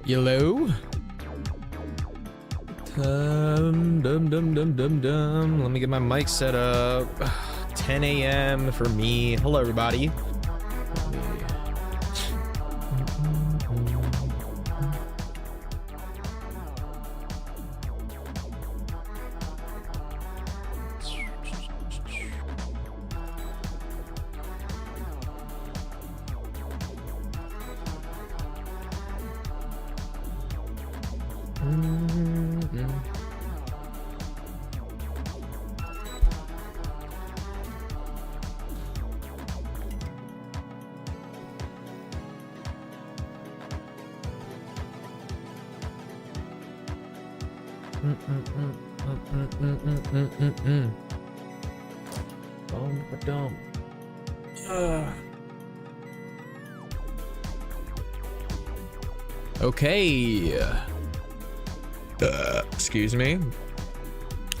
Yellow. Let me get my mic set up. 10 a.m. for me. Hello, everybody. Okay. Excuse me.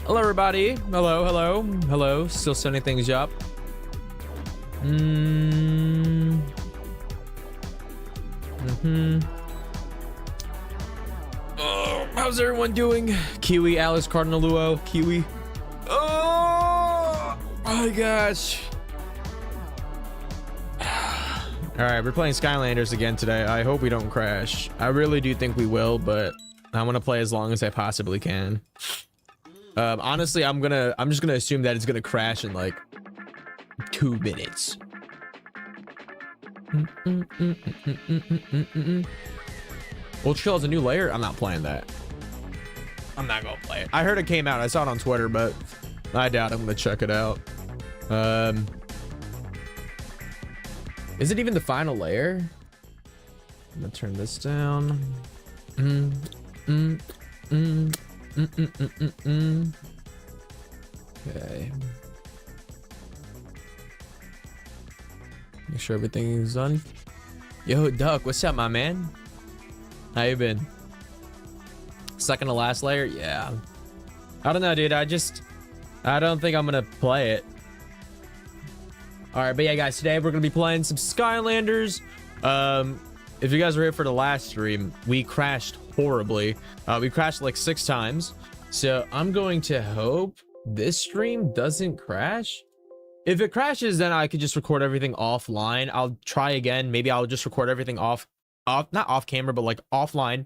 Hello, everybody. Hello, hello, hello. Still setting things up. Oh, how's everyone doing? Kiwi, Alice, Cardinal, Luo, Kiwi. Oh my gosh. All right, we're playing Skylanders again today. I hope we don't crash. I really do think we will, but I want to play as long as I possibly can. Honestly, I'm just gonna assume that it's gonna crash in like 2 minutes. Old Chill has a new layer. I'm not playing that. I'm not gonna play it. I heard it came out. I saw it on Twitter, but I doubt I'm gonna check it out. Is it even the final layer? I'm gonna turn this down. Okay. Make sure everything's done. Yo, Duck, what's up, my man? How you been? Second to last layer? Yeah. I don't know, dude. I don't think I'm gonna play it. All right, but yeah, guys, today we're gonna be playing some Skylanders. If you guys were here for the last stream, we crashed horribly. We crashed like 6 times. So I'm going to hope this stream doesn't crash. If it crashes, then I could just record everything offline. I'll try again. Maybe I'll just record everything not off camera, but like offline.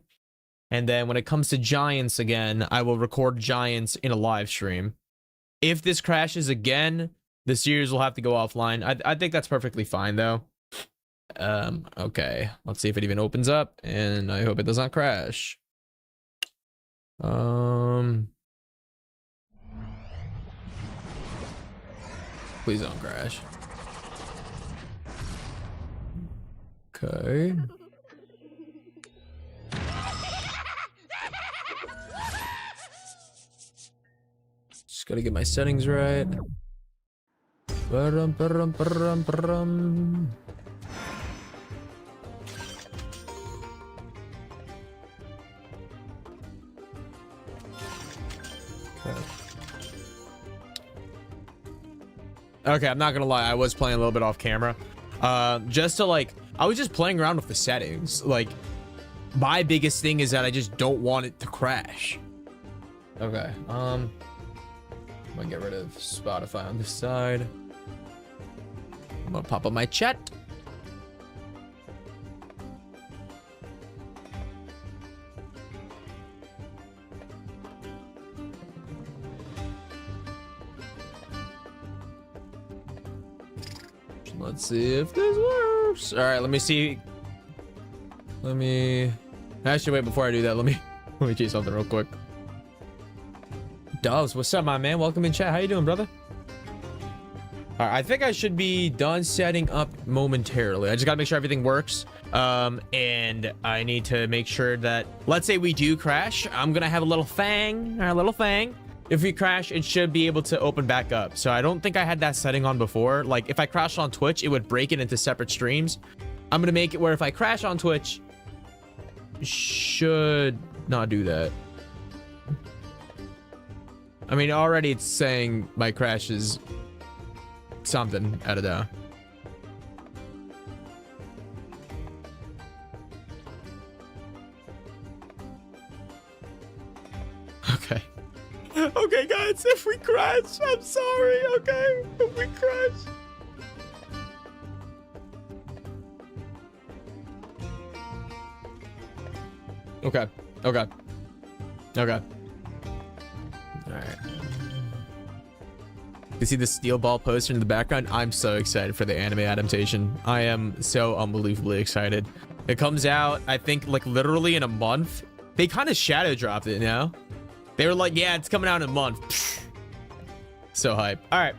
And then when it comes to Giants again, I will record Giants in a live stream. If this crashes again, the series will have to go offline. I think that's perfectly fine though. Okay, let's see if it even opens up, and I hope it does not crash. Please don't crash. Okay. Just gotta get my settings right. Okay. Okay, I'm not gonna lie, I was playing a little bit off camera. Just to like, I was just playing around with the settings. Like, my biggest thing is that I just don't want it to crash. Okay, I'm gonna get rid of Spotify on this side. I'm gonna pop up my chat. Let's see if this works. All right, let me see. Actually, wait, before I do that, let me check something real quick. Doves, what's up, my man? Welcome in chat. How you doing, brother? All right, I think I should be done setting up momentarily. I just gotta make sure everything works. And I need to make sure that, let's say we do crash, I'm gonna have a little thing. If we crash, it should be able to open back up. So I don't think I had that setting on before. Like, if I crashed on Twitch, it would break it into separate streams. I'm gonna make it where if I crash on Twitch, it should not do that. I mean, already it's saying my crash is something out of there. Okay, guys, if we crash, I'm sorry, okay? If we crash. Okay. Okay. Okay. All right. You see the steel ball poster in the background? I'm so excited for the anime adaptation. I am so unbelievably excited. It comes out, I think, like literally in a month. They kind of shadow dropped it, you know? They were like, yeah, it's coming out in a month. Pfft. So hype. All right.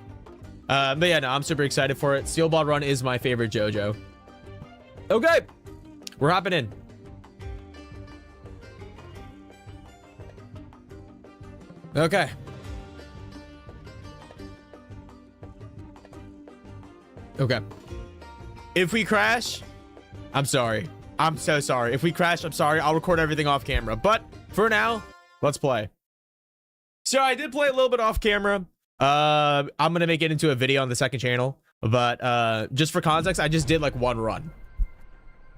But yeah, no, I'm super excited for it. Steel Ball Run is my favorite JoJo. Okay. We're hopping in. Okay. Okay. If we crash, I'm sorry. I'm so sorry. If we crash, I'm sorry. I'll record everything off camera. But for now, let's play. So I did play a little bit off camera. I'm going to make it into a video on the second channel. But just for context, I just did like one run.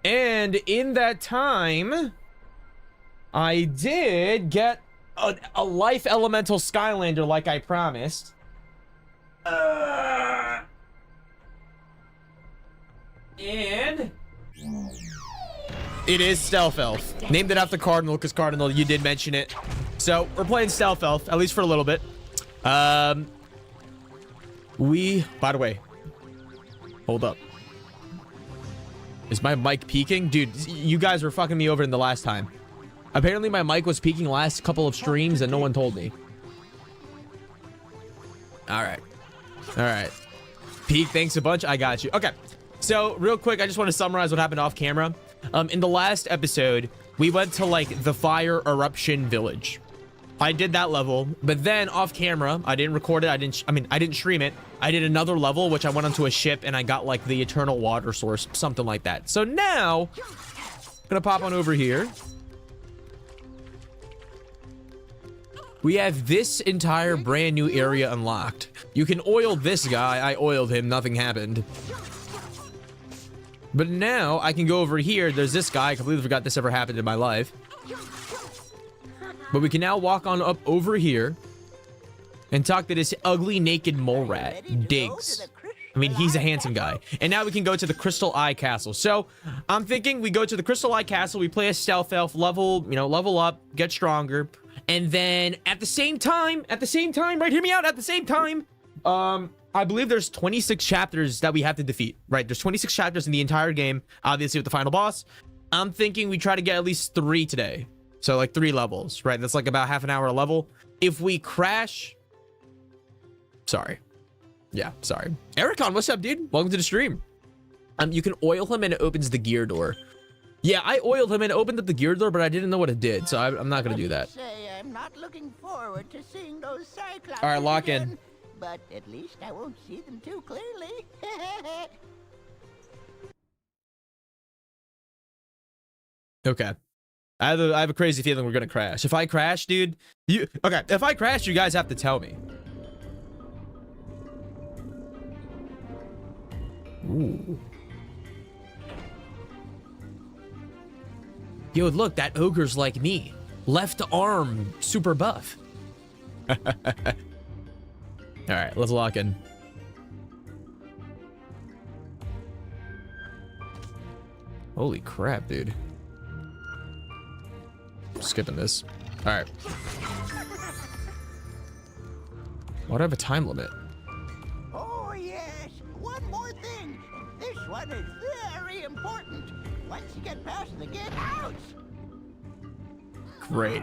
And in that time, I did get a life elemental Skylander like I promised. And it is Stealth Elf. Named it after Cardinal because Cardinal, you did mention it. So we're playing Stealth Elf, at least for a little bit. By the way, hold up. Is my mic peaking? Dude, you guys were fucking me over in the last time. Apparently my mic was peaking last couple of streams and no one told me. All right. All right. Peak, thanks a bunch. I got you. Okay. So real quick, I just want to summarize what happened off camera. In the last episode, we went to like the fire eruption village. I did that level, but then off camera, I didn't record it. I didn't stream it. I did another level, which I went onto a ship and I got like the eternal water source, something like that. So now I'm gonna pop on over here. We have this entire brand new area unlocked. You can oil this guy. I oiled him, nothing happened. But now I can go over here. There's this guy. I completely forgot this ever happened in my life. But we can now walk on up over here and talk to this ugly naked mole rat, Diggs. I mean, he's a handsome guy. And now we can go to the Crystal Eye Castle. So I'm thinking we go to the Crystal Eye Castle. We play a Stealth Elf, level up, get stronger. And then at the same time, right, hear me out, at the same time, I believe there's 26 chapters that we have to defeat, right? There's 26 chapters in the entire game, obviously with the final boss. I'm thinking we try to get at least 3 today. So like 3 levels, right? That's like about half an hour a level. If we crash, sorry. Yeah, sorry. Ericon, what's up, dude? Welcome to the stream. You can oil him and it opens the gear door. Yeah, I oiled him and it opened up the gear door, but I didn't know what it did, so I'm not gonna do that. I'm not looking forward to seeing those Cyclops. All right, lock again, in. But at least I won't see them too clearly. Okay. I have a crazy feeling we're gonna crash. If I crash, dude, if I crash, you guys have to tell me. Ooh. Yo, look, that ogre's like me. Left arm, super buff. All right, let's lock in. Holy crap, dude. Skipping this. All right. Why do I have a time limit? Oh yes, one more thing. This one is very important. Once you get past the get outs. Great.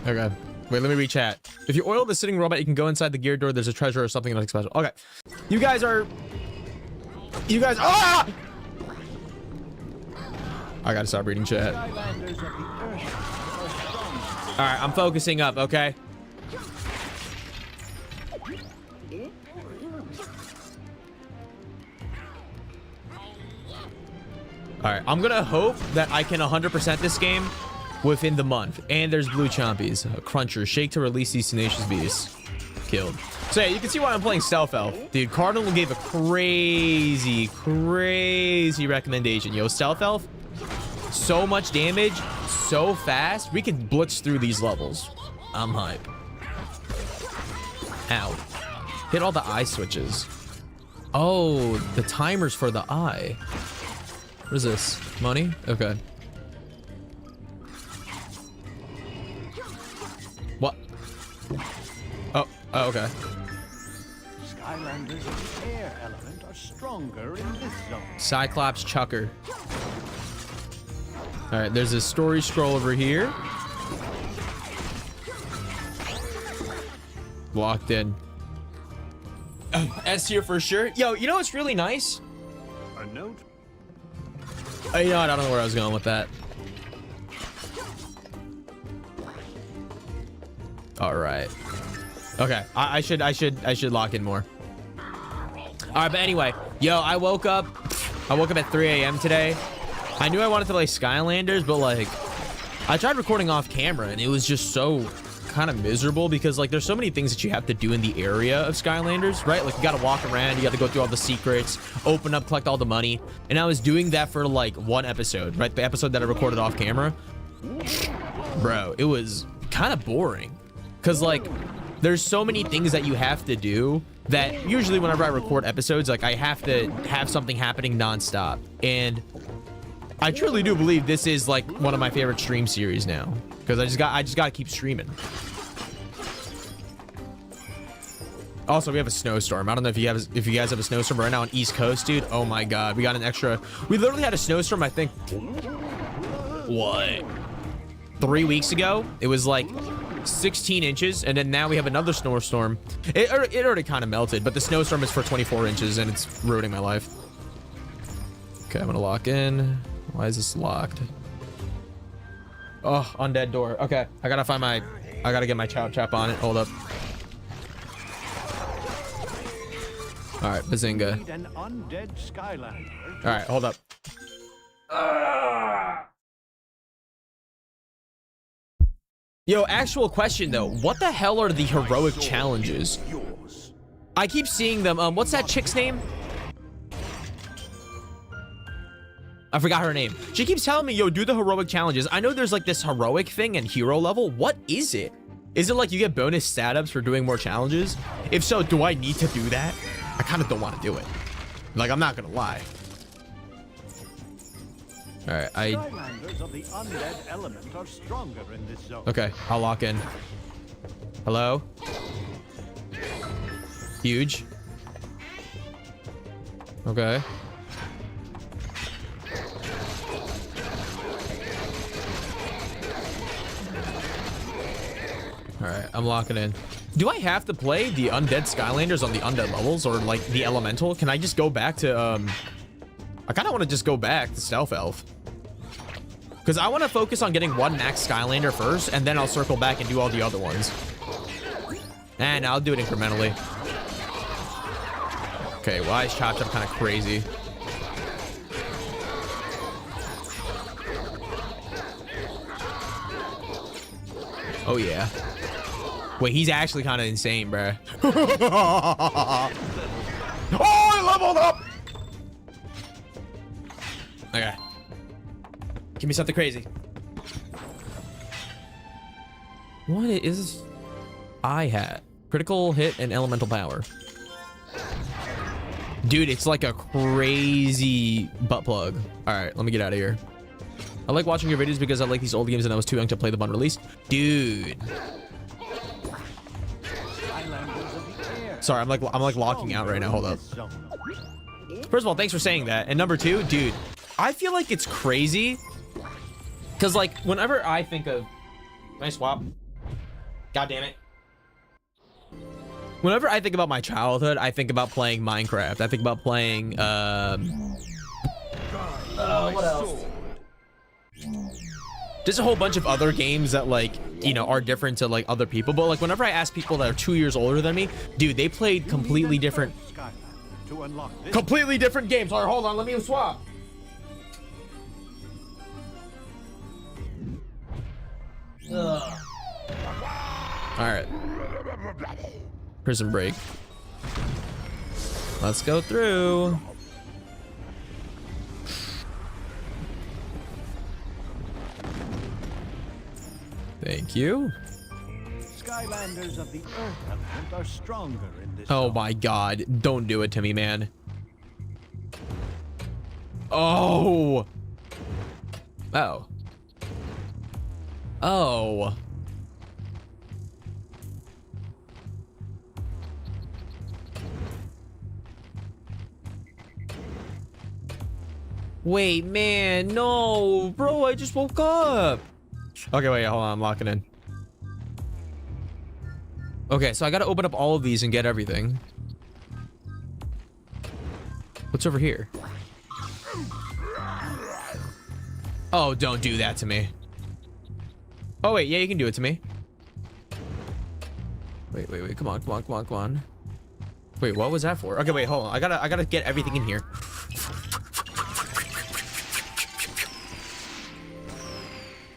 Okay. Wait, let me re-chat. If you oil the sitting robot, you can go inside the gear door. There's a treasure or something like special. Okay. You guys... Ah! I gotta stop reading chat. Alright, I'm focusing up, okay? Alright, I'm gonna hope that I can 100% this game within the month. And there's blue chompies. Crunchers. Shake to release these tenacious beasts. Killed. So yeah, you can see why I'm playing Stealth Elf. Dude, Cardinal gave a crazy recommendation. Yo, Stealth Elf, so much damage. so fast. We can blitz through these levels. I'm hype. Ow. Hit all the eye switches. Oh, the timers for the eye. What is this? Money? Okay. What? Oh, okay. Skylanders of the air element are stronger in this zone. Cyclops Chucker. All right, there's a story scroll over here. Locked in. S tier for sure. Yo, you know what's really nice? A note. You know what? I don't know where I was going with that. All right. Okay. I should lock in more. All right, but anyway, yo, I woke up at 3 a.m. today. I knew I wanted to play Skylanders, but like, I tried recording off camera and it was just so kind of miserable because like there's so many things that you have to do in the area of Skylanders, right? Like you got to walk around, you got to go through all the secrets, open up, collect all the money. And I was doing that for like one episode, right? The episode that I recorded off camera. Bro, it was kind of boring because like there's so many things that you have to do that usually whenever I record episodes, like I have to have something happening nonstop. And I truly do believe this is like one of my favorite stream series now because I just got to keep streaming. Also, we have a snowstorm. I don't know if you guys have a snowstorm right now on East Coast, dude. Oh my God, we got an extra. We literally had a snowstorm. I think what 3 weeks ago. It was like 16 inches, and then now we have another snowstorm. It already kind of melted, but the snowstorm is for 24 inches, and it's ruining my life. Okay, I'm gonna lock in. Why is this locked? Oh, undead door. Okay, I gotta get my chop chop on it. Hold up. All right, bazinga. Need an undead Skylander. All right, hold up. Yo, actual question though. What the hell are the heroic challenges? I keep seeing them. What's that chick's name? I forgot her name. She keeps telling me, yo, do the heroic challenges. I know there's like this heroic thing and hero level. What is it? Is it like you get bonus stat ups for doing more challenges? If so, do I need to do that? I kind of don't want to do it. Like, I'm not gonna lie. All right, Skylanders of the undead element are stronger in this zone. Okay, I'll lock in. Hello? Huge. Okay. All right, I'm locking in. Do I have to play the undead Skylanders on the undead levels or like the elemental? Can I just go back to, I kind of want to just go back to Stealth Elf. Because I want to focus on getting one max Skylander first, and then I'll circle back and do all the other ones. And I'll do it incrementally. Okay, why is Chop Chop kind of crazy? Oh, yeah. Wait, he's actually kind of insane, bruh. Oh, I leveled up! Okay. Give me something crazy. What is this? Eye hat. Critical hit and elemental power. Dude, it's like a crazy butt plug. All right, let me get out of here. I like watching your videos because I like these old games and I was too young to play them on release. Dude. Sorry, I'm like locking out right now. Hold up. First of all, thanks for saying that. And number two, dude, I feel like it's crazy. Cause like whenever I think of, can I swap? God damn it. Whenever I think about my childhood, I think about playing Minecraft. I think about playing, what else? There's a whole bunch of other games that like, you know, are different to like other people. But like whenever I ask people that are 2 years older than me, dude, they played completely different games. All right, hold on, let me swap. Ugh. All right. Prison Break. Let's go through. Thank you. Skylanders of the Earth element are stronger in this Oh zone. my god. Don't do it to me, man. Oh. Oh. Oh. Wait, man. No. Bro, I just woke up. Okay, wait. Hold on. I'm locking in. Okay, so I gotta open up all of these and get everything. What's over here? Oh, don't do that to me. Oh, wait. Yeah, you can do it to me. Wait. Come on. Wait, what was that for? Okay, wait, hold on. I gotta get everything in here.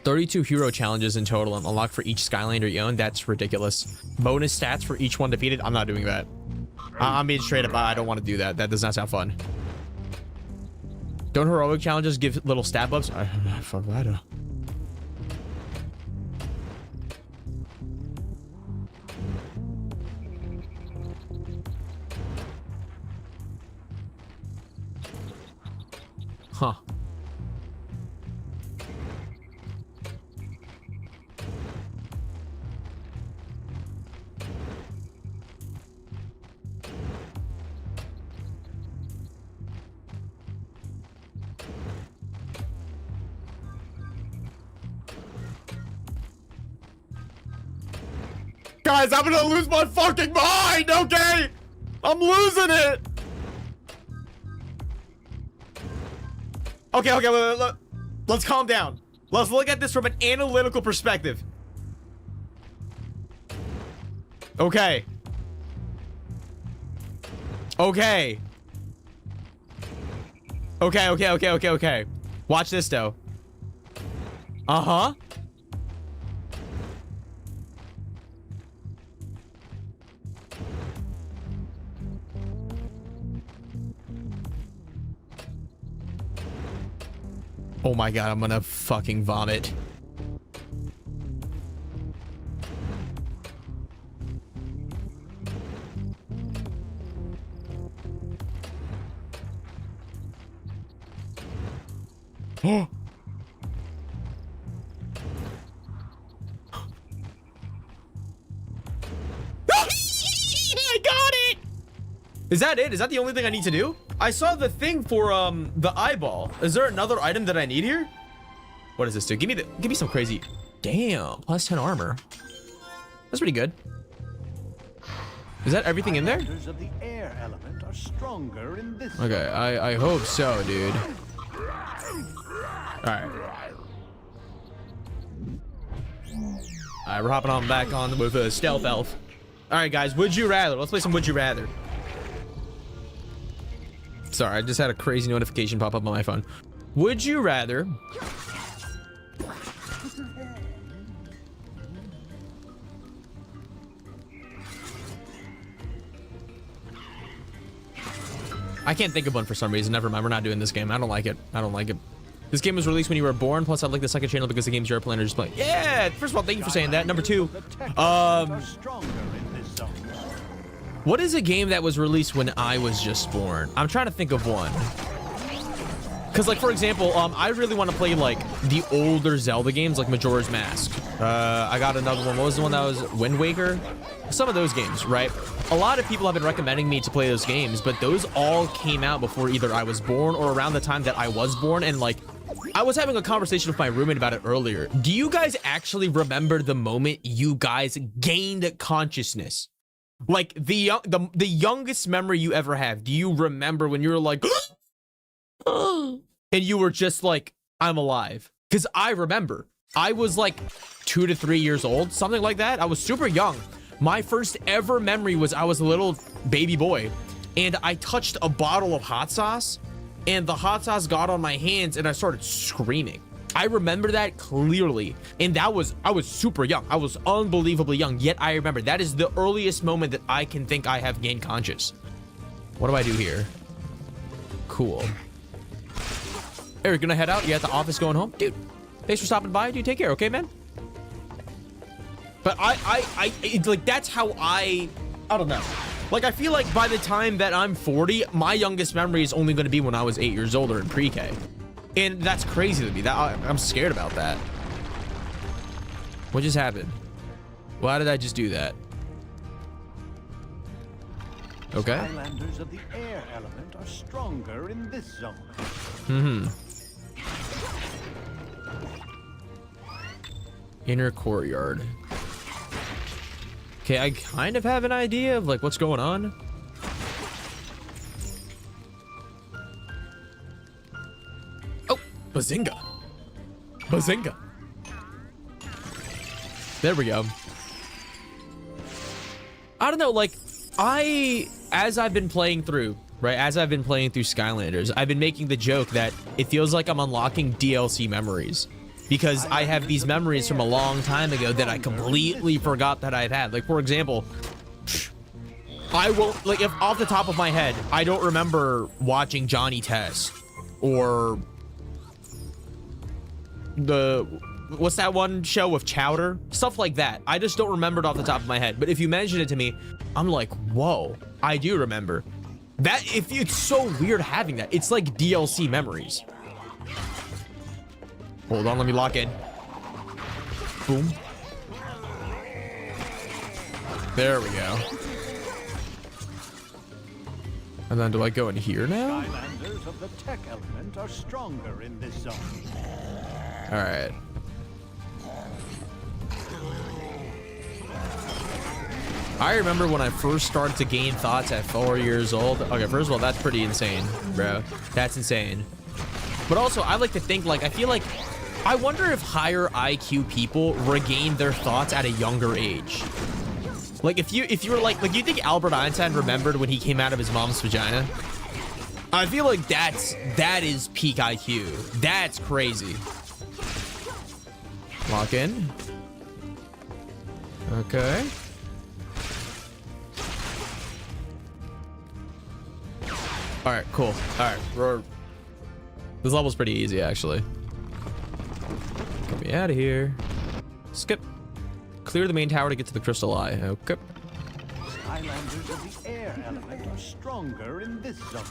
"32 hero challenges in total and unlocked for each Skylander you own." That's ridiculous. Bonus stats for each one defeated. I'm not doing that. I'm being straight up. I don't want to do that. That does not sound fun. Don't heroic challenges give little stat buffs? Fuck that. Huh. Guys, I'm gonna lose my fucking mind, okay? I'm losing it. Okay, let's calm down. Let's look at this from an analytical perspective. Okay. Okay. Okay. Watch this, though. Uh-huh. Oh my god, I'm gonna fucking vomit. Oh. I got it! Is that it? Is that the only thing I need to do? I saw the thing for the eyeball. Is there another item that I need here? What does this do? Give me some crazy. Damn, plus 10 armor. That's pretty good. Is that everything in there? Skylanders of the air element are stronger in this Okay, zone. I hope so, dude. Alright. Alright, we're hopping on back on with a stealth elf. Alright, guys, would you rather? Let's play some would you rather. Sorry, I just had a crazy notification pop up on my phone. Would you rather I can't think of one for some reason. Never mind. We're not doing this game. I don't like it. This game was released when you were born. Plus, I like the second channel because the games you're playing are just playing. Yeah. First of all, thank you for saying that. Number two, Are stronger in this zone. what is a game that was released when I was just born? I'm trying to think of one. Because, like, for example, I really want to play, like, the older Zelda games, like Majora's Mask. I got another one. What was the one that was Wind Waker? Some of those games, right? A lot of people have been recommending me to play those games, but those all came out before either I was born or around the time that I was born. And, like, I was having a conversation with my roommate about it earlier. Do you guys actually remember the moment you guys gained consciousness? Like, the youngest memory you ever have. Do you remember when you were like... and you were just like, I'm alive? Because I remember I was like 2 to 3 years old, something like that. I was super young. My first ever memory was I was a little baby boy and I touched a bottle of hot sauce and the hot sauce got on my hands and I started screaming. I remember that clearly. And I was super young. I was unbelievably young, yet I remember that is the earliest moment that I can think I have gained conscious. What do I do here? Cool. Eric, gonna head out? You at the office going home? Dude, thanks for stopping by. Dude, take care, okay, man? But like, that's how I don't know. Like, I feel like by the time that I'm 40, my youngest memory is only going to be when I was 8 years old or in pre-K. And that's crazy to me. I'm scared about that. What just happened? Why did I just do that? Okay. Skylanders of the air element are stronger in this zone. Inner courtyard. Okay, I kind of have an idea of like what's going on. Oh, bazinga. Bazinga. There we go. I don't know, like, as I've been playing through, right, as I've been playing through Skylanders, I've been making the joke that it feels like I'm unlocking DLC memories. Because I have these memories from a long time ago that I completely forgot that I've had. Like, for example, I won't, like, if off the top of my head, I don't remember watching Johnny Test or what's that one show with Chowder? Stuff like that. I just don't remember it off the top of my head. But if you mention it to me, I'm like, whoa, I do remember. That, it's so weird having that. It's like DLC memories. Hold on, let me lock in. Boom. There we go. And then do I go in here now? Skylanders of the tech element are stronger in this zone. All right. I remember when I first started to gain thoughts at 4 years old. Okay, first of all, that's pretty insane, bro. That's insane. But also, I like to think, like, I feel like, I wonder if higher IQ people regain their thoughts at a younger age. Like, if you were like you think Albert Einstein remembered when he came out of his mom's vagina? I feel like that is peak IQ. That's crazy. Lock in. Okay. All right, cool. All right, this level's pretty easy, actually. Get me out of here. Skip. Clear the main tower to get to the crystal eye. Okay. Skylanders of the air element are stronger in this zone.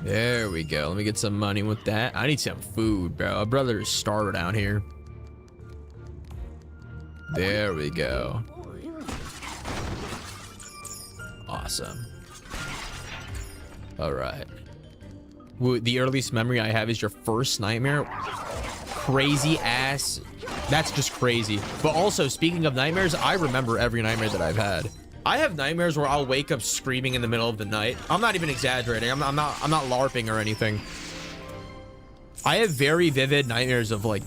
There we go. Let me get some money with that. I need some food, bro. My brother is starving out here. There we go. Awesome. All right. The earliest memory I have is your first nightmare. Crazy ass. That's just crazy. But also, speaking of nightmares, I remember every nightmare that I've had. I have nightmares where I'll wake up screaming in the middle of the night. I'm not even exaggerating. I'm not LARPing or anything. I have very vivid nightmares of, like,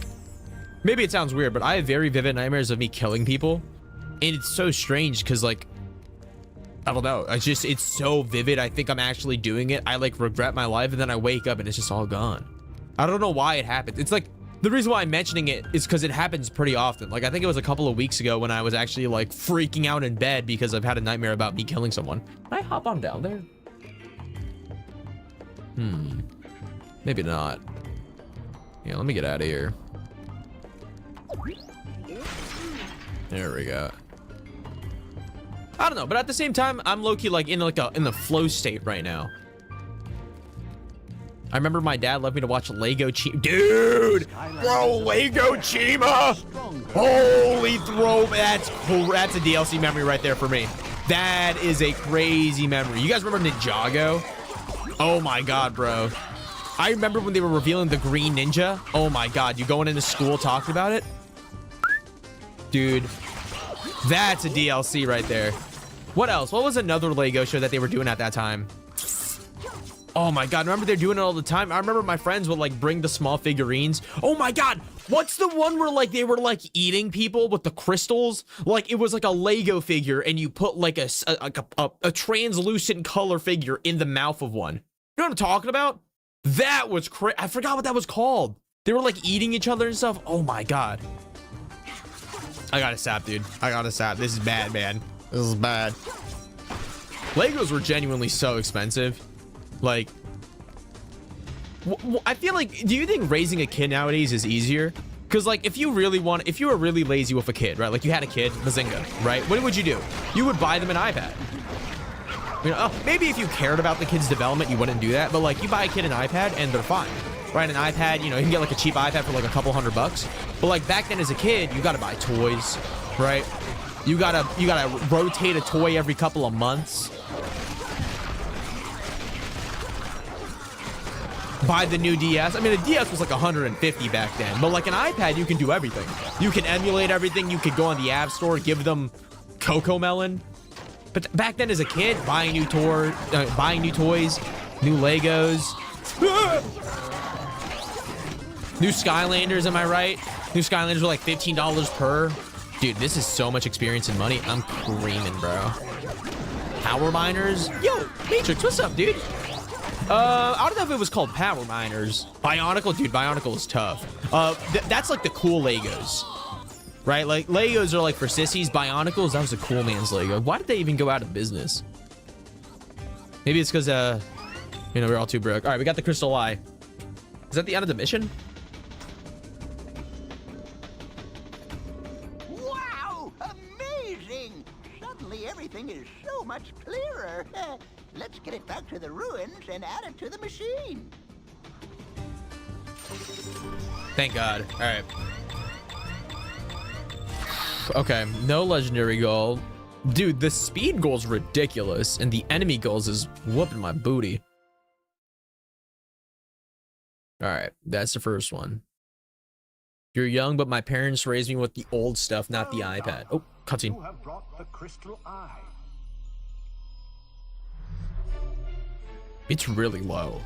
maybe it sounds weird, but I have very vivid nightmares of me killing people. And it's so strange because, like, I don't know. It's so vivid. I think I'm actually doing it. I, like, regret my life, and then I wake up and it's just all gone. I don't know why it happened. It's like, the reason why I'm mentioning it is because it happens pretty often. Like, I think it was a couple of weeks ago when I was actually, like, freaking out in bed because I've had a nightmare about me killing someone. Can I hop on down there? Maybe not. Yeah, let me get out of here. There we go. I don't know, but at the same time, I'm low-key, like, in the flow state right now. I remember my dad left me to watch Lego Chima. Dude! Bro, Lego Chima! Holy throw. That's a DLC memory right there for me. That is a crazy memory. You guys remember Ninjago? Oh my god, bro. I remember when they were revealing the Green Ninja. Oh my god, you going into school talking about it? Dude. That's a DLC right there. What else? What was another Lego show that they were doing at that time? Oh my god, remember they're doing it all the time? I remember my friends would, like, bring the small figurines. Oh my god, what's the one where, like, they were, like, eating people with the crystals? Like, it was like a Lego figure, and you put, like, a translucent color figure in the mouth of one. You know what I'm talking about? That was crazy. I forgot what that was called. They were, like, eating each other and stuff. Oh my god. I gotta stop, dude. I gotta stop. This is bad, man. This is bad. Legos were genuinely so expensive. Like, I feel like, do you think raising a kid nowadays is easier? Because like if you were really lazy with a kid, right? Like you had a kid, Bazinga, right? What would you do? You would buy them an iPad. You know, maybe if you cared about the kid's development, you wouldn't do that. But like you buy a kid an iPad and they're fine, right? An iPad, you know, you can get like a cheap iPad for like a couple $100. But like back then as a kid, you got to buy toys, right? You gotta rotate a toy every couple of months. Buy the new DS. I mean, the DS was like 150 back then, but like an iPad, you can do everything. You can emulate everything. You could go on the App Store, give them Coco Melon. But back then, as a kid, buying new toys, new Legos, new Skylanders. Am I right? New Skylanders were like $15 per. Dude, this is so much experience and money. I'm creaming, bro. Power miners. Yo, Matrix, what's up, dude? I don't know if it was called Power Miners. Bionicle, dude, Bionicle is tough. That's like the cool Legos, right? Like Legos are like for sissies. Bionicles, that was a cool man's Lego. Why did they even go out of business? Maybe it's because, you know, we're all too broke. All right, we got the Crystal Eye. Is that the end of the mission? Wow, amazing! Suddenly everything is so much clearer. Let's get it back to the ruins and add it to the machine. Thank God. All right. Okay, no legendary goal. Dude, the speed goal's ridiculous, and the enemy goals is whooping my booty. All right, that's the first one. You're young, but my parents raised me with the old stuff, not the iPad. Oh, cutscene. You have brought the crystal eye. It's really low.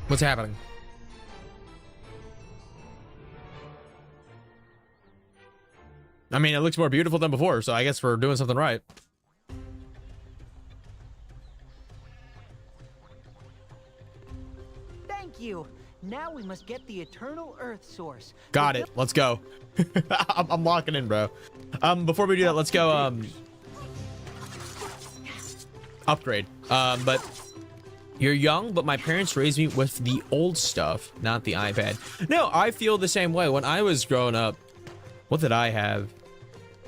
What's happening? I mean, it looks more beautiful than before, so I guess we're doing something right. Thank you. Now we must get the eternal earth source. Got it. Let's go. I'm locking in, bro. Before we do that, let's go upgrade. But you're young, but my parents raised me with the old stuff, not the iPad. No, I feel the same way. When I was growing up, what did I have?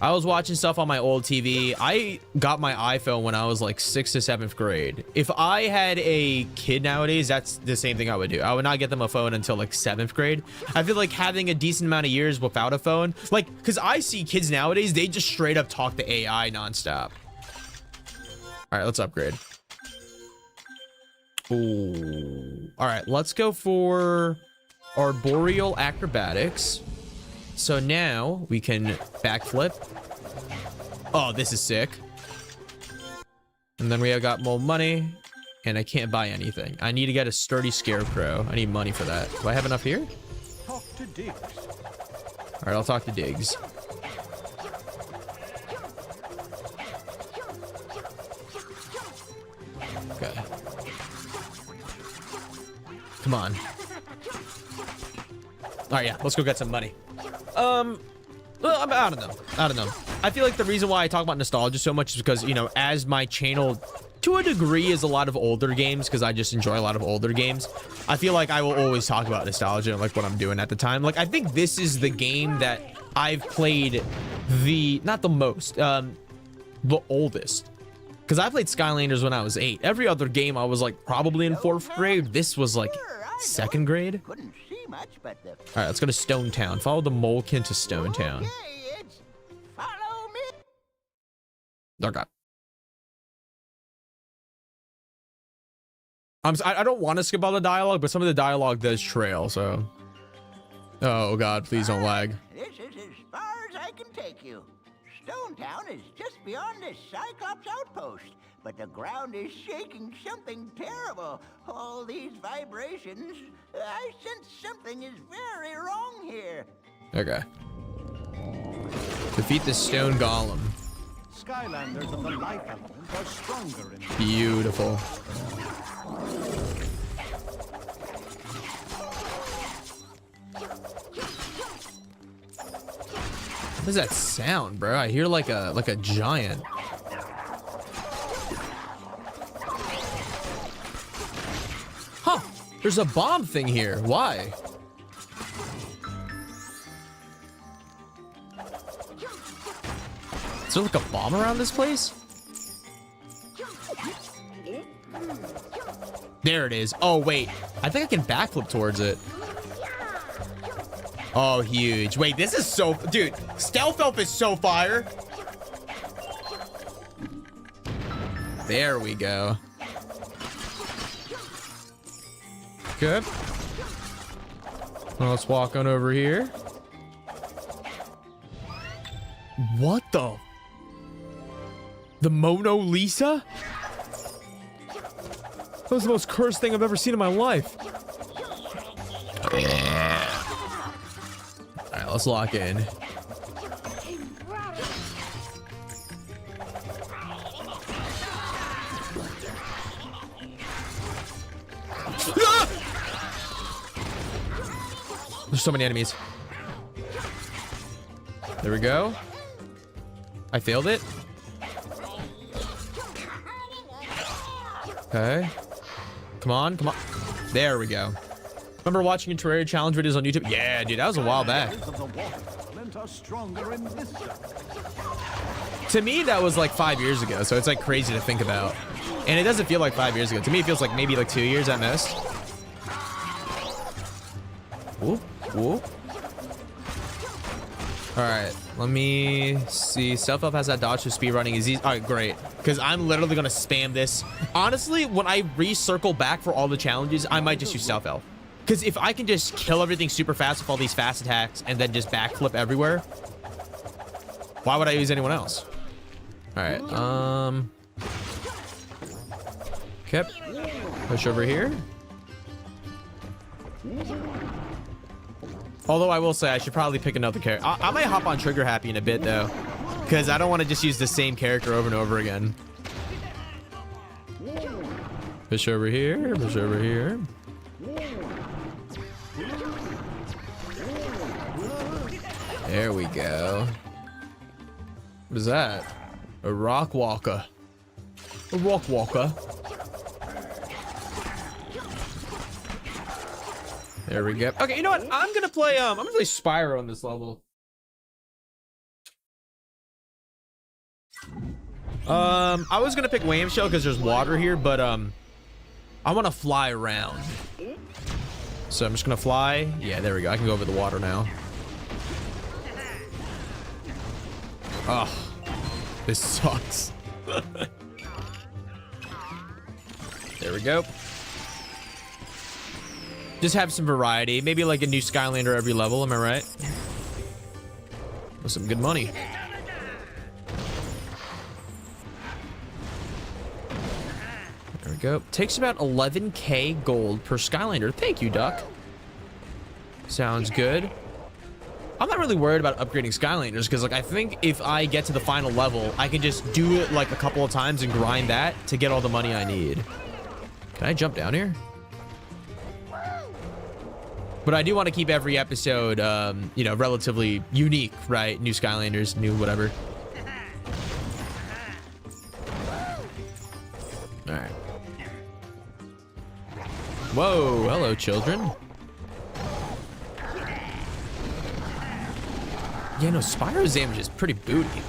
I was watching stuff on my old TV. I got my iPhone when I was like 6th to 7th grade. If I had a kid nowadays, that's the same thing I would do. I would not get them a phone until like 7th grade. I feel like having a decent amount of years without a phone, like, because I see kids nowadays, they just straight up talk to AI nonstop. All right, let's upgrade. Ooh. All right, let's go for arboreal acrobatics. So now we can backflip. Oh, this is sick. And then we have got more money, and I can't buy anything. I need to get a sturdy scarecrow. I need money for that. Do I have enough here? Talk to Diggs. All right, I'll talk to Diggs. Okay. Come on. All right, yeah, let's go get some money. Well, I don't know. I feel like the reason why I talk about nostalgia so much is because, you know, as my channel to a degree is a lot of older games, because I just enjoy a lot of older games, I feel like I will always talk about nostalgia and like what I'm doing at the time. Like, I think this is the game that I've played not the most, the oldest. Because I played Skylanders when I was 8. Every other game I was like probably in 4th grade. This was like 2nd grade. Couldn't see much, but the... All right, let's go to Stone Town. Follow the Molekin to Stone Town. Okay, it's follow me. Oh God. I don't want to skip all the dialogue, but some of the dialogue does trail. So, oh God, please don't lag. This is as far as I can take you. Stone Town is just beyond this Cyclops outpost, but the ground is shaking something terrible. All these vibrations, I sense something is very wrong here. Okay. Defeat the stone golem. Skylanders of the life element are stronger in Beautiful. What is that sound, bro? I hear like a giant. Huh. There's a bomb thing here. Why? Is there like a bomb around this place? There it is. Oh, wait. I think I can backflip towards it. Oh, huge. Wait, this is so... Dude, Stealth Elf is so fire. There we go. Good. Well, let's walk on over here. What the... The Mona Lisa? That was the most cursed thing I've ever seen in my life. Alright, let's lock in. Ah! There's so many enemies. There we go. I failed it. Okay. Come on, come on. There we go. Remember watching Terraria challenge videos on YouTube? Yeah, dude, that was a while back. To me, that was like 5 years ago, so it's like crazy to think about. And it doesn't feel like 5 years ago. To me, it feels like maybe like 2 years at most. Whoop, whoop. All right, let me see. Stealth Elf has that dodge to speed running. Is easy. All right, great. Because I'm literally gonna spam this. Honestly, when I recircle back for all the challenges, I might just use Stealth Elf. Because if I can just kill everything super fast with all these fast attacks and then just backflip everywhere, why would I use anyone else? All right, okay. Push over here. Although I will say I should probably pick another character. I might hop on Trigger Happy in a bit though, because I don't want to just use the same character over and over again. Push over here, push over here. There we go. What is that? A rock walker. A rock walker. There we go. Okay, you know what? I'm gonna play Spyro on this level. I was gonna pick Wham Shell because there's water here, but I want to fly around. So I'm just gonna fly. Yeah, there we go. I can go over the water now. Oh, this sucks. There we go. Just have some variety. Maybe like a new Skylander every level. Am I right? With some good money. There we go. Takes about 11k gold per Skylander. Thank you, Duck. Sounds good. I'm not really worried about upgrading Skylanders because, like, I think if I get to the final level, I can just do it like a couple of times and grind that to get all the money I need. Can I jump down here? But I do want to keep every episode, you know, relatively unique, right? New Skylanders, new whatever. All right. Whoa, hello, children. Yeah, no, Spyro's damage is pretty booty.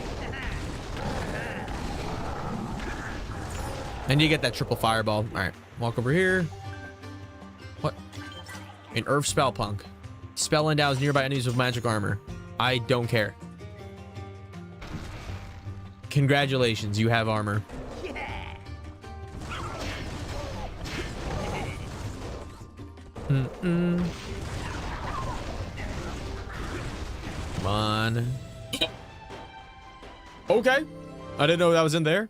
And you get that triple fireball. All right, walk over here. What? An Earth Spell Punk. Spell endows nearby enemies with magic armor. I don't care. Congratulations, you have armor. Mm-mm. Come on. Okay. I didn't know that was in there.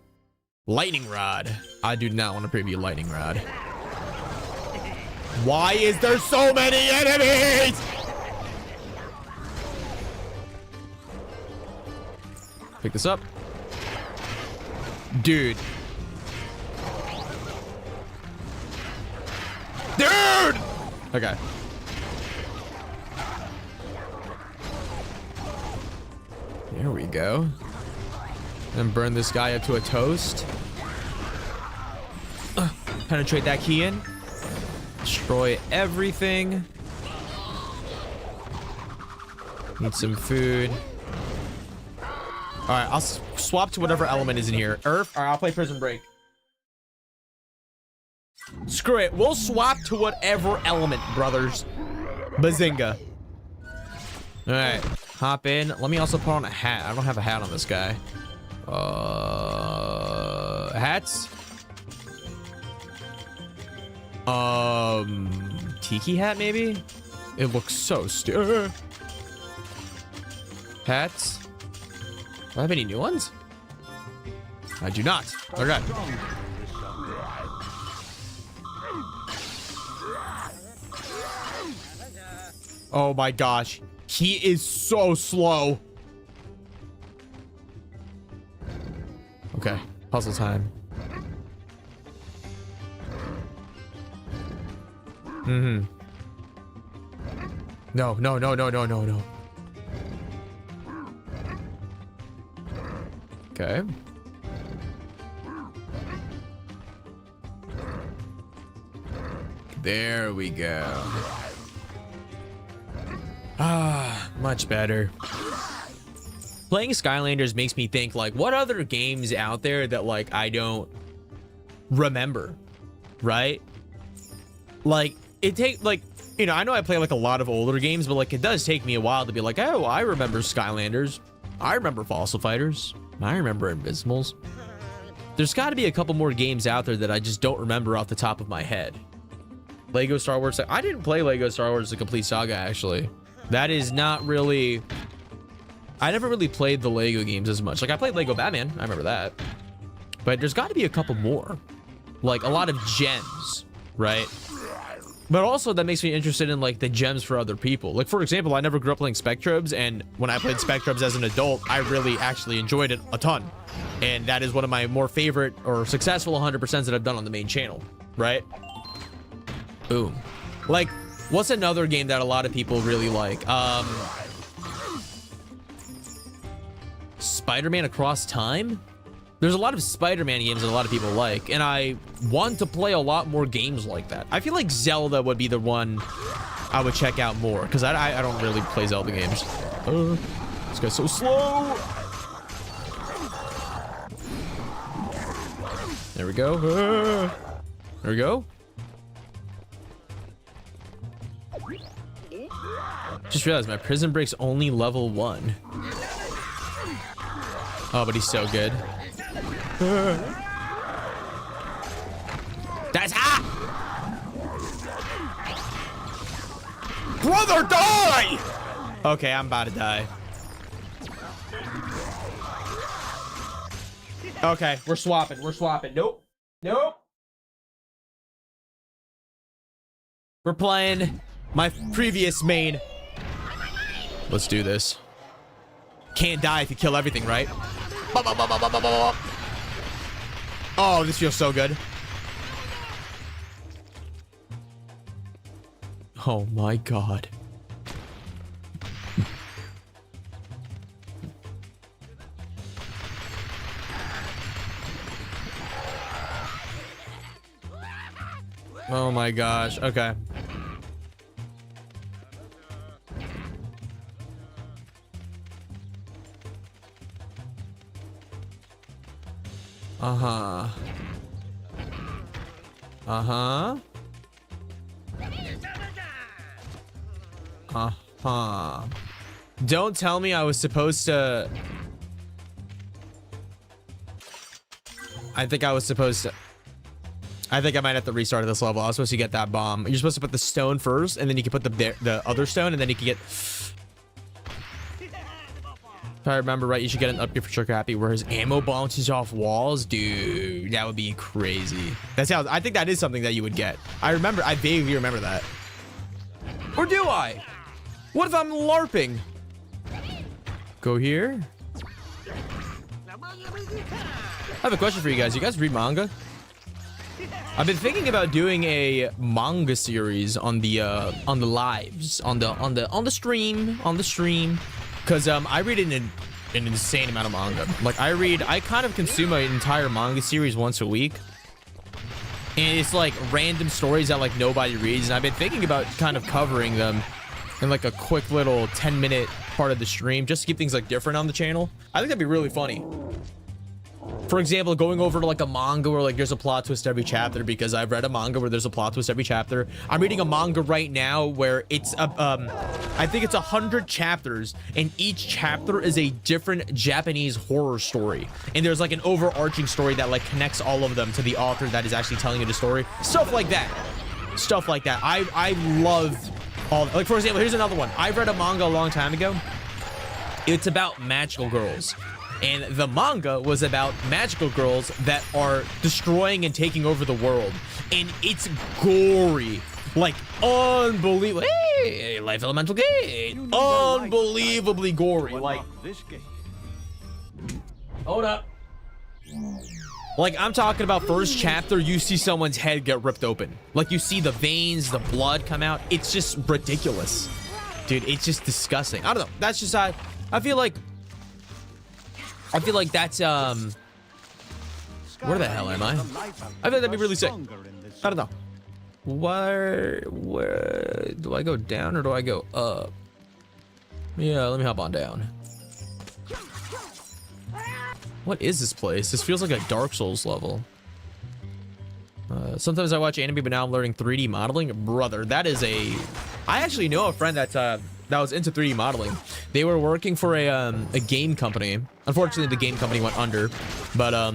Lightning Rod. I do not want to preview Lightning Rod. Why is there so many enemies? Pick this up. Dude. Dude! Okay. There we go. And burn this guy up to a toast. Penetrate that key in. Destroy everything. Need some food. All right, I'll swap to whatever element is in here. Earth. All right, I'll play Prison Break. Screw it. We'll swap to whatever element, brothers. Bazinga. All right, hop in. Let me also put on a hat. I don't have a hat on this guy. Hats. Tiki hat maybe? It looks so stupid. Hats. Do I have any new ones? I do not. Okay. Oh my gosh. He is so slow. Okay. Puzzle time. Mm-hmm. No, no, no, no, no, no, no. Okay. There we go. Ah, much better. Playing Skylanders makes me think, like, what other games out there that, like, I don't remember, right? Like, it take, like, you know, I know I play, like, a lot of older games, but, like, it does take me a while to be like, oh, I remember Skylanders. I remember Fossil Fighters. I remember Invisimals. There's got to be a couple more games out there that I just don't remember off the top of my head. Lego Star Wars. I didn't play Lego Star Wars The Complete Saga, actually. That is not really... I never really played the Lego games as much. Like, I played Lego Batman. I remember that. But there's got to be a couple more. Like, a lot of gems, right? But also, that makes me interested in, like, the gems for other people. Like, for example, I never grew up playing Spectrobes, and when I played Spectrobes as an adult, I really actually enjoyed it a ton. And that is one of my more favorite or successful 100% that I've done on the main channel, right? Boom. Like, what's another game that a lot of people really like? Spider-Man Across Time? There's a lot of Spider-Man games that a lot of people like, and I want to play a lot more games like that. I feel like Zelda would be the one I would check out more, because I don't really play Zelda games. This guy's so slow. There we go. There we go. Just realized my Prison Break's only level 1. Oh, but he's so good. That's hot! Brother, die! Okay, I'm about to die. Okay, we're swapping. We're swapping. Nope. Nope. We're playing my previous main. Let's do this. Can't die if you kill everything, right? Oh, this feels so good. Oh my god. Oh my gosh. Okay. Uh-huh. Uh-huh. Uh-huh. Don't tell me I was supposed to... I think I was supposed to... I think I might have to restart this level. I was supposed to get that bomb. You're supposed to put the stone first, and then you can put the other stone, and then you can get... If I remember right, you should get an upgrade for Sugar Happy where his ammo bounces off walls. Dude, that would be crazy. That's how... I think that is something that you would get. I vaguely remember that. Or do I? What if I'm LARPing? Go here. I have a question for you guys. You guys read manga? I've been thinking about doing a manga series on the lives, on the stream, because I read it in an insane amount of manga. Like I kind of consume an entire manga series once a week. And it's like random stories that like nobody reads. And I've been thinking about kind of covering them in like a quick little 10-minute part of the stream just to keep things like different on the channel. I think that'd be really funny. For example, going over to like a manga where like there's a plot twist every chapter, because I've read a manga where there's a plot twist every chapter. I'm reading a manga right now where it's I think it's 100 chapters, and each chapter is a different Japanese horror story, and there's like an overarching story that like connects all of them to the author that is actually telling you the story. Stuff like that. I love all, like, for example, here's another one. I read a manga a long time ago. It's about magical girls. And the manga was about magical girls that are destroying and taking over the world. And it's gory. Like, unbelievable. Hey, Life Elemental Gate. Unbelievably gory. Like, this gate. hold up. Like, I'm talking about first chapter, you see someone's head get ripped open. Like, you see the veins, the blood come out. It's just ridiculous. Dude, it's just disgusting. I don't know. That's just, I feel like that's, where the hell am I? I feel like that'd be really sick. I don't know. Where do I go down or do I go up? Yeah, let me hop on down. What is this place? This feels like a Dark Souls level. Sometimes I watch anime, but now I'm learning 3D modeling. Brother, that is a... I actually know a friend that was into 3D modeling. They were working for a game company. Unfortunately, the game company went under, but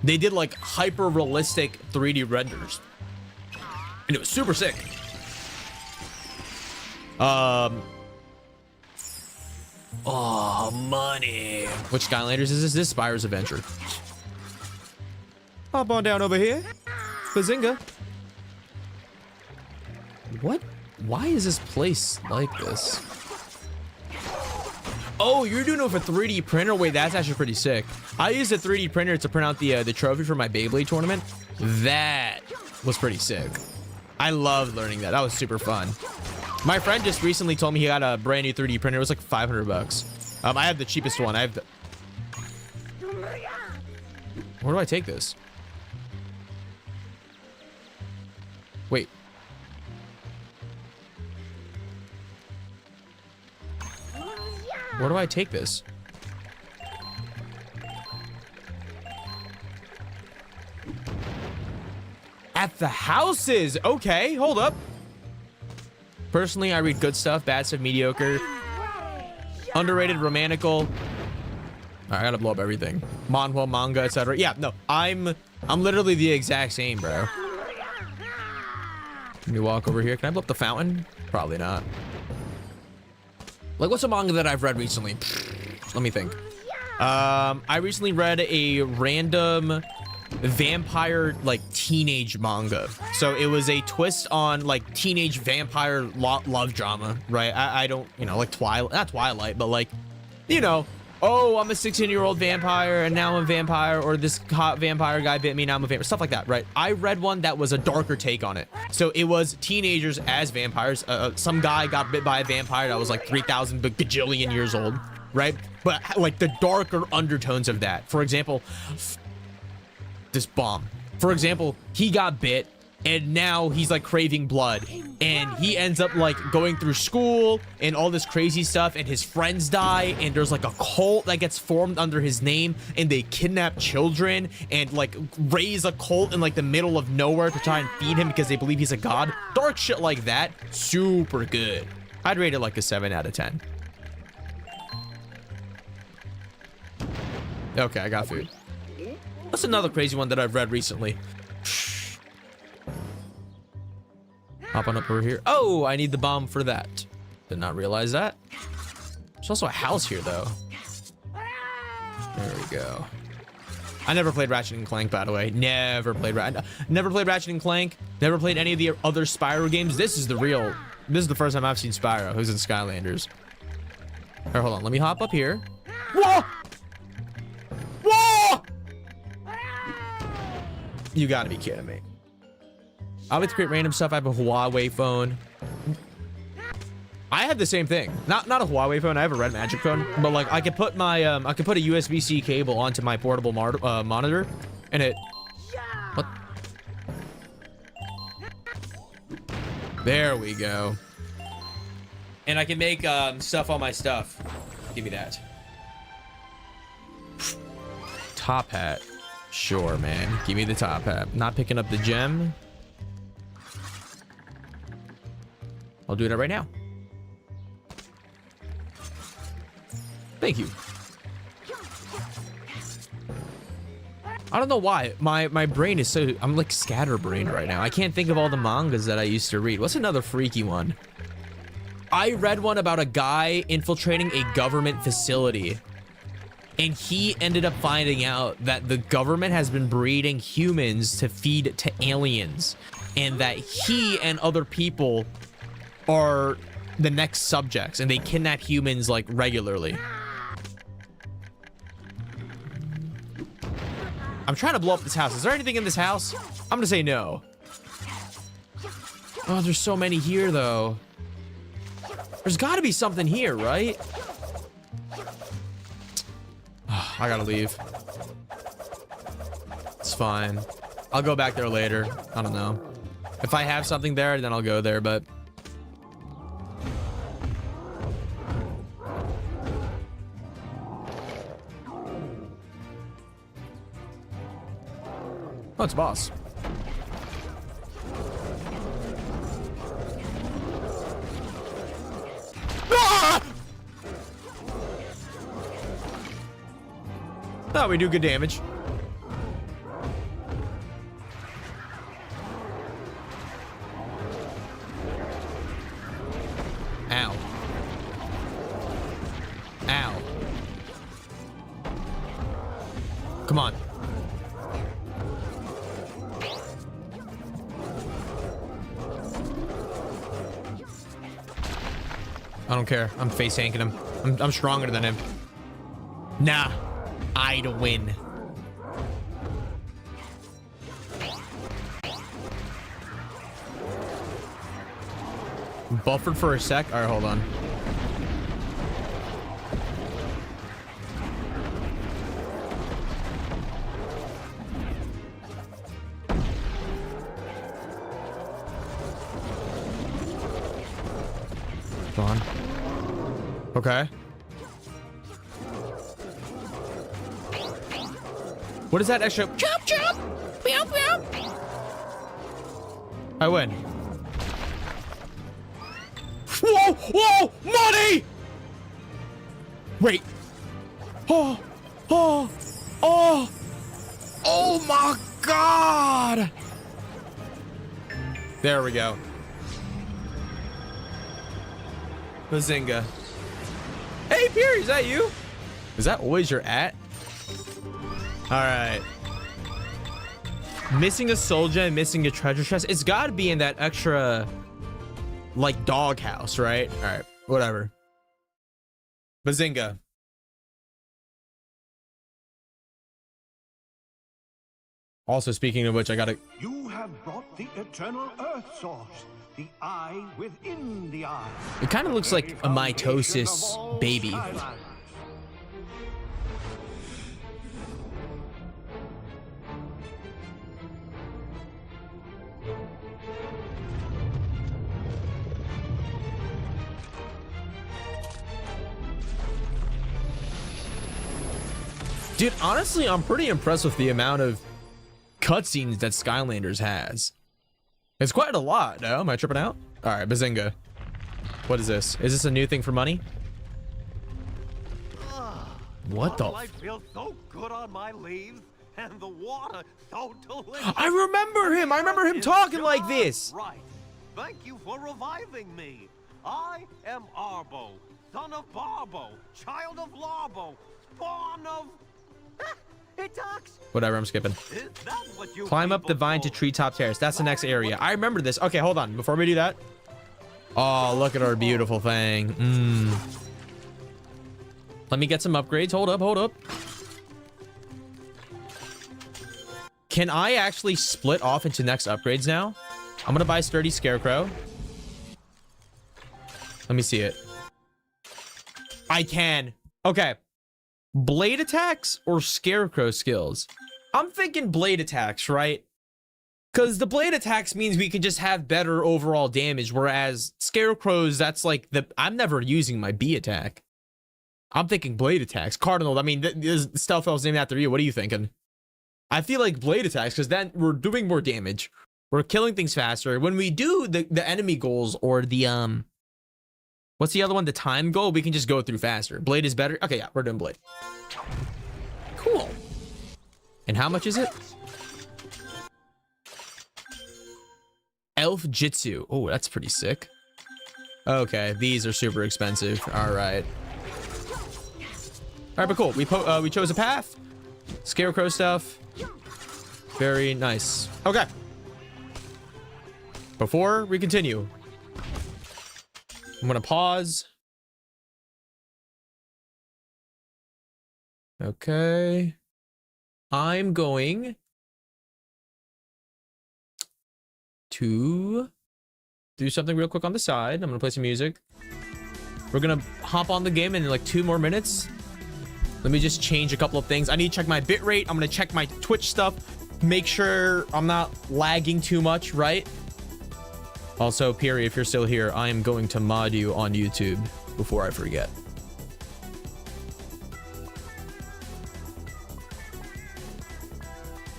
they did like hyper realistic 3D renders, and it was super sick. Oh, money. Which Skylanders is this? This Spyro's Adventure. Hop on down over here. Bazinga. What? Why is this place like this? Oh, you're doing it with a 3D printer? Wait, that's actually pretty sick. I used a 3D printer to print out the trophy for my Beyblade tournament. That was pretty sick. I loved learning that. That was super fun. My friend just recently told me he got a brand new 3D printer. It was like 500 bucks. I have the cheapest one. I have the... Where do I take this? Wait. Where do I take this? At the houses. Okay, hold up. Personally, I read good stuff, bad stuff, mediocre, underrated, romantical. All right, I gotta blow up everything. Manhwa, manga, etc. Yeah, no, I'm literally the exact same, bro. Let me walk over here. Can I blow up the fountain? Probably not. Like, what's a manga that I've read recently? Let me think. I recently read a random vampire, like, teenage manga. So it was a twist on, like, teenage vampire love drama, right? I don't, you know, like Twilight, not Twilight, but like, you know, oh, I'm a 16-year-old vampire and now I'm a vampire, or this hot vampire guy bit me, now I'm a vampire, stuff like that, right? I read one that was a darker take on it. So it was teenagers as vampires. Some guy got bit by a vampire that was like 3,000 gajillion years old, right? But like the darker undertones of that. For example, this bomb. For example, he got bit and now he's like craving blood, and he ends up like going through school and all this crazy stuff, and his friends die, and there's like a cult that gets formed under his name, and they kidnap children and like raise a cult in like the middle of nowhere to try and feed him because they believe he's a god. Dark shit like that. Super good. I'd rate it like a 7 out of 10. Okay, I got food. What's another crazy one that I've read recently? Hop on up over here. Oh, I need the bomb for that. Did not realize that. There's also a house here, though. There we go. I never played Ratchet and Clank, by the way. Never played Ratchet and Clank. Never played any of the other Spyro games. This is the first time I've seen Spyro, who's in Skylanders. All right, hold on. Let me hop up here. Whoa! Whoa! You gotta be kidding me. I like to create random stuff. I have a Huawei phone. I had the same thing. Not a Huawei phone. I have a Red Magic phone, but like I could put my I could put a USB-C cable onto my portable monitor, and it. What? There we go. And I can make stuff on my stuff. Give me that. Top hat. Sure, man. Give me the top hat. Not picking up the gem. I'll do that right now. Thank you. I don't know why. My brain is so... I'm like scatterbrained right now. I can't think of all the mangas that I used to read. What's another freaky one? I read one about a guy infiltrating a government facility. And he ended up finding out that the government has been breeding humans to feed to aliens. And that he and other people are the next subjects. And they kidnap humans like regularly. I'm trying to blow up this house. Is there anything in this house? I'm gonna say no. Oh, there's so many here, though. There's got to be something here, right? I gotta leave. It's fine. I'll go back there later. I don't know. If I have something there, then I'll go there, but... Oh, it's boss. Ah! Oh, we do good damage. Ow. Ow. Come on. I don't care. I'm face tanking him. I'm stronger than him. Nah. I'd win. Buffered for a sec. All right, hold on. Hold on. Okay. What is that extra? Chop, chop! Meow, meow! I win. Whoa! Whoa! Money! Wait. Oh! Oh! Oh! Oh my God! There we go. Bazinga. Hey, Pierre, is that you? Is that always your at? All right. Missing a soul gem, missing a treasure chest. It's got to be in that extra, like, dog house, right? All right, whatever. Bazinga. Also, speaking of which, I gotta... You have brought the eternal earth source, the eye within the eye. It kind of looks like a mitosis baby. Skylanders. Dude, honestly, I'm pretty impressed with the amount of cutscenes that Skylanders has. It's quite a lot, no? Am I tripping out? All right, Bazinga. What is this? Is this a new thing for money? What the? I feel so good on my leaves, and the water so delicious. I remember him. I remember him talking like this. Right. Thank you for reviving me. I am Arbo, son of Barbo, child of Larbo, spawn of... It talks. Whatever, I'm skipping. Is that what you Climb up the people vine to call treetop terrace. That's the next area. I remember this. Okay, hold on. Before we do that. Oh, look at our beautiful thing. Let me get some upgrades. Hold up, hold up. Can I actually split off into next upgrades now? I'm gonna buy Sturdy Scarecrow. Let Let me see it. I can. Okay. Blade attacks or scarecrow skills? I'm thinking blade attacks, right? Because the blade attacks means we can just have better overall damage, whereas scarecrows, that's like the... I'm never using my B attack. I'm thinking blade attacks. Cardinal, I mean, this stealth elf's named after you. What are you thinking? I feel like blade attacks, because then we're doing more damage. We're killing things faster. When we do the enemy goals or the... What's the other one? The time goal? We can just go through faster. Blade is better. Okay, yeah, we're doing blade. Cool. And how much is it? Elf Jitsu. Oh, that's pretty sick. Okay, these are super expensive. All right. All right, but cool. We chose a path. Scarecrow stuff. Very nice. Okay. Before we continue, I'm gonna pause. Okay. I'm going to do something real quick on the side. I'm gonna play some music. We're gonna hop on the game in like 2 more minutes. Let me just change a couple of things. I need to check my bitrate. I'm gonna check my Twitch stuff. Make sure I'm not lagging too much, right? Also, Piri, if you're still here, I am going to mod you on YouTube before I forget.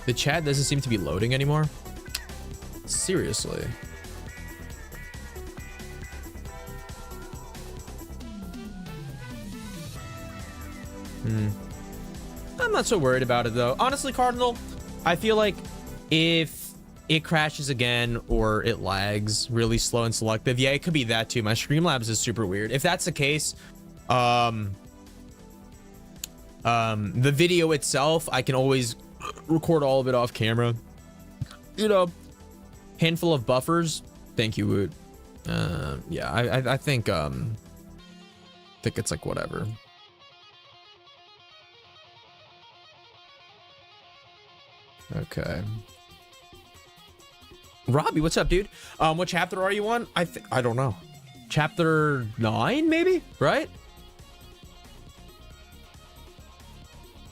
The chat doesn't seem to be loading anymore. Seriously. I'm not so worried about it though. Honestly, Cardinal, I feel like if it crashes again or it lags really slow and selective, yeah, it could be that too. My Streamlabs is super weird. If that's the case, the video itself, I can always record all of it off camera. You know, handful of buffers. Thank you, Woot. Yeah, I think it's like whatever. Okay. Robbie, what's up, dude? What chapter are you on? I don't know. Chapter 9, maybe? Right?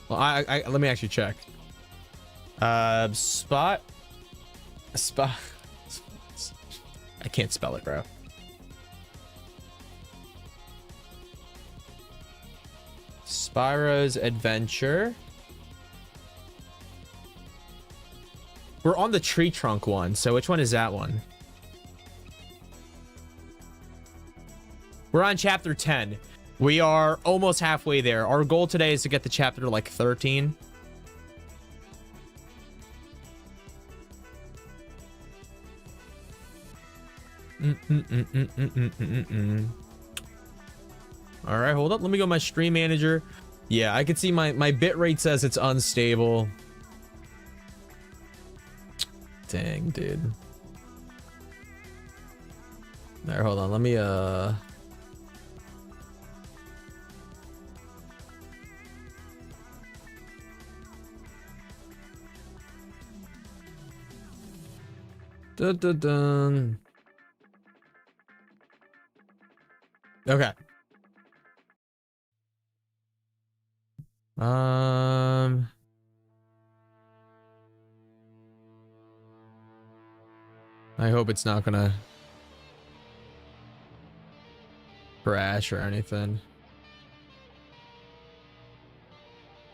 Well, let me actually check. Spot. I can't spell it, bro. Spyro's Adventure. We're on the tree trunk one, so which one is that one? We're on chapter 10. We are almost halfway there. Our goal today is to get to chapter like 13. All right, hold up. Let me go my stream manager. Yeah, I can see my bitrate says it's unstable. Dang, dude. All right, hold on. Let me dun, dun, dun. Okay. I hope it's not gonna crash or anything.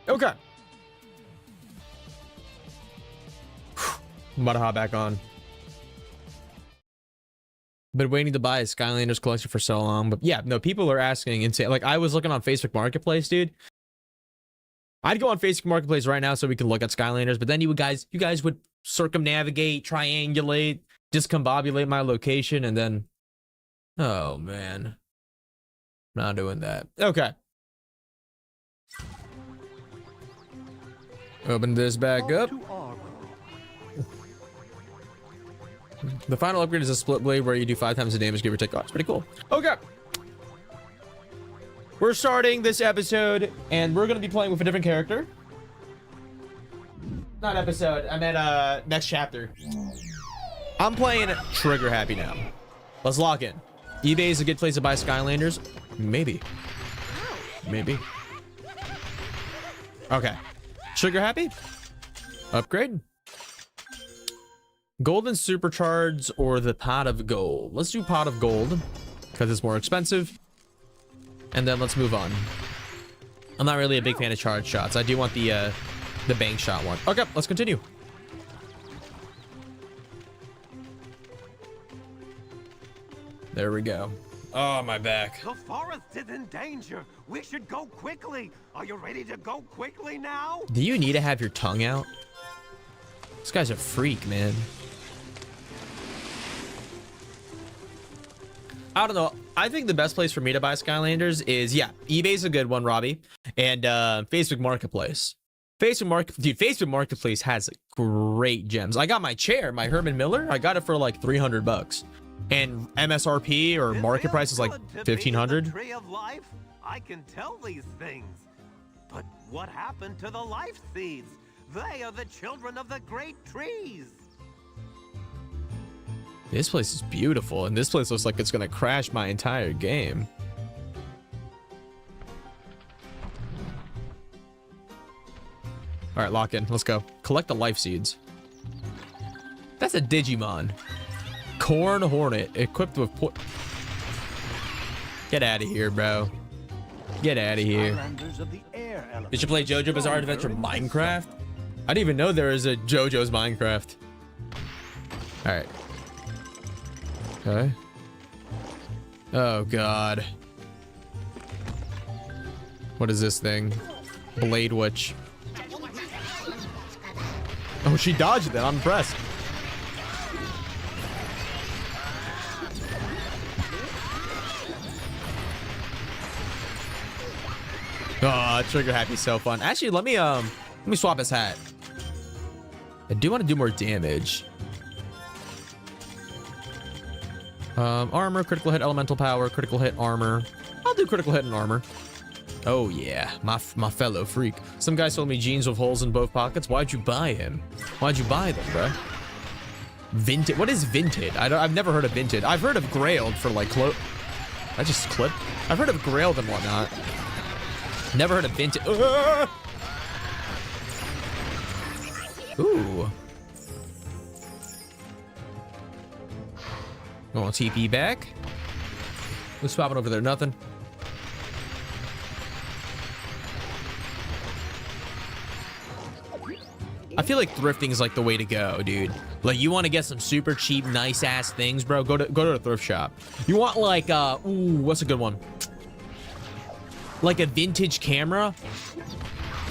Okay. I'm about to hop back on. Been waiting to buy a Skylanders collection for so long, but yeah, no, people are asking insane. Like, I was looking on Facebook Marketplace, dude. I'd go on Facebook Marketplace right now so we can look at Skylanders, but then you guys would circumnavigate, triangulate, discombobulate my location, and then, oh man, not doing that. Okay. Open this back up. The final upgrade is a split blade where you do 5 times the damage, give or take. Oh, it's pretty cool. Okay. We're starting this episode, and we're going to be playing with a different character. Not episode, I meant next chapter. I'm playing Trigger Happy now. Let's lock in. eBay is a good place to buy Skylanders. Maybe. Maybe. Okay. Sugar happy? Upgrade? Golden supercharge or the pot of gold? Let's do pot of gold because it's more expensive. And then let's move on. I'm not really a big fan of charge shots. I do want the bank shot one. Okay, let's continue. There we go. Oh, my back. The forest is in danger. We should go quickly. Are you ready to go quickly now? Do you need to have your tongue out? This guy's a freak, man. I don't know. I think the best place for me to buy Skylanders is, yeah, eBay's a good one, Robbie, and Facebook Marketplace. Facebook Marketplace has great gems. I got my chair, my Herman Miller. I got it for like $300, and MSRP or market price is like $1,500. Tree of life. I can tell these things, but what happened to the life seeds? They are the children of the great trees. This place is beautiful, and this place looks like it's gonna crash my entire game. All right, lock in. Let's go. Collect the life seeds. That's a Digimon. Corn Hornet, equipped with Get out of here, bro. Get out of here. Did you play JoJo Bizarre Adventure Minecraft? I didn't even know there was a JoJo's Minecraft. All right. Okay. Oh, God. What is this thing? Blade Witch. Oh, she dodged it. I'm impressed. Oh, Trigger Happy's so fun. Actually, let me swap his hat. I do want to do more damage. Armor, critical hit, elemental power, critical hit, armor. I'll do critical hit and armor. Oh yeah, my fellow freak. Some guy sold me jeans with holes in both pockets. Why'd you buy him? Why'd you buy them, bro? Vinted. What is Vinted? I've never heard of Vinted. I've heard of Grailed for like I just clipped. I've heard of Grailed and whatnot. Never heard of Vinted. Ooh. Going TP back. Who's swapping over there? Nothing. I feel like thrifting is like the way to go, dude. Like, you want to get some super cheap, nice ass things, bro? Go to a thrift shop. You want like ooh, what's a good one? Like a vintage camera,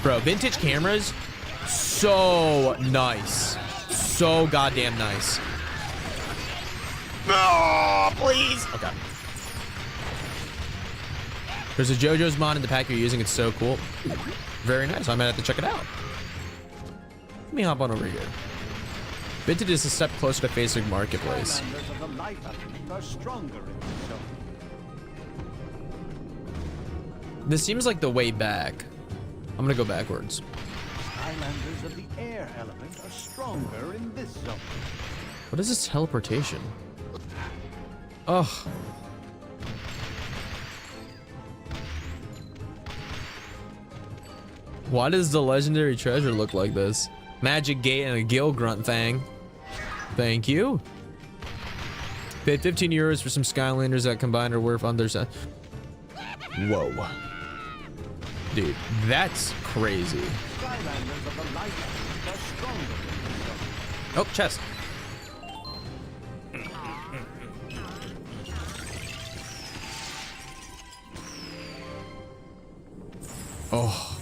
bro. Vintage cameras, so nice, so goddamn nice. No, please. Okay. There's a JoJo's mod in the pack you're using. It's so cool. Very nice. I might have to check it out. Let me hop on over here. Vinted is a step closer to Facebook Marketplace. This seems like the way back. I'm gonna go backwards. Islanders of the air element are stronger in this zone. What is this teleportation? Ugh. Why does the legendary treasure look like this? Magic gate and a gill grunt thing. Thank you. Paid 15 euros for some Skylanders that combined are worth under. Whoa. Dude, that's crazy. Oh, chest. Oh,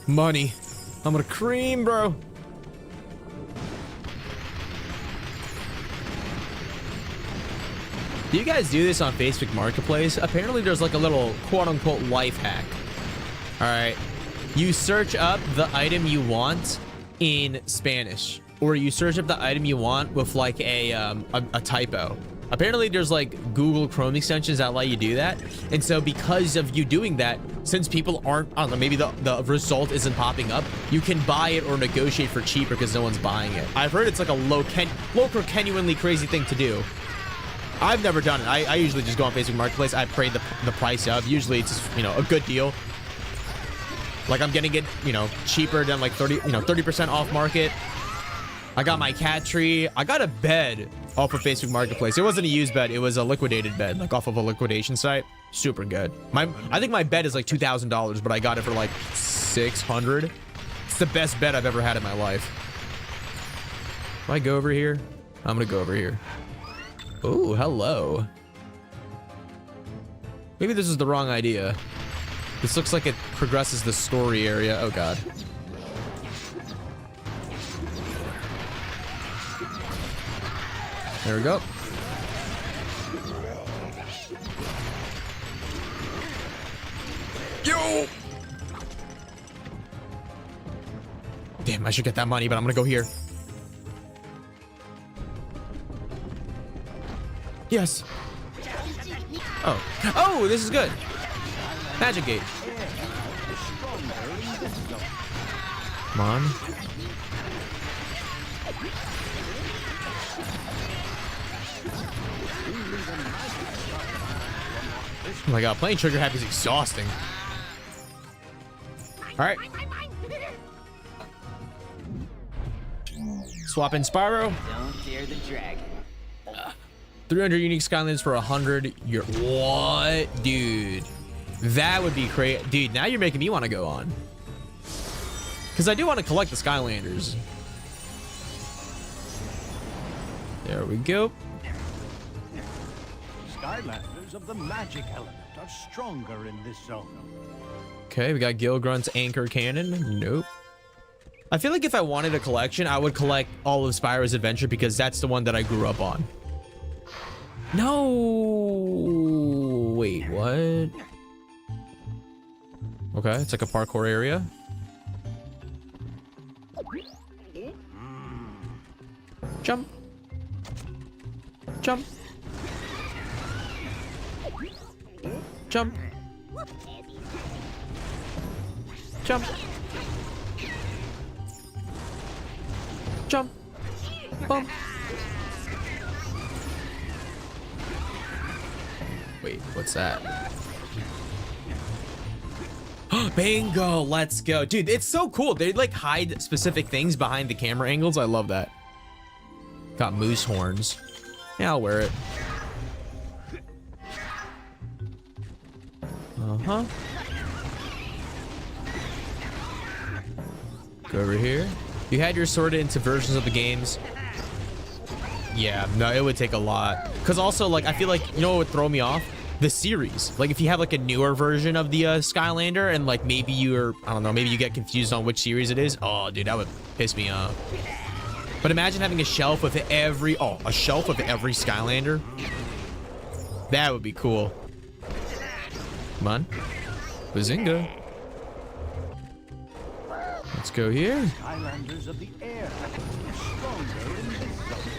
money. I'm gonna cream, bro. Do you guys do this on Facebook Marketplace? Apparently there's like a little quote-unquote life hack. All right. You search up the item you want in Spanish, or you search up the item you want with like a typo. Apparently there's like Google Chrome extensions that let you do that. And so because of you doing that, since people aren't, I don't know, maybe the result isn't popping up, you can buy it or negotiate for cheaper because no one's buying it. I've heard it's like a low genuinely crazy thing to do. I've never done it. I usually just go on Facebook Marketplace. I pray the price up. Usually it's just, you know, a good deal. Like I'm getting it, you know, cheaper than like 30% off market. I got my cat tree. I got a bed off of Facebook Marketplace. It wasn't a used bed. It was a liquidated bed, like off of a liquidation site. Super good. I think my bed is like $2,000, but I got it for like $600. It's the best bed I've ever had in my life. Do I go over here? I'm gonna go over here. Oh, hello. Maybe this is the wrong idea. This looks like it progresses the story area. Oh god. There we go. Yo! Damn, I should get that money, but I'm gonna go here. Yes. Oh. Oh, this is good. Magic gate. Come on. Oh my god, playing Trigger Happy is exhausting. Alright. Swap in Spyro. Don't dare the dragon. 300 unique Skylanders for 100. What? Dude. That would be crazy. Dude, now you're making me want to go on. Because I do want to collect the Skylanders. There we go. Skylanders of the magic element are stronger in this zone. Okay, we got Gilgrunt's Anchor Cannon. Nope. I feel like if I wanted a collection, I would collect all of Spyro's Adventure because that's the one that I grew up on. No. Wait, what? Okay, it's like a parkour area. Jump. Jump. Jump. Jump. Jump. Bump. Wait, what's that? Bingo, let's go. Dude, it's so cool. They like hide specific things behind the camera angles. I love that. Got moose horns. Yeah, I'll wear it. Uh-huh. Go over here. You had your sorted into versions of the games. Yeah, no, it would take a lot. Because also, like, I feel like, you know what would throw me off? The series. Like, if you have, like, a newer version of the Skylander, and, like, maybe you're, I don't know, maybe you get confused on which series it is. Oh, dude, that would piss me off. But imagine having a shelf with every, a shelf of every Skylander. That would be cool. Come on. Bazinga. Let's go here. Skylanders of the air are stronger in this zone.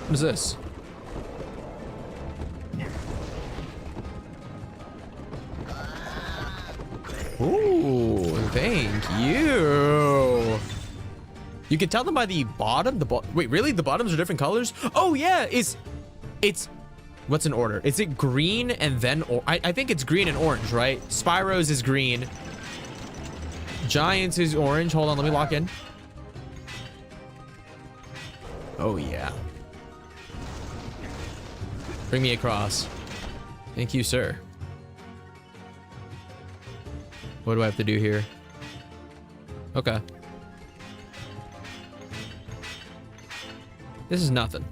What is this? Ooh, thank you. You can tell them by the bottom. Wait, really? The bottoms are different colors? Oh yeah, it's what's in order? Is it green and then I think it's green and orange, right? Spyro's is green. Giants is orange. Hold on, let me lock in. Oh yeah. Bring me across. Thank you, sir. What do I have to do here? Okay. This is nothing.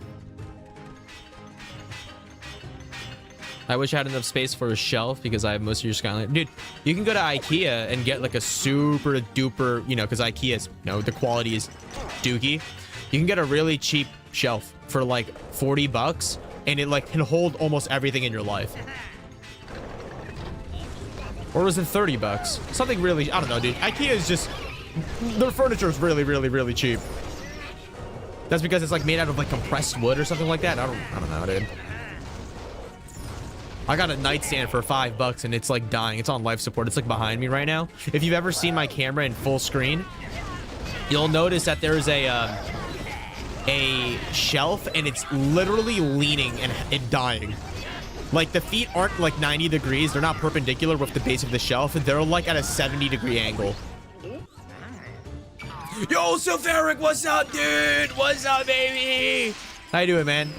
I wish I had enough space for a shelf because I have most of your Skylander. Dude, you can go to IKEA and get like a super duper, you know, because IKEA's, you know, the quality is dookie. You can get a really cheap shelf for like 40 bucks and it like can hold almost everything in your life. Or was it 30 bucks? Something really, I don't know, dude. IKEA is just, their furniture is really, really, really cheap. That's because it's like made out of like compressed wood or something like that. I don't know, dude. I got a nightstand for $5 and it's like dying. It's on life support. It's like behind me right now. If you've ever seen my camera in full screen, you'll notice that there's a a shelf and it's literally leaning and dying. Like the feet aren't like 90 degrees. They're not perpendicular with the base of the shelf. They're like at a 70-degree angle. Yo, Silveric, what's up, dude? What's up, baby? How you doing, man?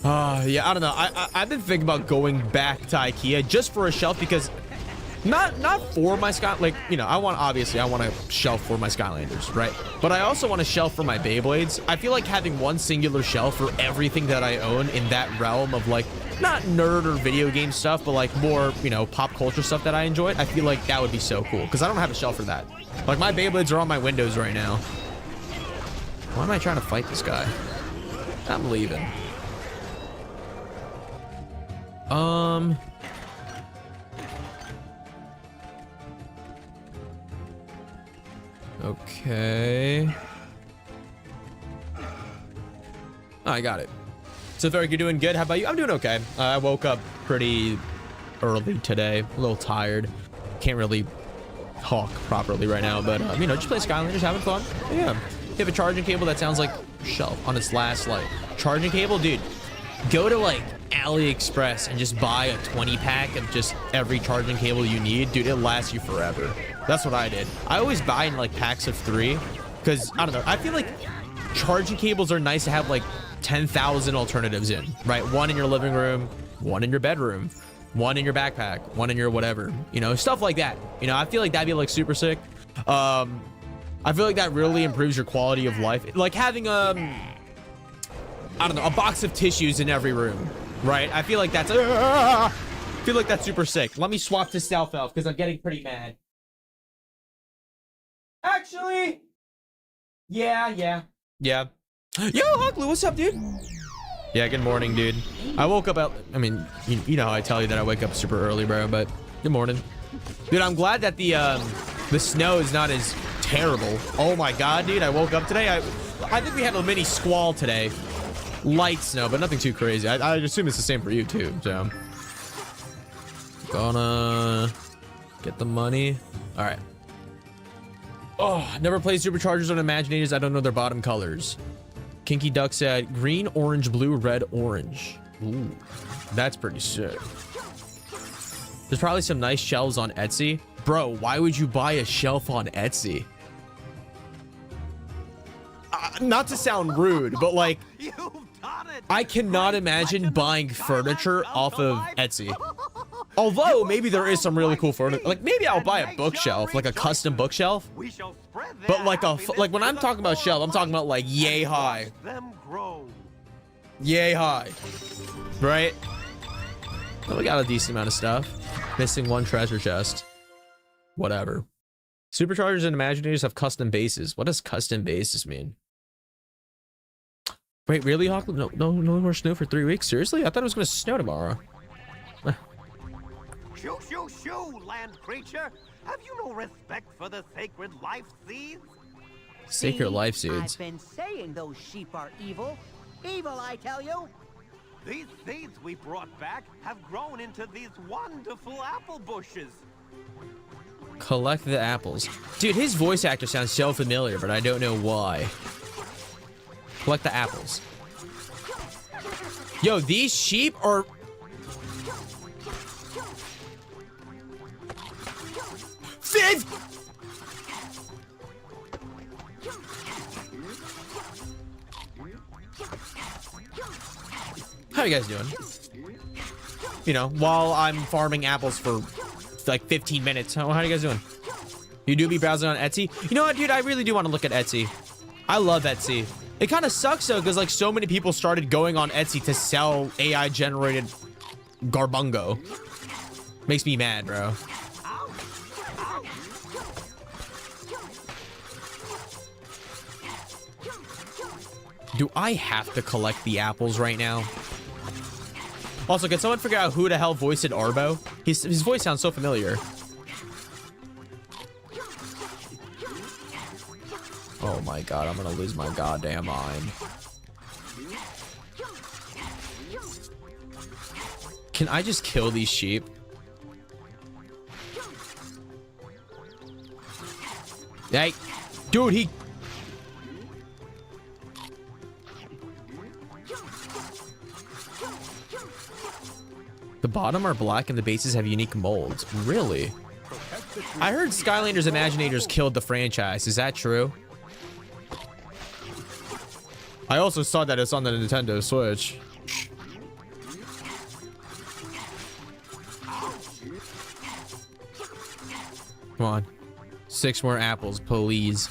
Yeah, I don't know. I've been thinking about going back to IKEA just for a shelf because not for my like, you know, I want a shelf for my Skylanders, right? But I also want a shelf for my Beyblades. I feel like having one singular shelf for everything that I own in that realm of like not nerd or video game stuff, but like more, you know, pop culture stuff that I enjoy. I feel like that would be so cool because I don't have a shelf for that. Like my Beyblades are on my windows right now. Why am I trying to fight this guy? I'm leaving. Okay. Oh, I got it. So Theric, you're doing good. How about you? I'm doing okay. I woke up pretty early today. A little tired. Can't really talk properly right now, but you know, just play Skylanders, having fun. Yeah. You have a charging cable that sounds like a shelf on its last light. Charging cable, dude. Go to like AliExpress and just buy a 20-pack of just every charging cable you need. Dude, it lasts you forever. That's what I did. I always buy in like packs of 3 because I don't know. I feel like charging cables are nice to have like 10,000 alternatives in, right? One in your living room, one in your bedroom, one in your backpack, one in your whatever, you know, stuff like that. You know, I feel like that'd be like super sick. I feel like that really improves your quality of life. Like having I don't know, a box of tissues in every room, right? I feel like that's super sick. Let me swap to Stealth Elf because I'm getting pretty mad. Actually, yeah. Yo, Hucklu, what's up, dude? Yeah, good morning, dude. I woke up I mean, you know how I tell you that I wake up super early, bro, but good morning. Dude, I'm glad that the snow is not as terrible. Oh my god, dude, I woke up today. I think we had a mini squall today. Light snow, but nothing too crazy. I assume it's the same for you too, so. Gonna get the money. All right. Oh, never played Superchargers on Imaginators. I don't know their bottom colors. Kinky Duck said green, orange, blue, red, orange. Ooh, that's pretty sick. There's probably some nice shelves on Etsy. Bro, why would you buy a shelf on Etsy? Not to sound rude, but like, I cannot imagine buying furniture off of Etsy. Although maybe there is some really cool furniture. Like maybe I'll buy a bookshelf, like a custom bookshelf. But like when I'm talking about shelf, I'm talking about like yay high. Yay high. Right? Well, we got a decent amount of stuff. Missing one treasure chest. Whatever. Superchargers and Imaginators have custom bases. What does custom bases mean? Wait, really, Hawk? No more snow for 3 weeks? Seriously? I thought it was gonna snow tomorrow. Shoo, shoo, shoo, land creature! Have you no respect for the sacred life seeds? Sacred life seeds. I've been saying those sheep are evil. Evil, I tell you. These seeds we brought back have grown into these wonderful apple bushes. Collect the apples. Dude, his voice actor sounds so familiar, but I don't know why. Collect the apples. Yo, these sheep are... How you guys doing? You know, while I'm farming apples for like 15 minutes. How are you guys doing? You do be browsing on Etsy? You know what, dude? I really do want to look at Etsy. I love Etsy. It kind of sucks though, because like so many people started going on Etsy to sell AI generated garbungo. Makes me mad, bro. Do I have to collect the apples right now? Also, can someone figure out who the hell voiced Arbo? His voice sounds so familiar. Oh my god, I'm gonna lose my goddamn mind. Can I just kill these sheep? Hey, dude, bottom are black and the bases have unique molds. Really? I heard Skylanders Imaginators killed the franchise. Is that true? I also saw that it's on the Nintendo Switch. Come on. 6 more apples, please.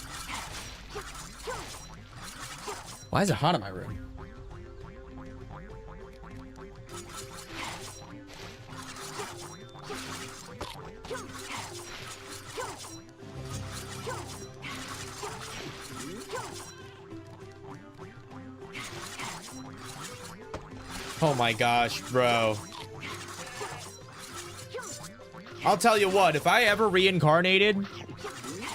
Why is it hot in my room? Oh my gosh, bro. I'll tell you what, if I ever reincarnated,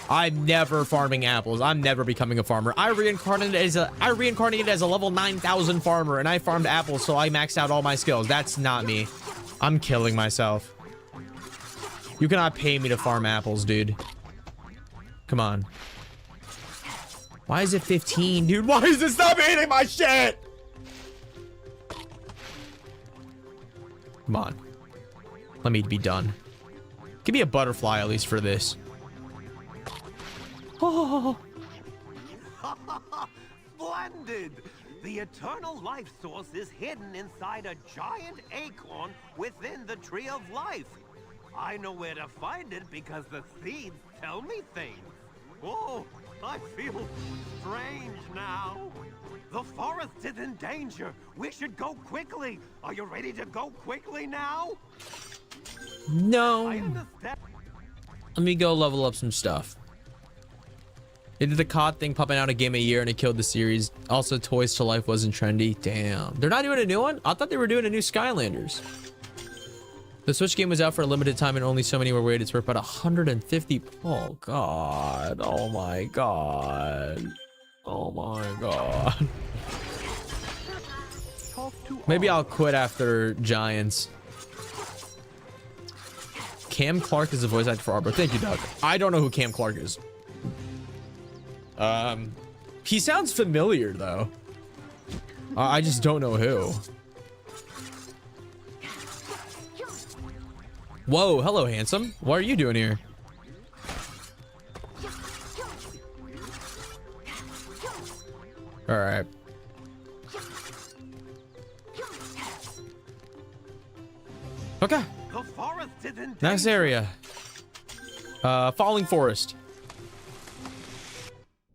I'm never farming apples. I'm never becoming a farmer. I reincarnated as a level 9,000 farmer, and I farmed apples, so I maxed out all my skills. That's not me. I'm killing myself. You cannot pay me to farm apples, dude. Come on. Why is it 15, dude? Why is it stop eating my shit? Come on. Let me be done. Give me a butterfly at least for this. Oh. Splendid! The eternal life source is hidden inside a giant acorn within the tree of life. I know where to find it because the seeds tell me things. Oh, I feel strange now. The forest is in danger. We should go quickly. Are you ready to go quickly now? No. I understand. Let me go level up some stuff. They did the COD thing popping out a game a year and it killed the series. Also, Toys to Life wasn't trendy. Damn. They're not doing a new one? I thought they were doing a new Skylanders. The Switch game was out for a limited time and only so many were waited. It's worth about 150. Oh, God. Oh, my God. Oh, my God. Maybe I'll quit after Giants. Cam Clark is the voice actor for Arbor. Thank you, Doug. I don't know who Cam Clark is. He sounds familiar though. I just don't know who. Whoa, hello, handsome. What are you doing here? All right. Okay. The forest is in Nice area. Falling Forest.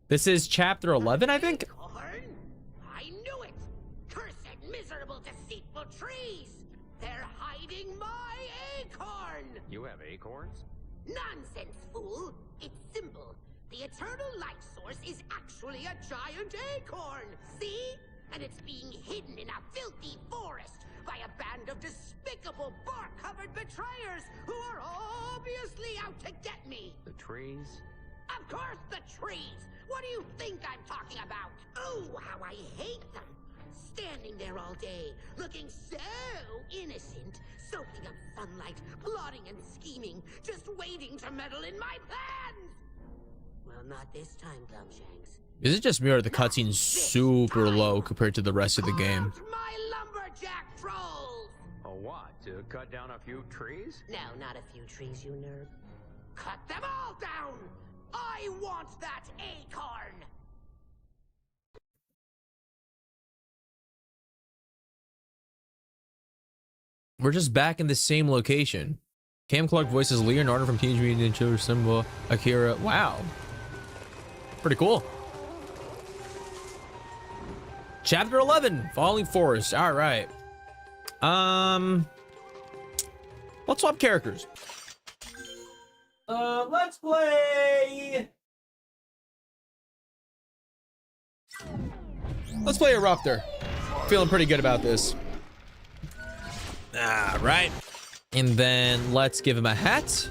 This is chapter 11, I think. I knew it! Cursed, miserable, deceitful trees! They're hiding my acorn! You have acorns? Nonsense, fool! It's simple. The eternal life source is actually a giant acorn! See? And it's being hidden in a filthy forest by a band of despicable bark-covered betrayers who are obviously out to get me! The trees? Of course the trees! What do you think I'm talking about? Oh, how I hate them! Standing there all day, looking so innocent, soaking up sunlight, plotting and scheming, just waiting to meddle in my plans! Well, not this time, Gumshanks. Is it just me or the cutscene's super low compared to the rest of the game? My lumberjack trolls! A what? To cut down a few trees? No, not a few trees, you nerd. Cut them all down! I want that acorn! We're just back in the same location. Cam Clark voices Leonardo from Teenage Mutant Ninja Turtles, Akira. Wow. Pretty cool. Chapter 11, Falling Forest. All right. Let's swap characters. Let's play. Let's play Eruptor. Feeling pretty good about this. All right. And then let's give him a hat.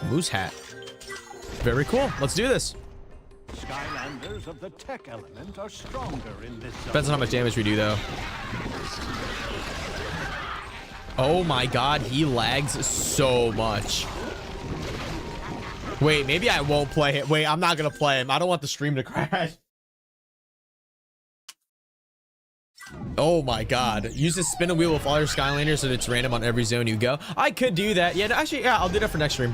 Moose hat. Very cool. Let's do this. Skylanders of the tech element are stronger in this zone. Depends on how much damage we do, though. Oh my god, he lags so much. Wait, maybe I won't play it. Wait, I'm not gonna play him. I don't want the stream to crash. Oh my god. Use the spin wheel with all your Skylanders so that it's random on every zone you go. I could do that. Yeah, actually, yeah, I'll do that for next stream.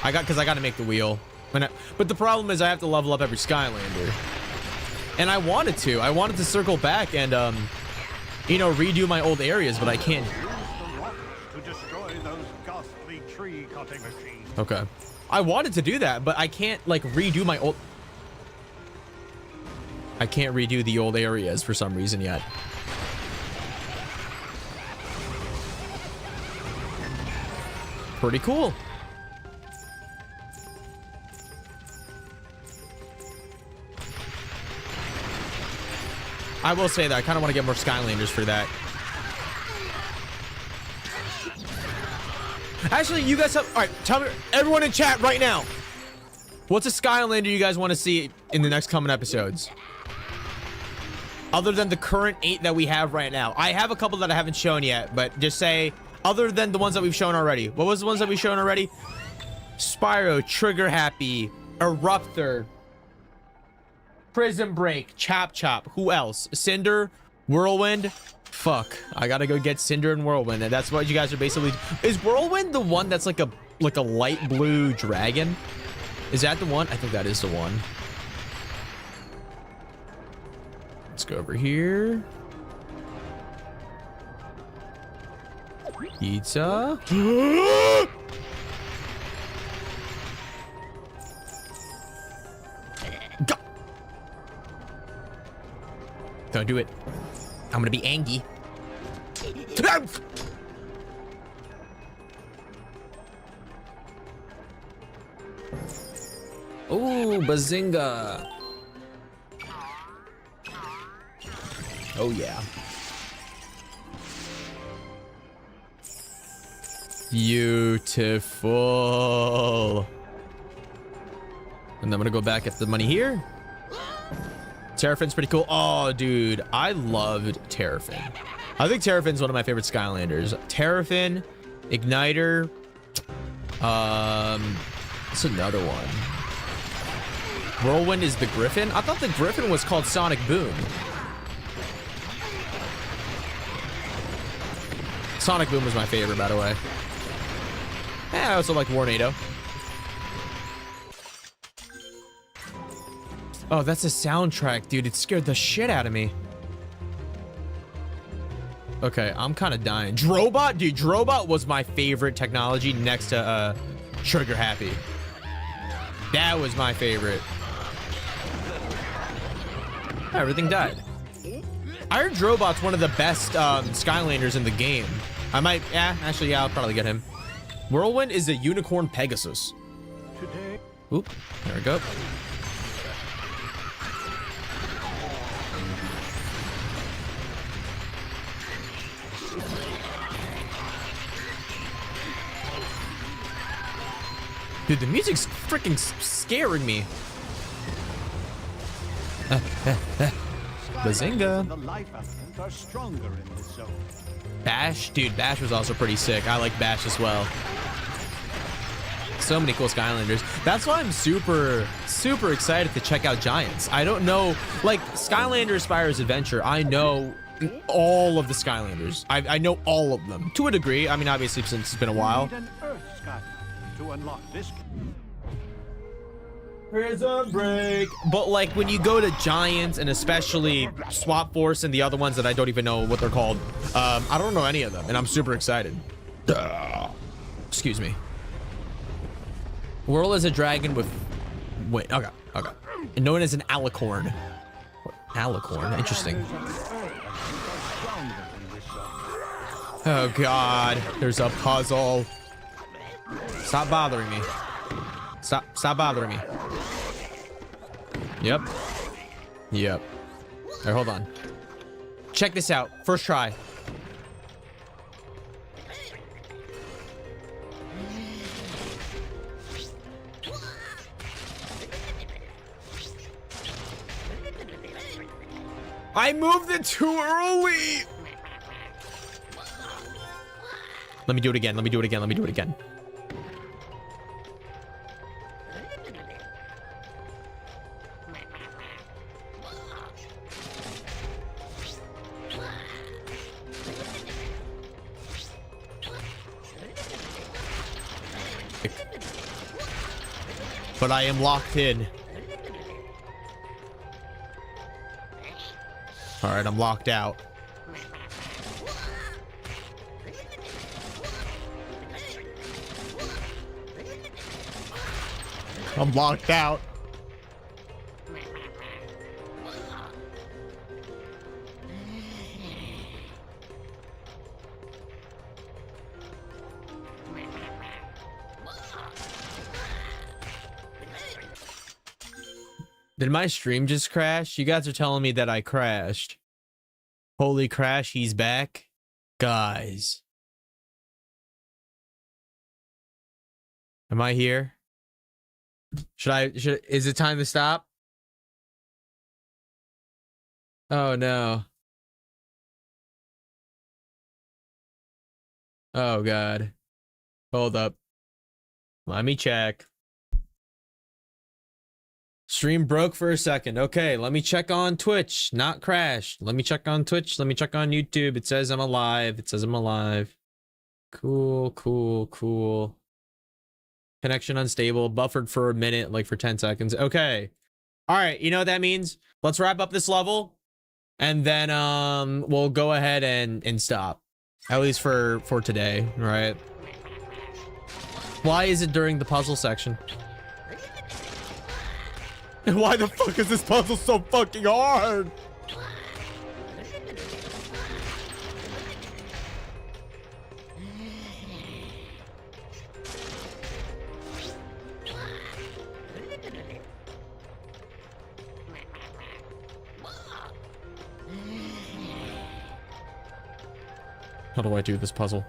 Because I got to make the wheel. But the problem is I have to level up every Skylander. And I wanted to circle back and, you know, redo my old areas, but I can't. Use the rock to destroy those ghastly tree cutting machines. Okay. I wanted to do that, but I can't, like, redo my old... I can't redo the old areas for some reason yet. Pretty cool. I will say that I kind of want to get more Skylanders for that. Actually, you guys have... All right, tell me, everyone in chat right now. What's a Skylander you guys want to see in the next coming episodes? Other than the current 8 that we have right now. I have a couple that I haven't shown yet, but just say, other than the ones that we've shown already. What was the ones that we've shown already? Spyro, Trigger Happy, Eruptor, Prism Break, Chop Chop. Who else? Cinder, Whirlwind. Fuck, I gotta go get Cinder and Whirlwind, and that's what you guys are basically... Is Whirlwind the one that's like a light blue dragon? Is that the one? I think that is the one. Let's go over here. Pizza. Go. Don't do it. I'm gonna be angry. Oh, bazinga. Oh, yeah. Beautiful. And I'm gonna go back at the money here. Terrafin's pretty cool. Oh, dude, I loved Terrafin. I think Terrafin's one of my favorite Skylanders. Terrafin, Igniter. What's another one? Whirlwind is the Griffin. I thought the Griffin was called Sonic Boom. Sonic Boom was my favorite, by the way. I also like Warnado. Oh, that's a soundtrack, dude. It scared the shit out of me. Okay, I'm kind of dying. Drobot? Dude, Drobot was my favorite technology next to Trigger Happy. That was my favorite. Everything died. I heard Drobot's one of the best Skylanders in the game. I might, actually, I'll probably get him. Whirlwind is a unicorn Pegasus. Oop, there we go. Dude, the music's freaking scaring me. Bazinga. The life element are stronger in this zone. Bash? Dude, Bash was also pretty sick. I like Bash as well. So many cool Skylanders. That's why I'm super excited to check out Giants. I don't know, like, Skylanders Spyro's Adventure, I know all of the Skylanders. I know all of them, to a degree. I mean, obviously, since it's been a while. Need an Earth Skylander to unlock this. Prism Break. But like when you go to Giants and especially Swap Force and the other ones that I don't even know what they're called, I don't know any of them, and I'm super excited. Excuse me. Whirl is a dragon with... Wait, okay. And known as an alicorn. Alicorn, interesting. Oh god, there's a puzzle. Stop bothering me. Stop bothering me. Yep. Alright, hold on. Check this out. First try. I moved it too early. Let me do it again. but I am locked in. All right, I'm locked out. I'm locked out. Did my stream just crash? You guys are telling me that I crashed. Holy crash, he's back. Guys. Am I here? Is it time to stop? Oh no. Oh god. Hold up. Let me check. Stream broke for a second. Okay, let me check on Twitch. Not crashed. Let me check on Twitch. Let me check on YouTube. It says I'm alive. It says I'm alive. Cool, cool, cool. Connection unstable. Buffered for a minute, like for 10 seconds. Okay. All right, you know what that means? Let's wrap up this level. And then we'll go ahead and stop. At least for today, right? Why is it during the puzzle section? Why the fuck is this puzzle so fucking hard? How do I do this puzzle?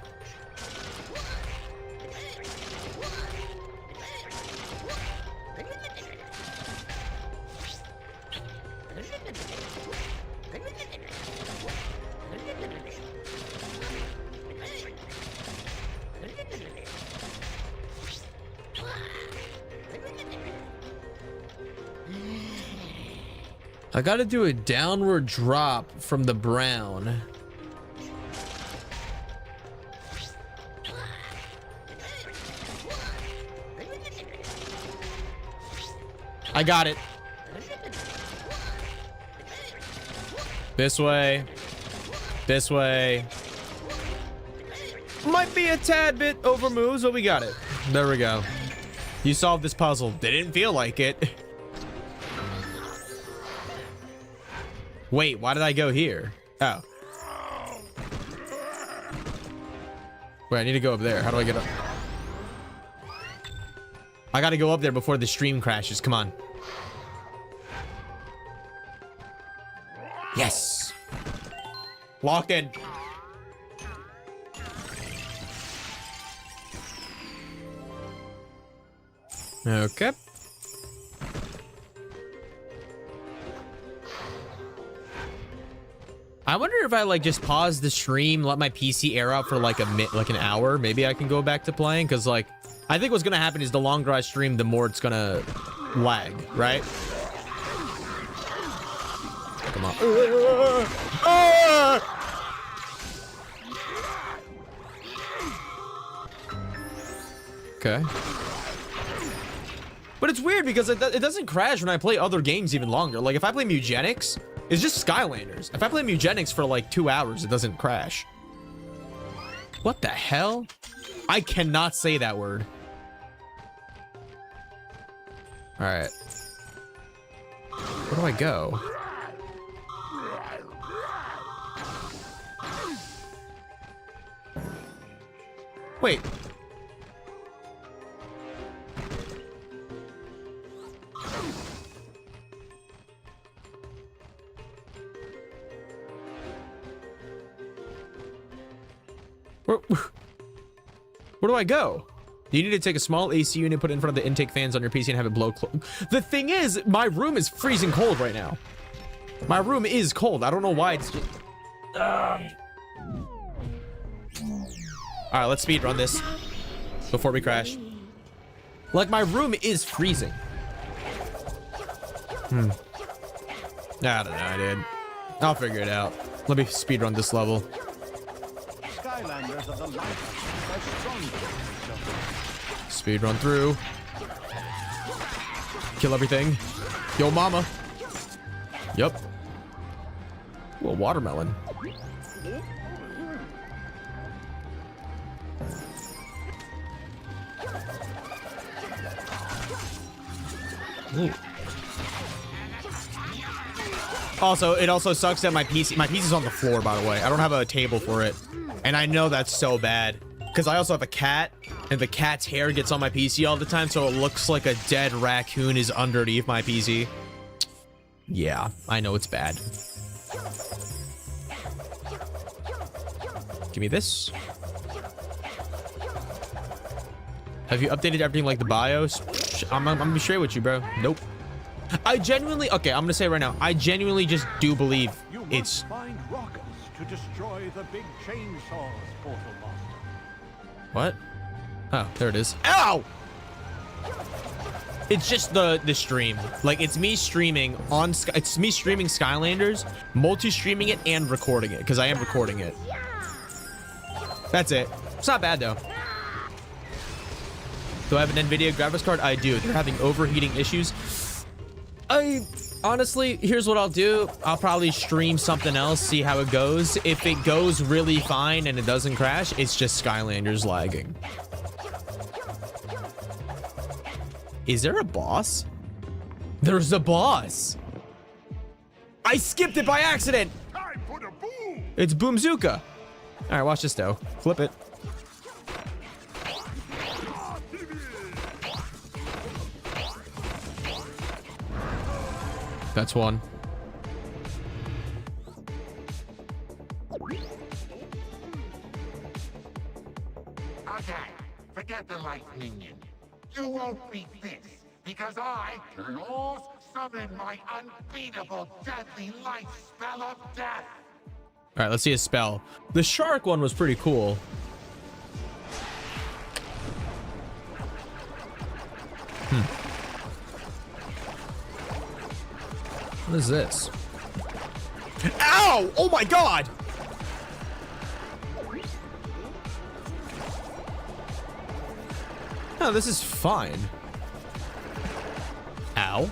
I gotta do a downward drop from the brown. I got it. This way. This way. Might be a tad over moves, but we got it. There we go. You solved this puzzle. Didn't feel like it. Wait, why did I go here? Oh. Wait, I need to go up there. How do I get up? I gotta go up there before the stream crashes. Come on. Yes. Locked in. Okay. I wonder if I like just pause the stream, let my PC air out for like an hour. Maybe I can go back to playing, because like I think what's gonna happen is the longer I stream, the more it's gonna lag, right? Come on. Okay. But it's weird because it doesn't crash when I play other games even longer. Like if I play Mugenics, it's just Skylanders. If I play Mugenics for like 2 hours, it doesn't crash. What the hell? I cannot say that word. All right. Where do I go? Wait. Where do I go? You need to take a small AC unit, put it in front of the intake fans on your PC and have it blow. The thing is, my room is freezing cold right now. My room is cold. I don't know why it's just... All right, let's speed run this before we crash. Like, my room is freezing. I don't know, dude. I'll figure it out. Let me speed run this level. Skylanders of the light are stronger. Speed run through. Kill everything. Yo, mama. Yep. Ooh, a watermelon. Ooh. Also, it also sucks that my PC is on the floor, by the way. I don't have a table for it. And I know that's so bad. Because I also have a cat, and the cat's hair gets on my PC all the time, so it looks like a dead raccoon is underneath my PC. Yeah, I know it's bad. Give me this. Have you updated everything like the BIOS? I'm gonna be straight with you, bro. Nope. I genuinely, okay, I'm gonna say right now, I genuinely just do believe it's... Find rockets to destroy the big chainsaws, Portal Master. What? Oh, there it is. Ow! It's just the stream. Like, it's me streaming on it's me streaming Skylanders, multi-streaming it and recording it, because I am recording it. That's it. It's not bad though. Do I have an NVIDIA graphics card? I do. They're having overheating issues. Honestly, here's what I'll do. I'll probably stream something else, see how it goes. If it goes really fine and it doesn't crash, it's just Skylanders lagging. Is there a boss? There's a boss. I skipped it by accident. Time for the boom! It's Boomzooka. All right, watch this though. Flip it. That's one. Okay, forget the light minion. You won't beat this, because I, Laws, summon my unbeatable deadly light spell of death. All right, let's see a spell. The shark one was pretty cool. What is this? Ow! Oh my god! Oh, this is fine. Ow.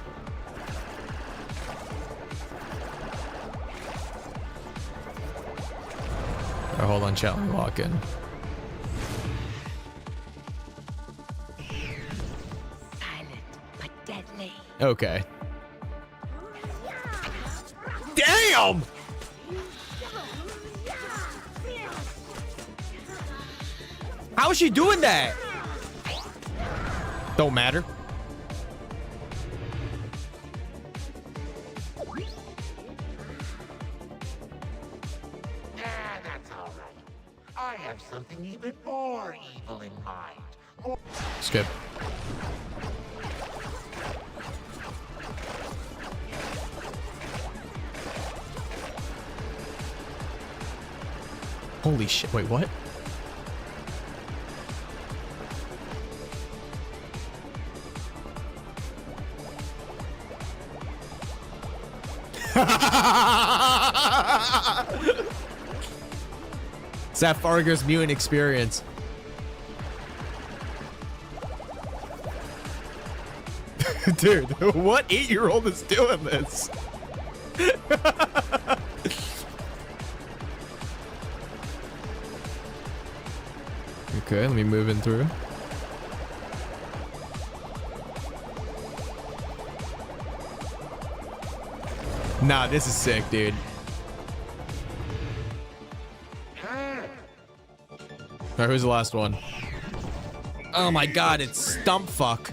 All right, hold on, chat. Let me walk in. Silent but deadly. Okay. Damn! How is she doing that? Don't matter. Yeah, that's all right. I have something even more evil in mind. Skip. Holy shit, wait, what? It's that Farger's mutant experience. Dude, what 8-year-old is doing this? Okay, let me move in through. Nah, this is sick, dude. All right, who's the last one? Oh my god, it's Stump Fuck.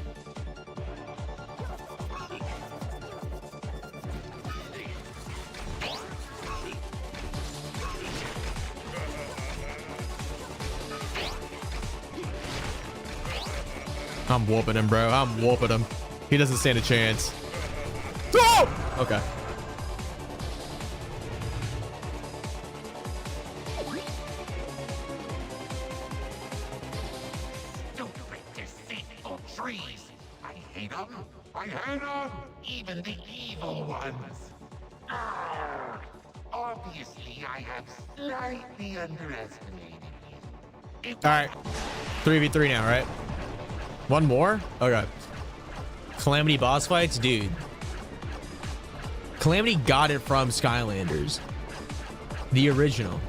I'm whooping him, bro. I'm whooping him. He doesn't stand a chance. Oh! Okay. Stupid, deceitful trees. I hate them. I hate them. Even the evil ones. Arrgh. Obviously, I have slightly underestimated you. All right. 3v3 now, right? One more? Okay. Calamity boss fights, dude. Calamity got it from Skylanders, the original.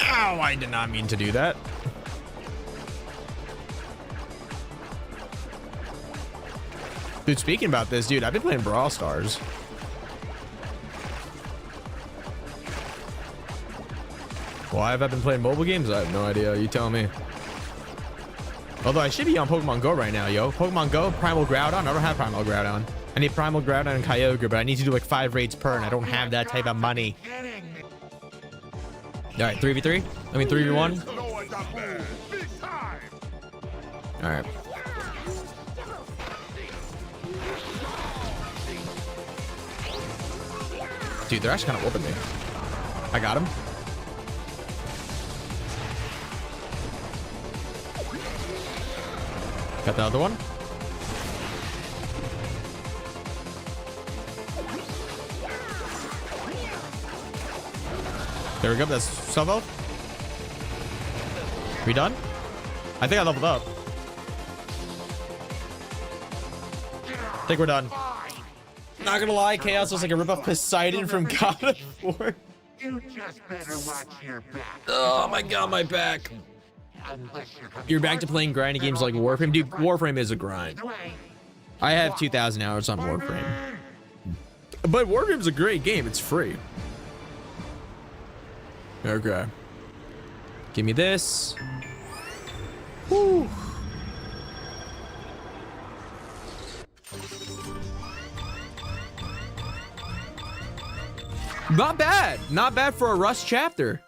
Ow, I did not mean to do that. Dude, speaking about this, dude, I've been playing Brawl Stars. Why have I been playing mobile games? I have no idea. You tell me. Although I should be on Pokemon Go right now, yo. Pokemon Go, Primal Groudon. I don't have Primal Groudon. I need Primal Groudon and Kyogre, but I need to do like 5 raids per, and I don't have that type of money. All right, 3v3? I mean 3v1? All right. Dude, they're actually kind of whooping me. I got him. Got the other one. There we go. That's self-health. We done? I think I leveled up. I think we're done. Not gonna lie, Chaos looks like a rip-off Poseidon from God of War. You just better watch your back. Oh my god, my back. You're back to playing grinding games like Warframe? Dude, Warframe is a grind. I have 2,000 hours on Warframe. But Warframe's a great game. It's free. Okay. Give me this. Woo. Not bad. Not bad for a Rust chapter.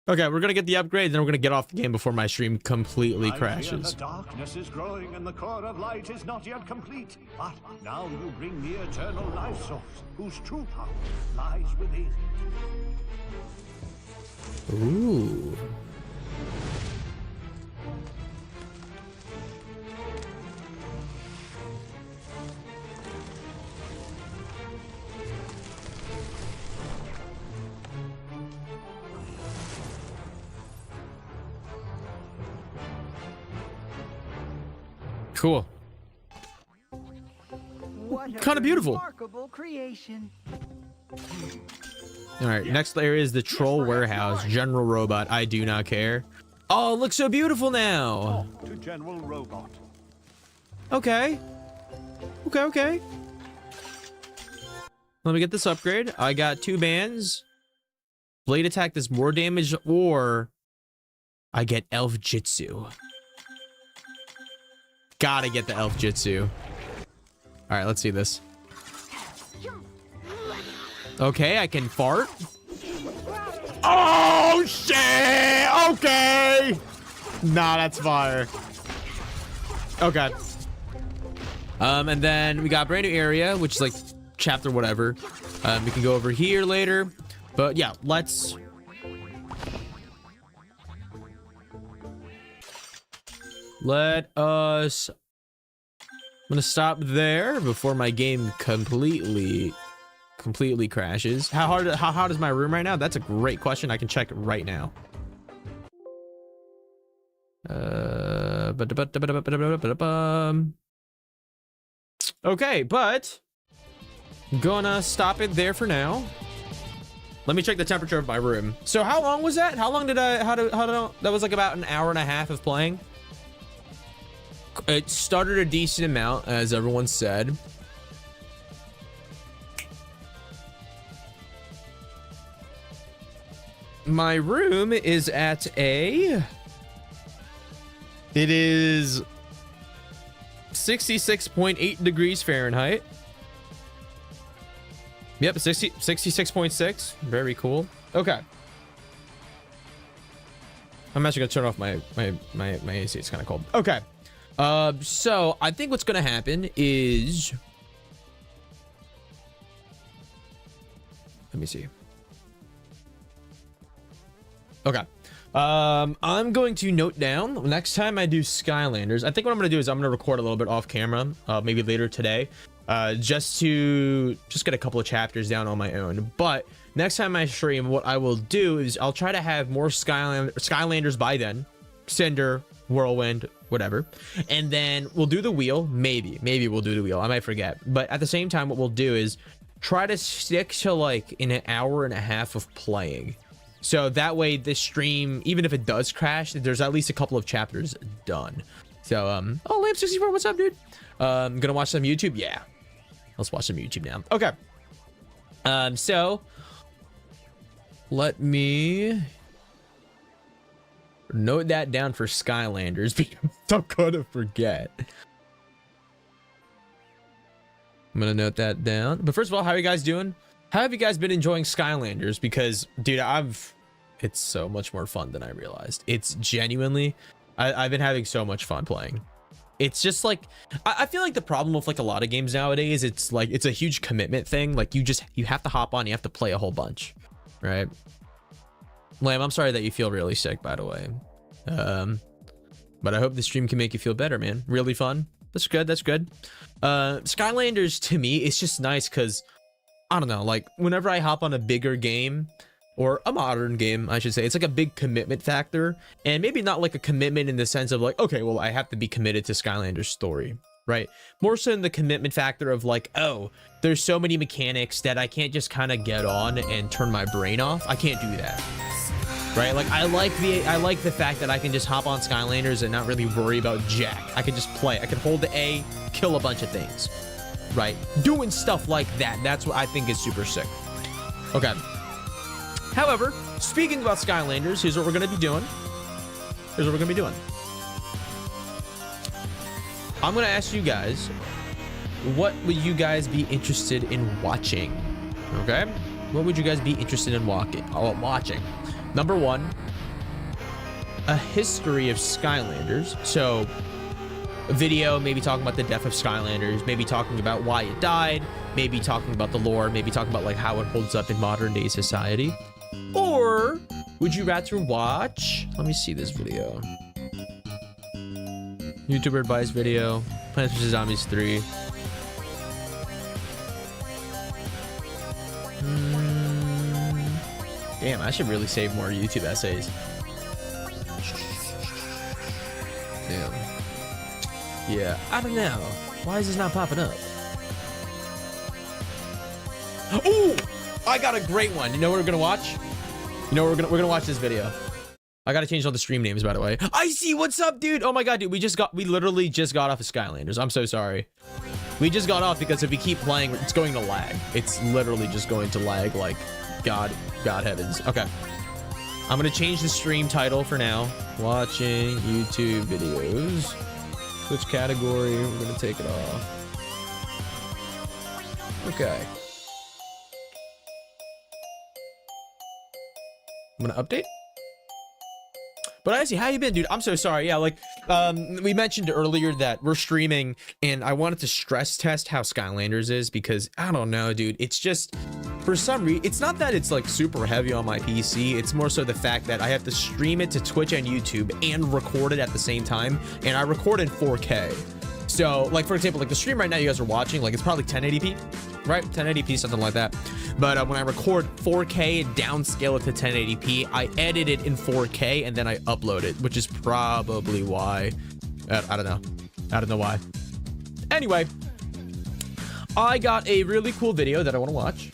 Okay, we're gonna get the upgrade, then we're gonna get off the game before my stream completely crashes. The darkness is growing and the core of light is not yet complete. But now you bring the eternal life source, whose true power lies within. Ooh. Cool. Kind of beautiful. Remarkable creation. All right, next area is the Troll Warehouse. General Robot. I do not care. Oh, it looks so beautiful now. Talk to General Robot. Okay. Okay. Let me get this upgrade. I got 2 bands. Blade attack does more damage, or I get Elf Jitsu. Gotta get the Elf Jitsu. All right, let's see this. Okay, I can fart. Oh, shit! Okay! Nah, that's fire. Okay. And then we got a brand new area, which is like chapter whatever. We can go over here later. But yeah, let's... Let us... I'm gonna stop there before my game completely crashes. How hot is my room right now? That's a great question. I can check right now. Okay, but I'm gonna stop it there for now. Let me check the temperature of my room. So how long was that? How long did that was like about an hour and a half of playing. It started a decent amount, as everyone said. My room is at it is 66.8 degrees Fahrenheit. Yep, 66.6. Very cool. Okay. I'm actually gonna turn off my AC. It's kind of cold. Okay. So I think what's gonna happen is, let me see. Okay. I'm going to note down next time I do Skylanders. I think what I'm gonna do is I'm gonna record a little bit off camera, maybe later today, just get a couple of chapters down on my own. But next time I stream, what I will do is I'll try to have more Skylanders by then, Cinder, Whirlwind, whatever, and then we'll do the wheel. Maybe we'll do the wheel. I might forget, but at the same time, what we'll do is try to stick to like an hour and a half of playing. So that way this stream, even if it does crash, there's at least a couple of chapters done. So, oh, Lamp64, what's up, dude? Gonna watch some YouTube? Yeah. Let's watch some YouTube now. Okay. So let me note that down for Skylanders because I'm gonna forget. I'm gonna note that down. But first of all, how are you guys doing? How have you guys been enjoying Skylanders? Because, dude, it's so much more fun than I realized. It's genuinely, I've been having so much fun playing. It's just like, I feel like the problem with like a lot of games nowadays, it's like, it's a huge commitment thing. Like you have to hop on, you have to play a whole bunch, right? Lamb, I'm sorry that you feel really sick, by the way. But I hope the stream can make you feel better, man. Really fun. That's good. That's good. Skylanders to me, it's just nice because I don't know, like whenever I hop on a bigger game or a modern game, I should say, it's like a big commitment factor, and maybe not like a commitment in the sense of like, okay, well, I have to be committed to Skylanders story, right? More so in the commitment factor of like, oh, there's so many mechanics that I can't just kind of get on and turn my brain off. I can't do that, right? Like I like the fact that I can just hop on Skylanders and not really worry about jack. I can just play. I can hold the A, kill a bunch of things. Right, doing stuff like that, that's what I think is super sick. Okay, however, speaking about Skylanders, here's what we're gonna be doing. I'm gonna ask you guys, what would you guys be interested in watching? Okay, what would you guys be interested in watching? Number one, a history of Skylanders. So a video, maybe talking about the death of Skylanders, maybe talking about why it died, maybe talking about the lore, maybe talking about like how it holds up in modern day society. Or would you rather watch, let me see this video. YouTuber advice video, Plants vs. Zombies 3. Damn, I should really save more YouTube essays. Damn. Yeah, I don't know. Why is this not popping up? Oh, I got a great one. You know what we're gonna watch? You know we're gonna watch this video. I gotta change all the stream names, by the way. I see. What's up, dude? Oh my god, dude. We literally just got off of Skylanders. I'm so sorry. We just got off because if we keep playing, it's going to lag. It's literally just going to lag like God heavens. Okay. I'm gonna change the stream title for now. Watching YouTube videos. Switch category, we're gonna take it off. Okay. I'm gonna update. But honestly, how you been, dude? I'm so sorry. Yeah, like, we mentioned earlier that we're streaming, and I wanted to stress test how Skylanders is because, I don't know, dude. It's just, for some reason, it's not that it's, like, super heavy on my PC. It's more so the fact that I have to stream it to Twitch and YouTube and record it at the same time, and I record in 4K. So, like, for example, like, the stream right now you guys are watching, like, it's probably 1080p, right? 1080p, something like that. But when I record 4K and downscale it to 1080p, I edit it in 4K and then I upload it, which is probably why. I don't know. I don't know why. Anyway, I got a really cool video that I want to watch.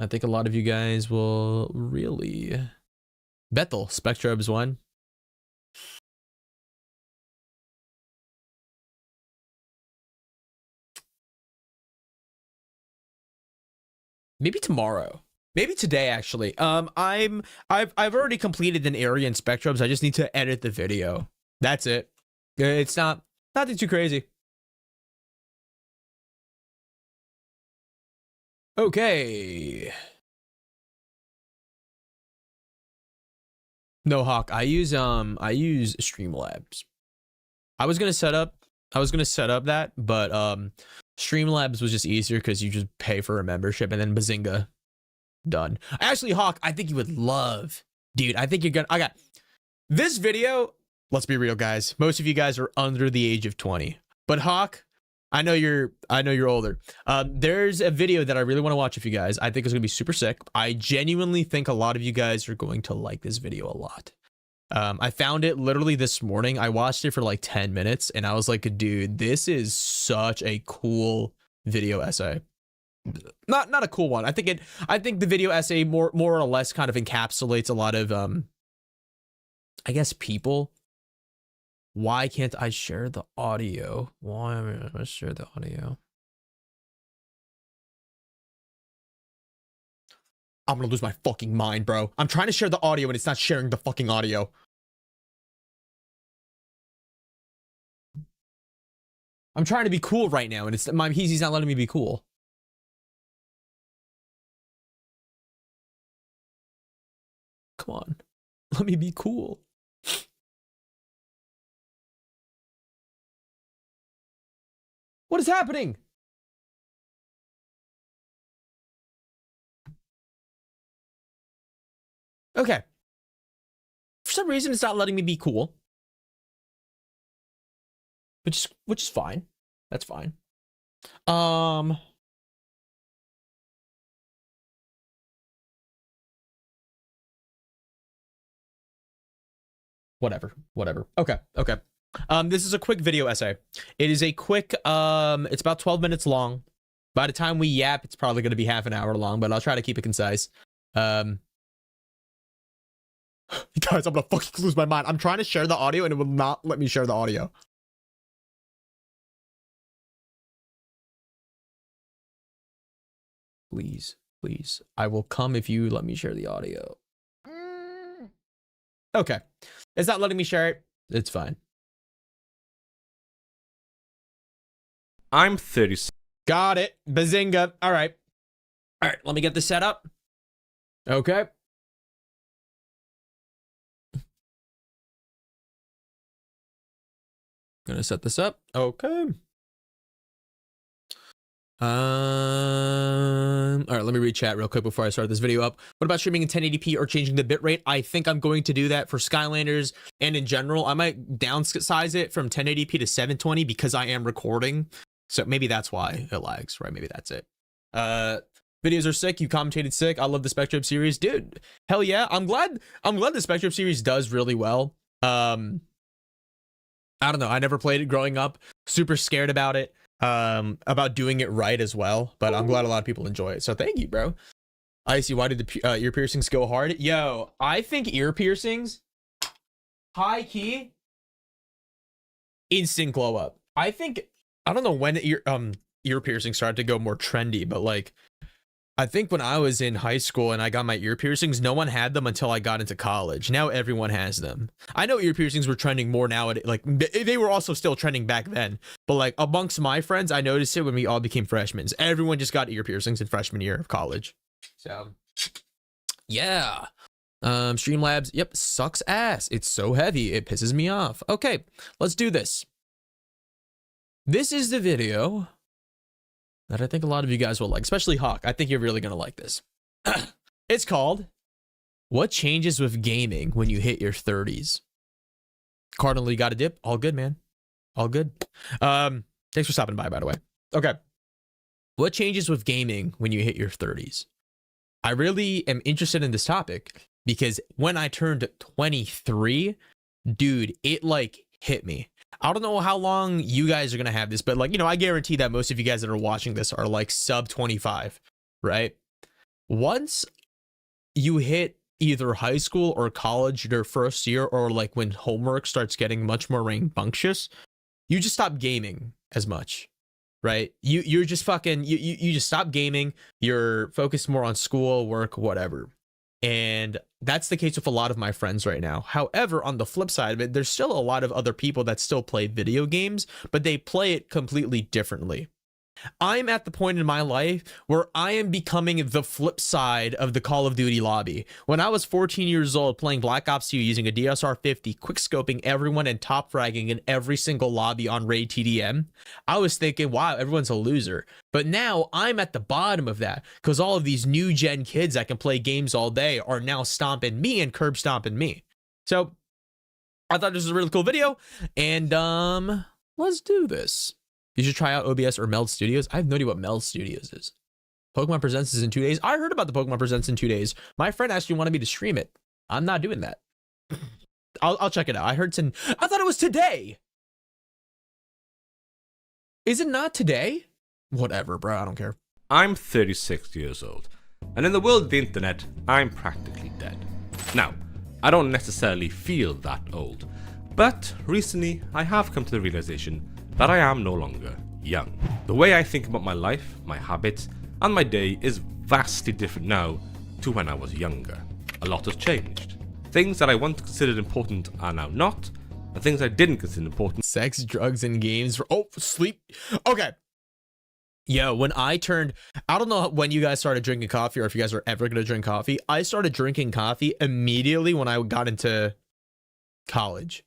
I think a lot of you guys will really... Bethel, Spectrobes 1. Maybe tomorrow. Maybe today, actually. I've already completed an area in Spectrums. I just need to edit the video. That's it. It's nothing too crazy. Okay. No, Hawk. I use Streamlabs. I was gonna set up that, but Streamlabs was just easier because you just pay for a membership and then bazinga, done. Actually, Hawk, I think you would love Dude, I think you're gonna. Okay, this video. Let's be real, guys. Most of you guys are under the age of 20. But Hawk, I know you're older. There's a video that I really want to watch with you guys. I think it's gonna be super sick. I genuinely think a lot of you guys are going to like this video a lot. I found it literally this morning. I watched it for like 10 minutes and I was like, dude, this is such a cool video essay. Not a cool one. I think the video essay more or less kind of encapsulates a lot of I guess people. Why can't I share the audio? Why am I share the audio? I'm gonna lose my fucking mind, bro. I'm trying to share the audio and it's not sharing the fucking audio. I'm trying to be cool right now and he's not letting me be cool. Come on. Let me be cool. What is happening? Okay. For some reason, it's not letting me be cool. Which is fine. That's fine. Whatever. Okay. This is a quick video essay. It is a quick, it's about 12 minutes long. By the time we yap, it's probably going to be half an hour long, but I'll try to keep it concise. Guys, I'm going to fucking lose my mind. I'm trying to share the audio and it will not let me share the audio. Please. I will come if you let me share the audio. Okay. It's not letting me share it. It's fine. I'm 36. Got it. Bazinga. All right. Let me get this set up. Okay. Gonna set this up. Okay. All right, let me read chat real quick before I start this video up. What about streaming in 1080p or changing the bitrate? I think I'm going to do that for Skylanders and in general. I might downsize it from 1080p to 720 because I am recording. So maybe that's why it lags, right? Maybe that's it. Videos are sick. You commentated sick. I love the Spectrum series, dude. Hell yeah. I'm glad the Spectrum series does really well. I don't know. I never played it growing up. Super scared about it. About doing it right as well, but I'm glad a lot of people enjoy it. So thank you, bro. Icy, why did the ear piercings go hard? Yo, I think ear piercings, high key, instant glow up. I don't know when ear piercings started to go more trendy, but like, I think when I was in high school and I got my ear piercings, no one had them until I got into college. Now everyone has them. I know ear piercings were trending more nowadays. Like they were also still trending back then. But like amongst my friends, I noticed it when we all became freshmen. Everyone just got ear piercings in freshman year of college. So yeah. Streamlabs, yep, sucks ass. It's so heavy. It pisses me off. Okay, let's do this. This is the video that I think a lot of you guys will like, especially Hawk. I think you're really going to like this. It's called, What Changes with Gaming When You Hit Your 30s? Cardinal, you got a dip? All good, man. All good. Thanks for stopping by the way. Okay. What changes with gaming when you hit your 30s? I really am interested in this topic because when I turned 23, dude, it like hit me. I don't know how long you guys are going to have this, but like, you know, I guarantee that most of you guys that are watching this are like sub 25, right? Once you hit either high school or college, your first year, or like when homework starts getting much more rambunctious, you just stop gaming as much, right? You're just fucking, you just stop gaming. You're focused more on school, work, whatever. And that's the case with a lot of my friends right now. However, on the flip side of it, there's still a lot of other people that still play video games, but they play it completely differently. I'm at the point in my life where I am becoming the flip side of the Call of Duty lobby. When I was 14 years old playing Black Ops 2 using a DSR 50, quickscoping everyone and top fragging in every single lobby on Raid TDM, I was thinking, wow, everyone's a loser. But now I'm at the bottom of that because all of these new gen kids that can play games all day are now stomping me and curb stomping me. So I thought this was a really cool video, and let's do this. You should try out OBS or Meld Studios. I have no idea what Meld Studios is. Pokemon Presents is in 2 days. I heard about the Pokemon Presents in 2 days. My friend actually wanted me to stream it. I'm not doing that. I'll check it out. I heard it's in... I thought it was today. Is it not today? Whatever, bro. I don't care. I'm 36 years old, and in the world of the internet, I'm practically dead. Now, I don't necessarily feel that old, but recently I have come to the realization that I am no longer young. The way I think about my life, my habits, and my day is vastly different now to when I was younger. A lot has changed. Things that I once considered important are now not, and things I didn't consider important. Sex, drugs, and games. Oh, sleep. Okay. Yo, when I turned, I don't know when you guys started drinking coffee or if you guys are ever going to drink coffee. I started drinking coffee immediately when I got into college.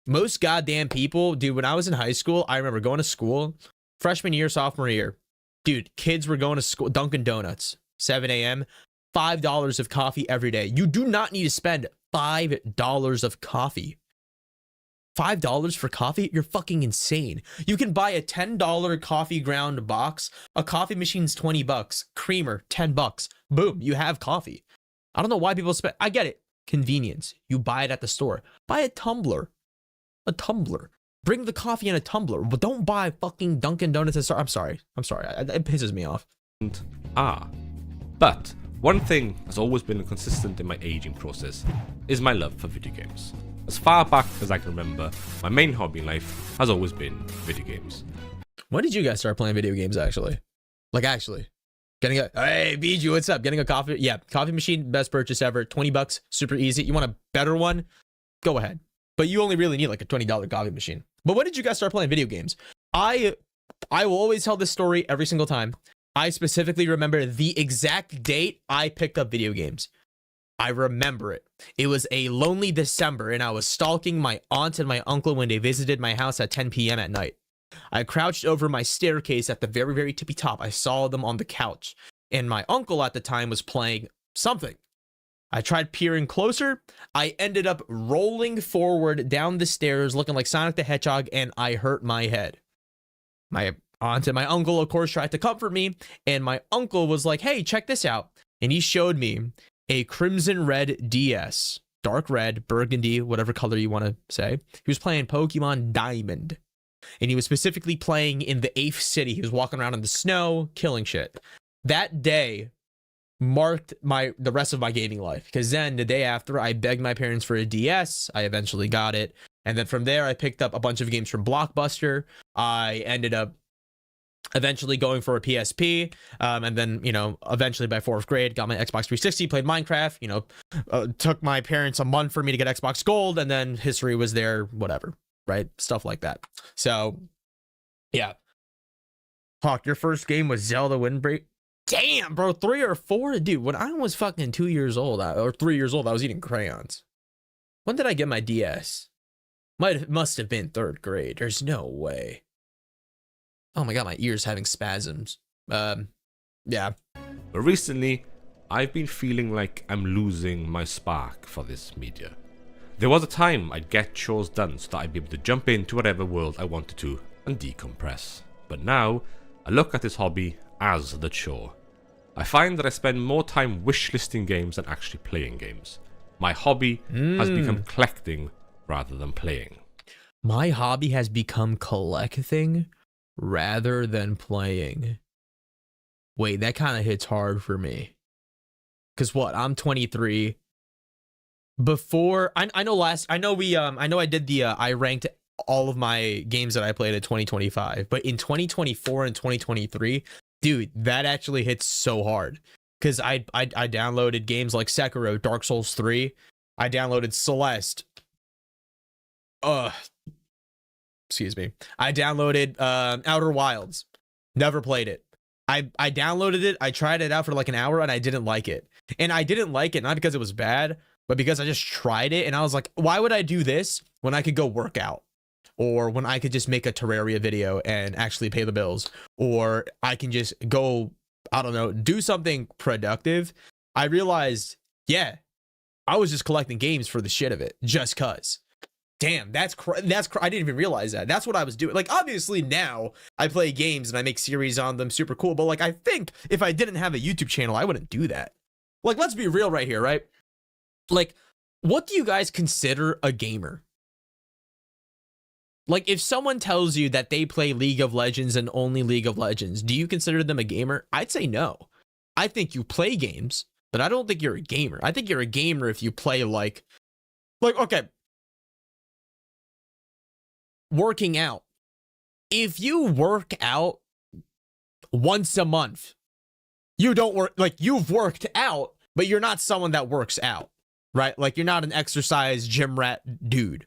Most goddamn people, dude, when I was in high school, I remember going to school, freshman year, sophomore year. Dude, kids were going to school, Dunkin' Donuts, 7 a.m., $5 of coffee every day. You do not need to spend $5 of coffee. $5 for coffee? You're fucking insane. You can buy a $10 coffee ground box. A coffee machine's $20. Creamer, $10. Boom, you have coffee. I don't know why people spend, I get it. Convenience. You buy it at the store. Buy a tumbler. A tumbler. Bring the coffee in a tumbler, but don't buy fucking Dunkin' Donuts and I'm sorry. It pisses me off. But one thing that's always been consistent in my aging process is my love for video games. As far back as I can remember, my main hobby in life has always been video games. When did you guys start playing video games, actually? Like, actually? Getting a, hey, BG, what's up? Getting a coffee, yeah, coffee machine, best purchase ever, $20, super easy. You want a better one? Go ahead. But you only really need like a $20 coffee machine. But when did you guys start playing video games? I will always tell this story every single time. I specifically remember the exact date I picked up video games. I remember it. It was a lonely December, and I was stalking my aunt and my uncle when they visited my house at 10 p.m. at night. I crouched over my staircase at the very, very tippy top. I saw them on the couch, and my uncle at the time was playing something. I tried peering closer. I ended up rolling forward down the stairs looking like Sonic the Hedgehog, and I hurt my head. My aunt and my uncle, of course, tried to comfort me, and my uncle was like, hey, check this out. And he showed me a crimson red DS, dark red, burgundy, whatever color you want to say. He was playing Pokemon Diamond, and he was specifically playing in the 8th city. He was walking around in the snow, killing shit. That day marked the rest of my gaming life, because then the day after I begged my parents for a DS. I eventually got it, and then from there I picked up a bunch of games from Blockbuster. I ended up eventually going for a PSP, and then, you know, eventually by 4th grade got my Xbox 360, played Minecraft, you know, took my parents a month for me to get Xbox Gold, and then history was there, whatever, right? Stuff like that. So yeah. Hawk, your first game was Zelda Windbreaker? Damn, bro, 3 or 4? Dude, when I was fucking 2 years old, or 3 years old, I was eating crayons. When did I get my DS? Must have been 3rd grade. There's no way. Oh my god, my ear's having spasms. Yeah. But recently, I've been feeling like I'm losing my spark for this media. There was a time I'd get chores done so that I'd be able to jump into whatever world I wanted to and decompress. But now, I look at this hobby as the chore. I find that I spend more time wishlisting games than actually playing games. My hobby has become collecting rather than playing. My hobby has become collecting rather than playing. Wait, that kind of hits hard for me. Cause what? I'm 23. Before I know I did the I ranked all of my games that I played at 2025, but in 2024 and 2023, dude, that actually hits so hard. Cause I downloaded games like Sekiro, Dark Souls 3. I downloaded Celeste. Excuse me. I downloaded Outer Wilds. Never played it. I downloaded it. I tried it out for like an hour and I didn't like it. And I didn't like it not because it was bad, but because I just tried it and I was like, why would I do this when I could go work out? Or when I could just make a Terraria video and actually pay the bills? Or I can just go, I don't know, do something productive. I realized, yeah, I was just collecting games for the shit of it, just cuz. Damn, I didn't even realize that. That's what I was doing. Like, obviously now I play games and I make series on them, super cool. But like, I think if I didn't have a YouTube channel, I wouldn't do that. Like, let's be real right here, right? Like, what do you guys consider a gamer? Like, if someone tells you that they play League of Legends and only League of Legends, do you consider them a gamer? I'd say no. I think you play games, but I don't think you're a gamer. I think you're a gamer if you play like, okay, working out. If you work out once a month, you don't work, like, you've worked out, but you're not someone that works out, right? Like, you're not an exercise gym rat dude,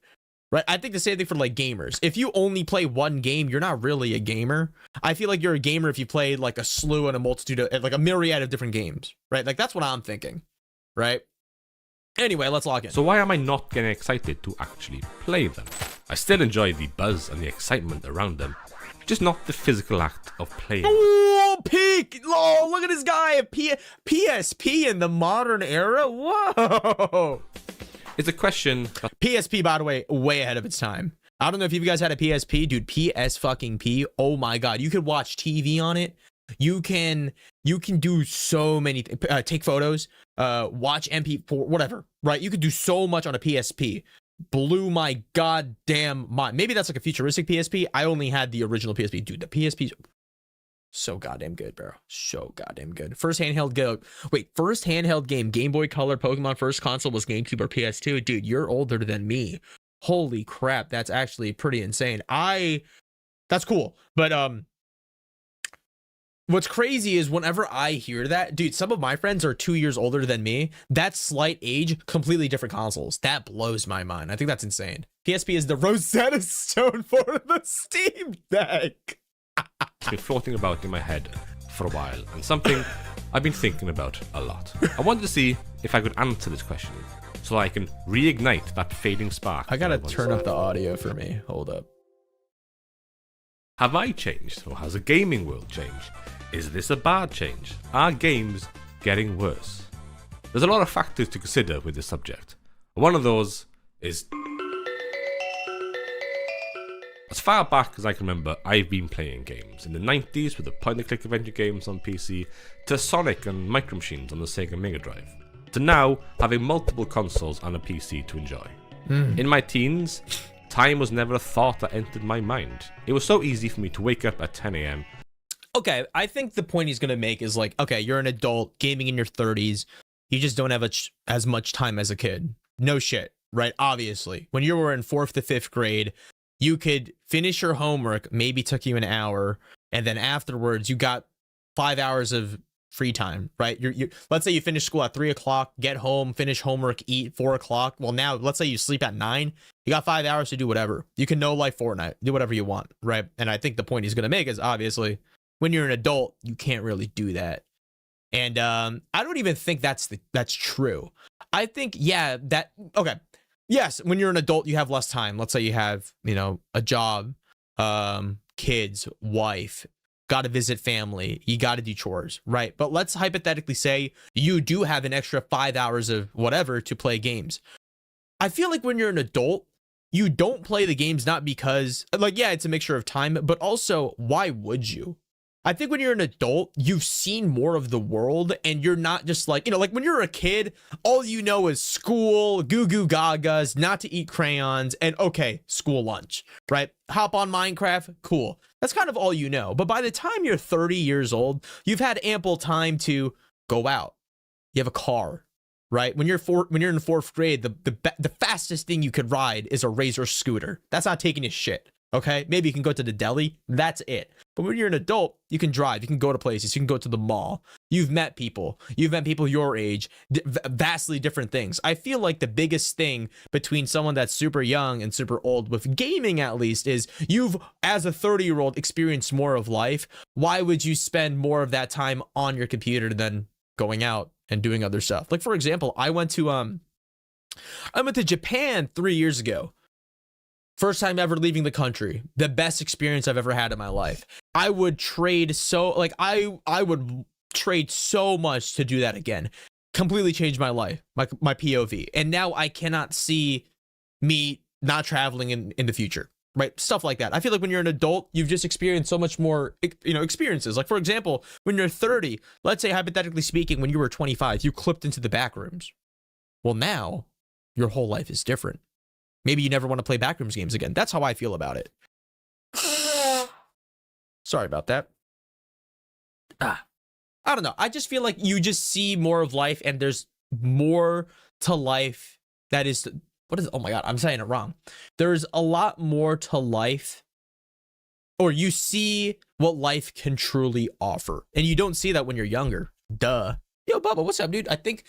right? I think the same thing for like gamers. If you only play one game, you're not really a gamer. I feel like you're a gamer if you play like a slew and a multitude of, like a myriad of different games, right? Like, that's what I'm thinking, right? Anyway, let's log in. So why am I not getting excited to actually play them? I still enjoy the buzz and the excitement around them, just not the physical act of playing. Oh, peak! Oh, look at this guy! PSP in the modern era? Whoa! It's a question that PSP, by the way, way ahead of its time. I don't know if you guys had a PSP, dude. PS fucking P. Oh my god, you could watch TV on it. You can do so many take photos, watch MP4, whatever, right? You could do so much on a PSP. Blew my goddamn mind. Maybe that's like a futuristic PSP. I only had the original PSP. Dude, the PSP so goddamn good, bro. So goddamn good. First handheld game, Game Boy Color, Pokemon. First console was GameCube or PS2. Dude, you're older than me. Holy crap, that's actually pretty insane. That's cool. But what's crazy is whenever I hear that, dude, some of my friends are 2 years older than me. That slight age, completely different consoles. That blows my mind. I think that's insane. PSP is the Rosetta Stone for the Steam Deck. has been floating about in my head for a while, and something I've been thinking about a lot. I wanted to see if I could answer this question, so I can reignite that fading spark. I gotta turn up the audio for me. Hold up. Have I changed, or has the gaming world changed? Is this a bad change? Are games getting worse? There's a lot of factors to consider with this subject. One of those is, as far back as I can remember, I've been playing games. In the 90s with the point-and-click adventure games on PC, to Sonic and Micro Machines on the Sega Mega Drive, to now having multiple consoles and a PC to enjoy. In my teens, time was never a thought that entered my mind. It was so easy for me to wake up at 10 AM. Okay, I think the point he's gonna make is like, okay, you're an adult, gaming in your 30s, you just don't have as much time as a kid. No shit, right? Obviously. When you were in 4th to 5th grade, you could finish your homework, maybe took you an hour, and then afterwards you got 5 hours of free time, right? Let's say you finish school at 3 o'clock, get home, finish homework, eat 4 o'clock. Well, now let's say you sleep at 9, you got 5 hours to do whatever. You can no life Fortnite, do whatever you want, right? And I think the point he's gonna make is obviously when you're an adult, you can't really do that. And I don't even think that's true. I think, yeah, okay. Yes, when you're an adult, you have less time. Let's say you have, a job, kids, wife, got to visit family, you got to do chores, right? But let's hypothetically say you do have an extra 5 hours of whatever to play games. I feel like when you're an adult, you don't play the games not because, like, yeah, it's a mixture of time, but also, why would you? I think when you're an adult, you've seen more of the world and you're not just like, like when you're a kid, all you know is school, goo goo gagas, not to eat crayons, and okay, school lunch, right? Hop on Minecraft, cool. That's kind of all you know. But by the time you're 30 years old, you've had ample time to go out. You have a car, right? When you're in 4th grade, the fastest thing you could ride is a Razor scooter. That's not taking a shit. Okay, maybe you can go to the deli. That's it. But when you're an adult, you can drive. You can go to places. You can go to the mall. You've met people. You've met people your age. Vastly different things. I feel like the biggest thing between someone that's super young and super old with gaming, at least, is you've, as a 30-year-old, experienced more of life. Why would you spend more of that time on your computer than going out and doing other stuff? Like, for example, I went to Japan 3 years ago. First time ever leaving the country. The best experience I've ever had in my life. I would trade I would trade so much to do that again. Completely changed my life, my POV. And now I cannot see me not traveling in the future, right? Stuff like that. I feel like when you're an adult, you've just experienced so much more, experiences. Like, for example, when you're 30, let's say, hypothetically speaking, when you were 25, you clipped into the back rooms. Well, now your whole life is different. Maybe you never want to play backrooms games again. That's how I feel about it. Sorry about that. I don't know. I just feel like you just see more of life, and there's more to life that is... Oh my God, I'm saying it wrong. There's a lot more to life, or you see what life can truly offer. And you don't see that when you're younger. Duh. Yo, Bubba, what's up, dude? I think...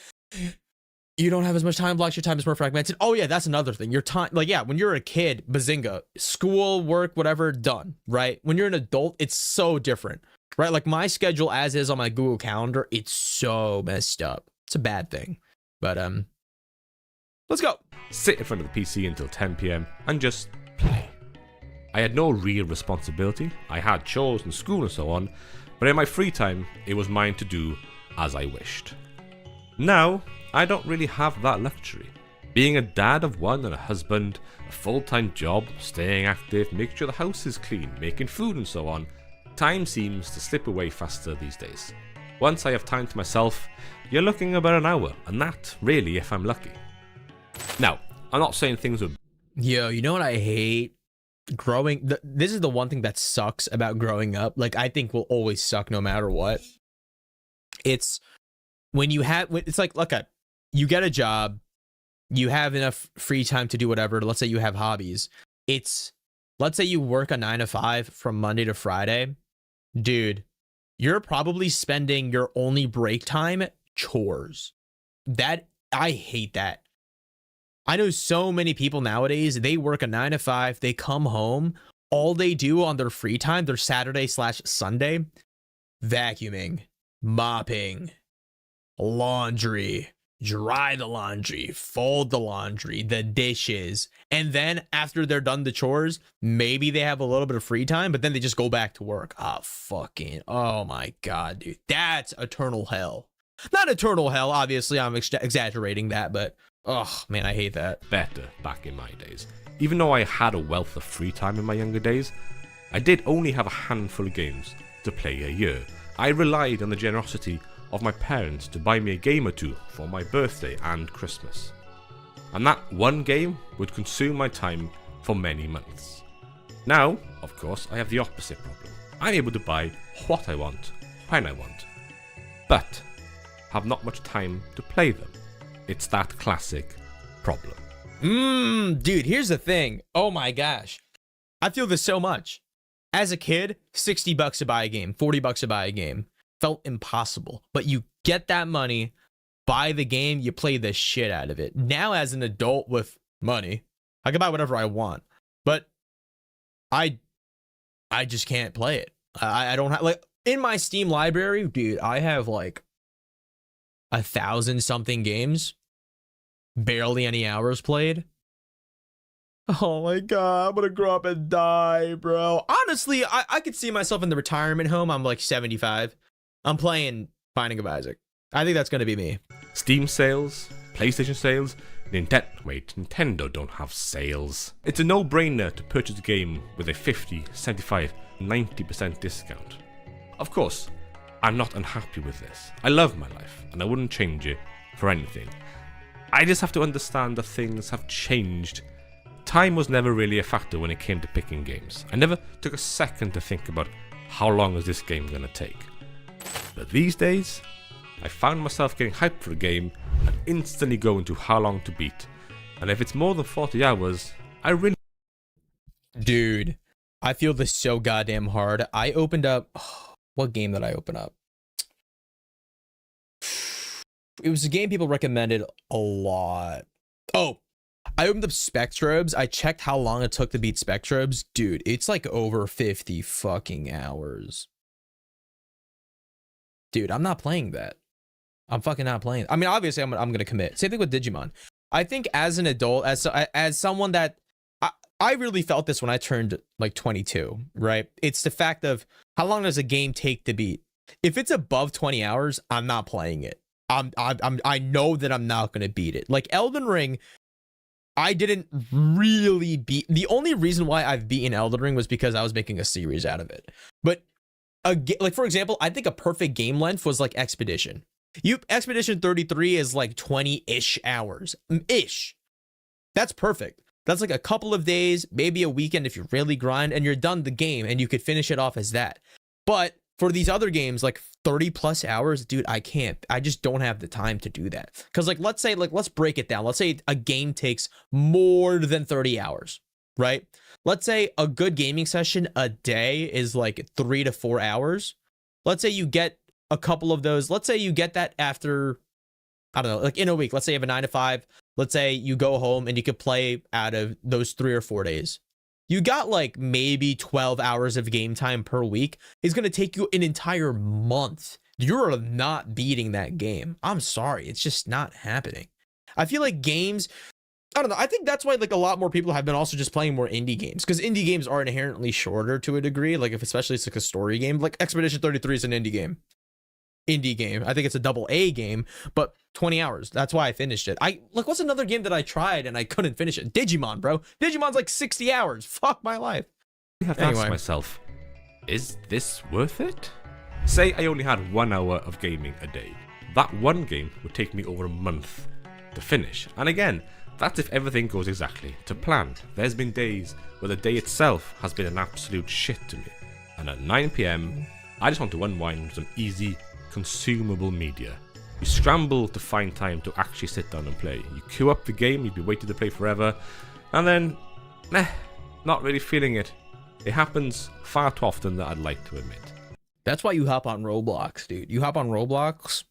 You don't have as much time blocks. Your time is more fragmented. Oh yeah, that's another thing. Your time, when you're a kid, bazinga, school, work, whatever, done, right? When you're an adult, it's so different, right? Like, my schedule as is on my Google Calendar, it's so messed up. It's a bad thing, but let's go. Sit in front of the PC until 10 p.m. and just play. I had no real responsibility. I had chores and school and so on, but in my free time, it was mine to do as I wished. Now, I don't really have that luxury. Being a dad of one and a husband, a full-time job, staying active, making sure the house is clean, making food and so on, time seems to slip away faster these days. Once I have time to myself, you're looking about an hour, and that, really, if I'm lucky. Now, I'm not saying things are... Yo, you know what I hate? This is the one thing that sucks about growing up. Like, I think will always suck no matter what. It's when you have... It's like, look at... You get a job, you have enough free time to do whatever. Let's say you have hobbies. Let's say you work a 9 to 5 from Monday to Friday. Dude, you're probably spending your only break time chores. I hate that. I know so many people nowadays, they work a 9 to 5, they come home, all they do on their free time, their Saturday/Sunday, vacuuming, mopping, laundry, dry the laundry, fold the laundry, the dishes, and then after they're done the chores, maybe they have a little bit of free time, but then they just go back to work. Oh my God, dude, that's eternal hell. Not eternal hell, obviously, I'm exaggerating that, but oh man, I hate that. Better back in my days. Even though I had a wealth of free time in my younger days, I did only have a handful of games to play a year. I relied on the generosity of my parents to buy me a game or two for my birthday and Christmas. And that one game would consume my time for many months. Now, of course, I have the opposite problem. I'm able to buy what I want, when I want, but have not much time to play them. It's that classic problem. Dude, here's the thing. Oh my gosh. I feel this so much. As a kid, $60 to buy a game, $40 to buy a game. Felt impossible, but you get that money, buy the game, you play the shit out of it. Now, as an adult with money, I can buy whatever I want, but I just can't play it. I don't have, like, in my Steam library, dude, I have like 1,000 something games, barely any hours played. Oh my God, I'm gonna grow up and die, bro. Honestly, I could see myself in the retirement home. I'm like 75. I'm playing Binding of Isaac. I think that's going to be me. Steam sales, PlayStation sales, Nintendo don't have sales. It's a no-brainer to purchase a game with a 50, 75, 90% discount. Of course, I'm not unhappy with this. I love my life, and I wouldn't change it for anything. I just have to understand that things have changed. Time was never really a factor when it came to picking games. I never took a second to think about how long is this game going to take. But these days, I found myself getting hyped for a game and instantly go into how long to beat. And if it's more than 40 hours, I really... Dude, I feel this so goddamn hard. I opened up... what game did I open up? It was a game people recommended a lot. Oh, I opened up Spectrobes. I checked how long it took to beat Spectrobes. Dude, it's like over 50 fucking hours. Dude, I'm not playing that. I'm fucking not playing. I mean, obviously, I'm going to commit. Same thing with Digimon. I think as an adult, as someone that... I really felt this when I turned like 22, right? It's the fact of how long does a game take to beat? If it's above 20 hours, I'm not playing it. I know that I'm not going to beat it. Like Elden Ring, I didn't really beat. The only reason why I've beaten Elden Ring was because I was making a series out of it. But like for example, I think a perfect game length was like Expedition. Expedition 33 is like 20-ish hours. Ish. That's perfect. That's like a couple of days, maybe a weekend if you really grind, and you're done the game and you could finish it off as that. But for these other games, like 30 plus hours, dude, I can't. I just don't have the time to do that. Because like, let's say, like, let's break it down. Let's say a game takes more than 30 hours, right? Let's say a good gaming session a day is like 3 to 4 hours. Let's say you get a couple of those. Let's say you get that after, I don't know, like in a week. Let's say you have a 9 to 5. Let's say you go home and you could play out of those 3 or 4 days. You got like maybe 12 hours of game time per week. It's going to take you an entire month. You're not beating that game. I'm sorry. It's just not happening. I feel like games, I don't know. I think that's why like a lot more people have been also just playing more indie games, because indie games are inherently shorter to a degree. Like if especially it's like a story game, like Expedition 33 is an indie game. I think it's a AA game, but 20 hours. That's why I finished it. Like, what's another game that I tried and I couldn't finish it? Digimon, bro. Digimon's like 60 hours. Fuck my life. I have to ask myself, is this worth it? Say I only had 1 hour of gaming a day. That one game would take me over a month to finish. And again, that's if everything goes exactly to plan. There's been days where the day itself has been an absolute shit to me. And at 9 PM, I just want to unwind with some easy, consumable media. You scramble to find time to actually sit down and play. You queue up the game you've been waiting to play forever, and then, not really feeling it. It happens far too often that I'd like to admit. That's why you hop on Roblox, dude. You hop on Roblox.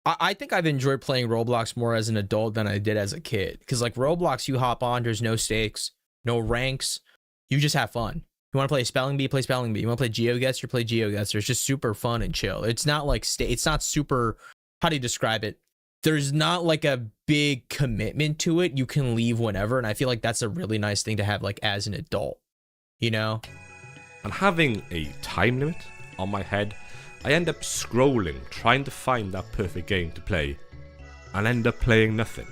I think I've enjoyed playing Roblox more as an adult than I did as a kid. Because like Roblox, you hop on, there's no stakes, no ranks. You just have fun. You want to play Spelling Bee, play Spelling Bee. You want to play GeoGuessr, you play GeoGuessr. It's just super fun and chill. It's not like it's not super, how do you describe it? There's not like a big commitment to it. You can leave whenever, and I feel like that's a really nice thing to have like as an adult, you know? And having a time limit on my head, I end up scrolling trying to find that perfect game to play and end up playing nothing.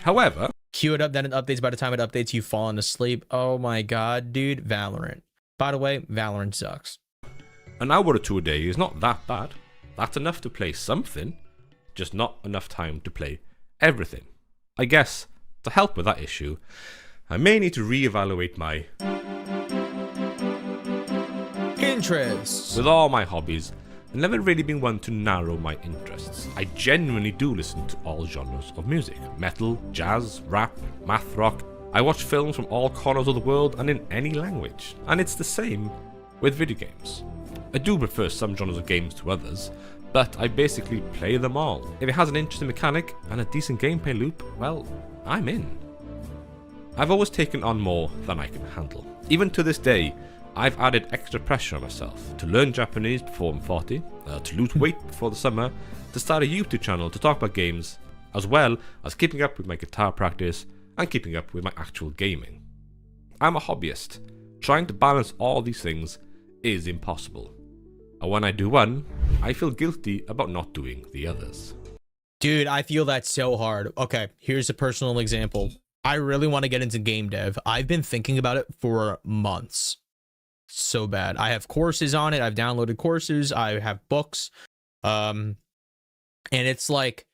However, queue it up, then it updates. By the time it updates, you've fallen asleep. Oh my god, dude. Valorant. By the way, Valorant sucks. An hour or two a day is not that bad. That's enough to play something, just not enough time to play everything. I guess, to help with that issue, I may need to reevaluate my interests. With all my hobbies, I've never really been one to narrow my interests. I genuinely do listen to all genres of music. Metal, jazz, rap, math rock. I watch films from all corners of the world and in any language. And it's the same with video games. I do prefer some genres of games to others, but I basically play them all. If it has an interesting mechanic and a decent gameplay loop, well, I'm in. I've always taken on more than I can handle. Even to this day, I've added extra pressure on myself to learn Japanese before I'm 40, to lose weight before the summer, to start a YouTube channel to talk about games, as well as keeping up with my guitar practice and keeping up with my actual gaming. I'm a hobbyist. Trying to balance all these things is impossible. And when I do one, I feel guilty about not doing the others. Dude, I feel that so hard. Okay, here's a personal example. I really want to get into game dev. I've been thinking about it for months. So bad. I have courses on it. I've downloaded courses. I have books. And it's like,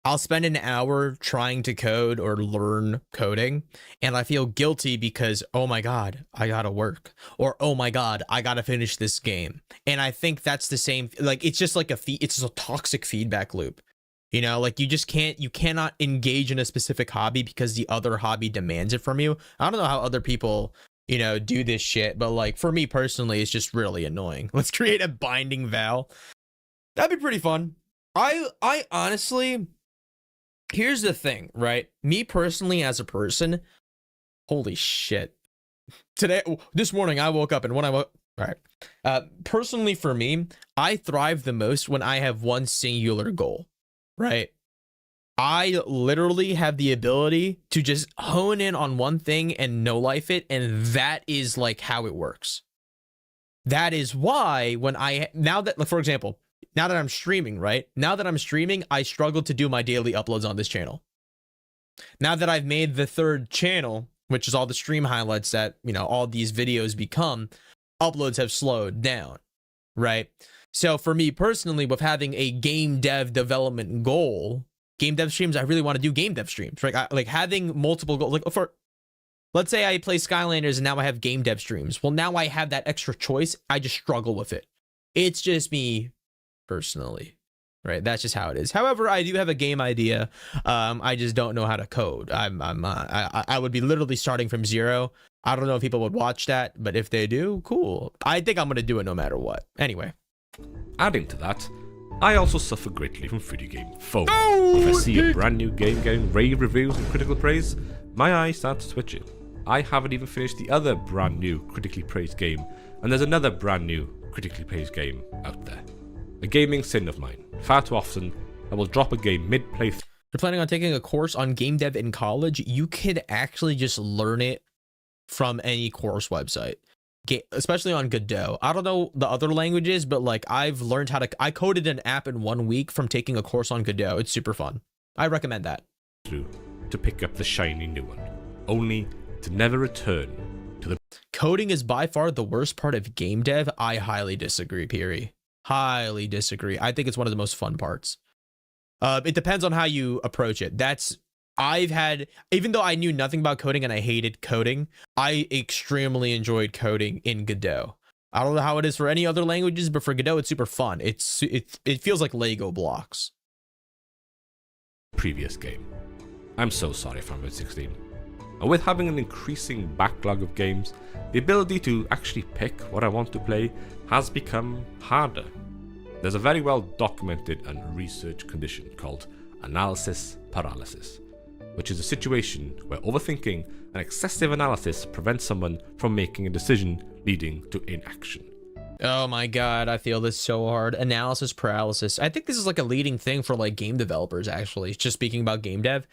I'll spend an hour trying to code or learn coding, and I feel guilty because, oh my god, I gotta work, or oh my god, I gotta finish this game. And I think that's the same, like, it's just like it's just a toxic feedback loop. You know, like you cannot engage in a specific hobby because the other hobby demands it from you. I don't know how other people, you know, do this shit. But like for me personally, it's just really annoying. Let's create a binding vow. That'd be pretty fun. I honestly, here's the thing, right? Me personally as a person, holy shit. This morning I woke up and when I woke, all right. Personally for me, I thrive the most when I have one singular goal, right? I literally have the ability to just hone in on one thing and no life it, and that is like how it works. That is why when now that, for example, now that I'm streaming, right? Now that I'm streaming, I struggle to do my daily uploads on this channel. Now that I've made the third channel, which is all the stream highlights that, you know, all these videos become, uploads have slowed down, right? So for me personally, with having a game dev development goal, game dev streams, I really want to do game dev streams, right? Like having multiple goals, like for, let's say I play Skylanders and now I have game dev streams. Well, now I have that extra choice. I just struggle with it. It's just me personally, right? That's just how it is. However, I do have a game idea. I just don't know how to code. I would be literally starting from zero. I don't know if people would watch that, but if they do, cool. I think I'm going to do it no matter what. Anyway. Adding to that, I also suffer greatly from video game FOMO. If I see a brand new game getting rave reviews and critical praise, my eyes start twitching. I haven't even finished the other brand new critically praised game, and there's another brand new critically praised game out there. A gaming sin of mine. Far too often, I will drop a game mid-playthrough. You're planning on taking a course on game dev in college? You could actually just learn it from any course website. Especially on Godot. I don't know the other languages, but like I've learned how to, I coded an app in 1 week from taking a course on Godot. It's super fun. I recommend that. To pick up the shiny new one, only to never return to the... Coding is by far the worst part of game dev. I highly disagree, Piri. Highly disagree. I think it's one of the most fun parts. It depends on how you approach it. I've had, even though I knew nothing about coding and I hated coding, I extremely enjoyed coding in Godot. I don't know how it is for any other languages, but for Godot, it's super fun. It feels like Lego blocks. Previous game. I'm so sorry for Mid 16. And with having an increasing backlog of games, the ability to actually pick what I want to play has become harder. There's a very well documented and researched condition called analysis paralysis, which is a situation where overthinking and excessive analysis prevents someone from making a decision leading to inaction. Oh my god, I feel this so hard. Analysis paralysis. I think this is like a leading thing for like game developers, actually. Just speaking about game dev.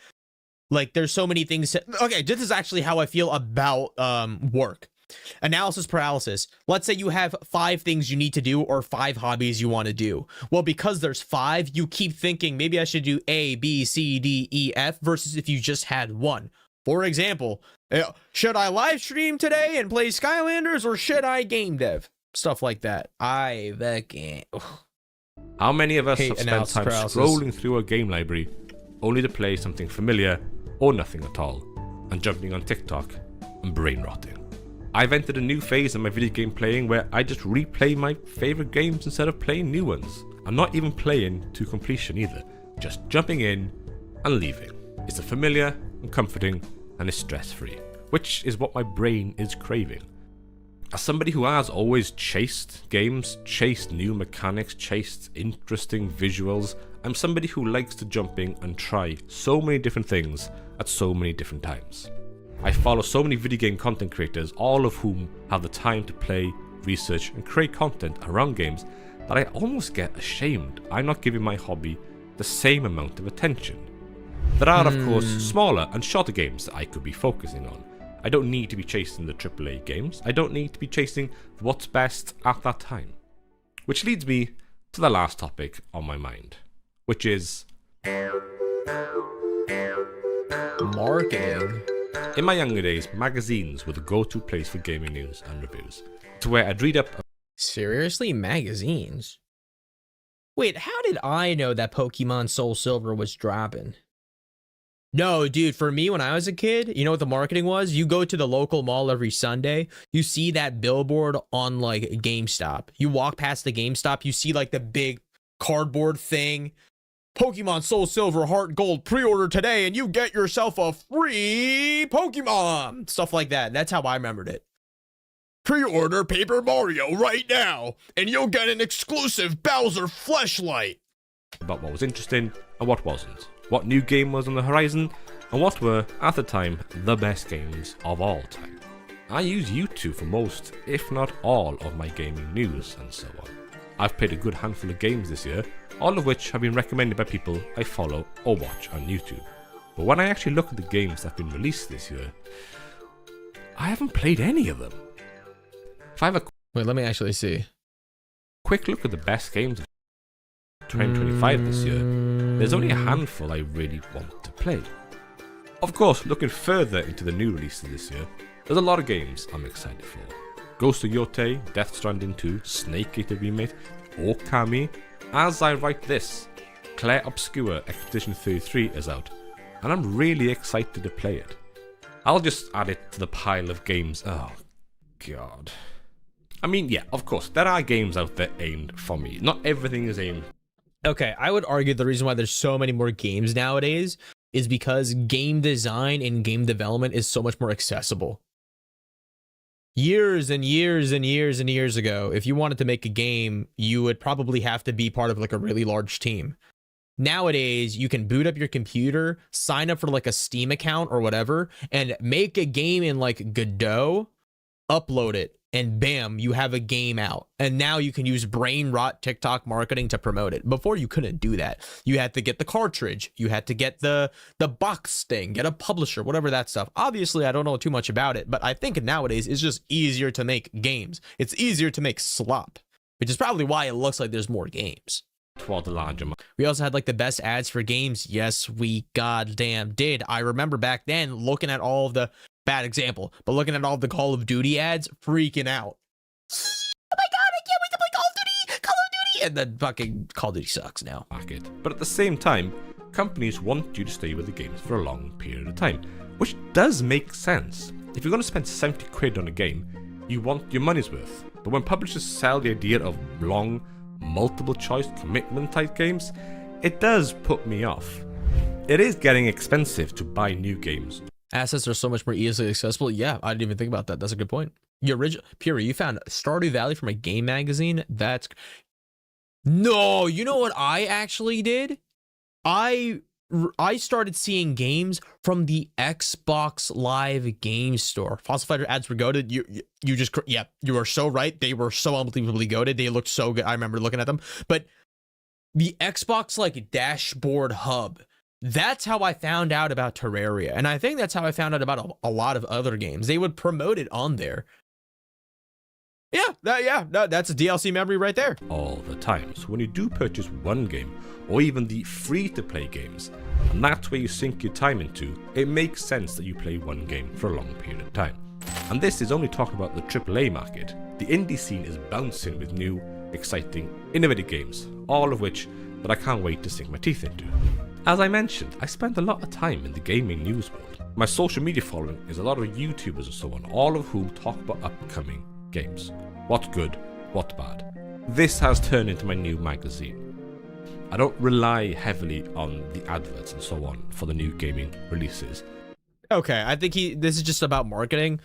Like there's so many things. Okay, this is actually how I feel about work. Analysis paralysis. Let's say you have 5 things you need to do or 5 hobbies you want to do. Well, because there's 5, you keep thinking maybe I should do A, B, C, D, E, F versus if you just had 1. For example, should I live stream today and play Skylanders or should I game dev? Stuff like that. How many of us have spent time scrolling through a game library only to play something familiar or nothing at all, and jumping on TikTok and brain rotting? I've entered a new phase in my video game playing where I just replay my favorite games instead of playing new ones. I'm not even playing to completion either, just jumping in and leaving. It's a familiar and comforting and it's stress-free, which is what my brain is craving. As somebody who has always chased games, chased new mechanics, chased interesting visuals, I'm somebody who likes to jump in and try so many different things at so many different times. I follow so many video game content creators, all of whom have the time to play, research and create content around games, that I almost get ashamed I'm not giving my hobby the same amount of attention. There are of course smaller and shorter games that I could be focusing on. I don't need to be chasing the AAA games, I don't need to be chasing what's best at that time. Which leads me to the last topic on my mind, which is marketing. In my younger days, magazines were the go-to place for gaming news and reviews, to where I'd read up... Seriously? Magazines? Wait, how did I know that Pokemon Soul Silver was dropping? No, dude, for me, when I was a kid, you know what the marketing was? You go to the local mall every Sunday, you see that billboard on, like, GameStop. You walk past the GameStop, you see, like, the big cardboard thing. Pokemon Soul Silver Heart Gold pre-order today and you get yourself a free Pokemon. Stuff like that. That's how I remembered it. Pre-order Paper Mario right now, and you'll get an exclusive Bowser fleshlight. About what was interesting and what wasn't, what new game was on the horizon, and what were, at the time, the best games of all time. I use YouTube for most, if not all, of my gaming news and so on. I've played a good handful of games this year, all of which have been recommended by people I follow or watch on YouTube. But when I actually look at the games that have been released this year, I haven't played any of them. If I have a Wait, let me actually see. quick look at the best games of 2025 this year, there's only a handful I really want to play. Of course, looking further into the new releases this year, there's a lot of games I'm excited for. Ghost of Yotei, Death Stranding 2, Snake Eater Remake, Okami. As I write this, Claire Obscure Expedition 33 is out, and I'm really excited to play it. I'll just add it to the pile of games. Oh, God. I mean, yeah, of course, there are games out there aimed for me. Not everything is aimed. Okay, I would argue the reason why there's so many more games nowadays is because game design and game development is so much more accessible. Years and years and years and years ago, if you wanted to make a game, you would probably have to be part of like a really large team. Nowadays, you can boot up your computer, sign up for like a Steam account or whatever, and make a game in like Godot, upload it, and bam, you have a game out. And now you can use brain rot TikTok marketing to promote it. Before, you couldn't do that. You had to get the cartridge, you had to get the box thing, get a publisher, whatever that stuff. Obviously, I don't know too much about it, but I think nowadays it's just easier to make games. It's easier to make slop, which is probably why it looks like there's more games. Toward the larger market. We also had like the best ads for games. Yes, we goddamn did. I remember back then looking at all of the bad example, but looking at all the Call of Duty ads, freaking out. Oh my god, I can't wait to play Call of Duty! Call of Duty! And then fucking Call of Duty sucks now. But at the same time, companies want you to stay with the games for a long period of time, which does make sense. If you're going to spend 70 quid on a game, you want your money's worth. But when publishers sell the idea of long, multiple choice commitment type games, it does put me off. It is getting expensive to buy new games. Assets are so much more easily accessible. Yeah, I didn't even think about that. That's a good point. Your original Puri, you found Stardew Valley from a game magazine? That's no, you know what I actually did? I started seeing games from the Xbox Live game store. Fossil Fighter ads were goated. You just, yeah, you were so right. They were so unbelievably goated. They looked so good. I remember looking at them. But the Xbox like dashboard hub, that's how I found out about Terraria. And I think that's how I found out about a lot of other games. They would promote it on there. That's a DLC memory right there. All the time. So when you do purchase one game, or even the free-to-play games, and that's where you sink your time into, it makes sense that you play one game for a long period of time. And this is only talking about the AAA market. The indie scene is bouncing with new, exciting, innovative games, all of which that I can't wait to sink my teeth into. As I mentioned, I spend a lot of time in the gaming news world. My social media following is a lot of YouTubers and so on, all of whom talk about upcoming games. What's good, what's bad. This has turned into my new magazine. I don't rely heavily on the adverts and so on for the new gaming releases. Okay, I think this is just about marketing.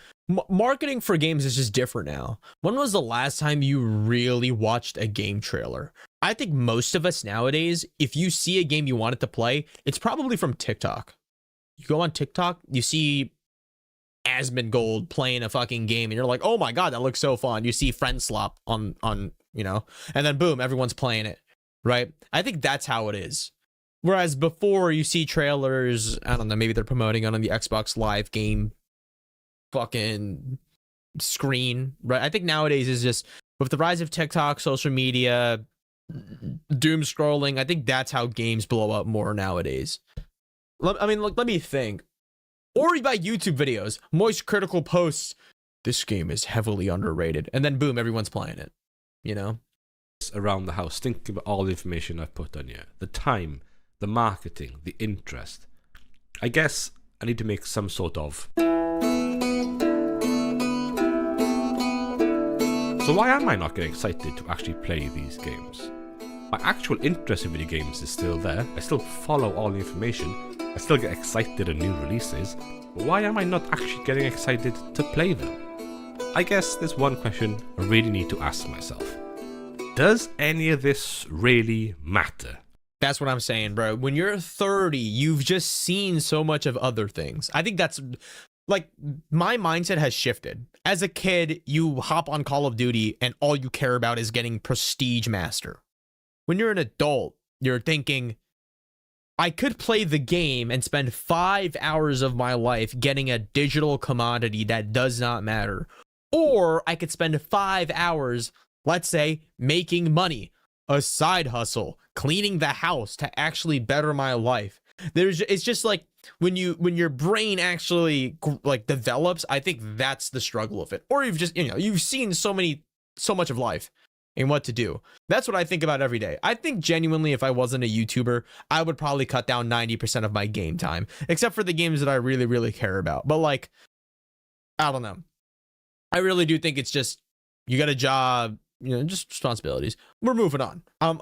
Marketing for games is just different now. When was the last time you really watched a game trailer? I think most of us nowadays, if you see a game you wanted to play, it's probably from TikTok. You go on TikTok, you see Asmongold playing a fucking game, and you're like, oh my god, that looks so fun. You see Friendslop on you know, and then boom, everyone's playing it, right? I think that's how it is. Whereas before, you see trailers, I don't know, maybe they're promoting it on the Xbox Live game fucking screen, right? I think nowadays is just with the rise of TikTok, social media, doom scrolling, I think that's how games blow up more nowadays. I mean, look, let me think. Or by YouTube videos, Moist critical posts, this game is heavily underrated, and then boom, everyone's playing it, you know? Around the house, think about all the information I've put on here. The time, the marketing, the interest. I guess I need to make some sort of... So why am I not getting excited to actually play these games? My actual interest in video games is still there. I still follow all the information. I still get excited at new releases. But why am I not actually getting excited to play them? I guess there's one question I really need to ask myself. Does any of this really matter? That's what I'm saying, bro. When you're 30, you've just seen so much of other things. I think that's like my mindset has shifted. As a kid, you hop on Call of Duty and all you care about is getting Prestige Master. When you're an adult, you're thinking, I could play the game and spend 5 hours of my life getting a digital commodity that does not matter. Or I could spend 5 hours, let's say, making money, a side hustle, cleaning the house to actually better my life. It's just like when your brain actually like develops, I think that's the struggle of it. Or you've just, you've seen so much of life and what to do. That's what I think about every day. I think genuinely, if I wasn't a YouTuber, I would probably cut down 90% of my game time, except for the games that I really, really care about. But like, I don't know. I really do think it's just, you got a job, just responsibilities. We're moving on. I'm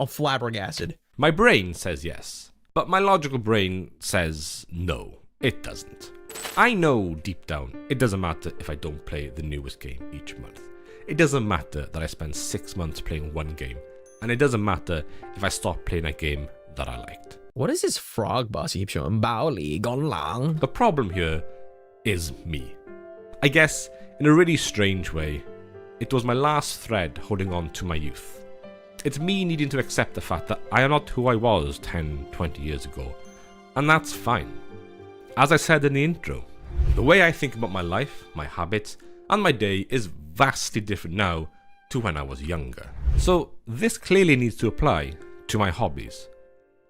flabbergasted. My brain says yes, but my logical brain says no, it doesn't. I know deep down, it doesn't matter if I don't play the newest game each month. It doesn't matter that I spend 6 months playing one game, and it doesn't matter if I stop playing a game that I liked. What is this frog boss he keeps showing? Baoli, gone long. The problem here is me. I guess, in a really strange way, it was my last thread holding on to my youth. It's me needing to accept the fact that I am not who I was 10, 20 years ago, and that's fine. As I said in the intro, the way I think about my life, my habits, and my day is vastly different now to when I was younger. So this clearly needs to apply to my hobbies.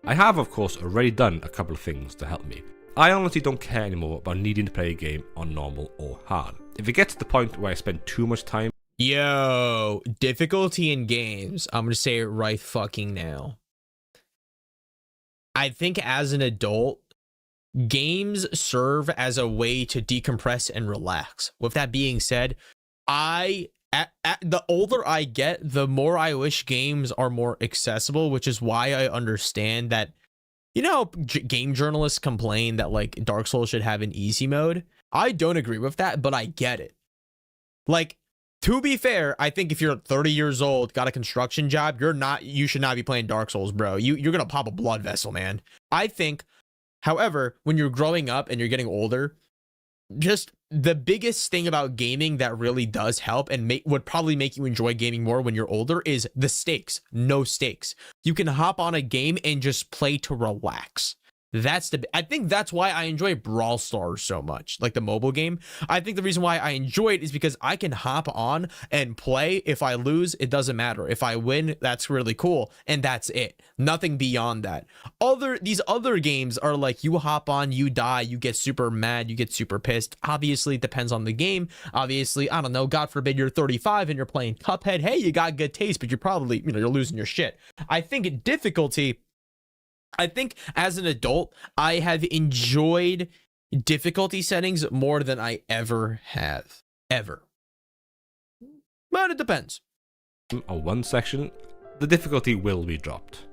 I have, of course, already done a couple of things to help me. I honestly don't care anymore about needing to play a game on normal or hard. If it gets to the point where I spend too much time, yo, difficulty in games, I'm gonna say it right fucking now. I think as an adult, games serve as a way to decompress and relax. With that being said, the older I get, the more I wish games are more accessible, which is why I understand that, game journalists complain that like Dark Souls should have an easy mode. I don't agree with that, but I get it. Like, to be fair, I think if you're 30 years old, got a construction job, you should not be playing Dark Souls, bro. You're gonna pop a blood vessel, man. I think, however, when you're growing up and you're getting older, just the biggest thing about gaming that really does help and would probably make you enjoy gaming more when you're older is the stakes. No stakes. You can hop on a game and just play to relax. I think that's why I enjoy Brawl Stars so much, like the mobile game. I think the reason why I enjoy it is because I can hop on and play. If I lose, it doesn't matter. If I win, that's really cool, and that's it. Nothing beyond that. These other games are like, you hop on, you die, you get super mad, you get super pissed. Obviously, it depends on the game. Obviously, I don't know, God forbid you're 35 and you're playing Cuphead. Hey, you got good taste, but you're probably, you're losing your shit. I think difficulty... I think as an adult, I have enjoyed difficulty settings more than I ever have. Ever. But it depends. On one section, the difficulty will be dropped.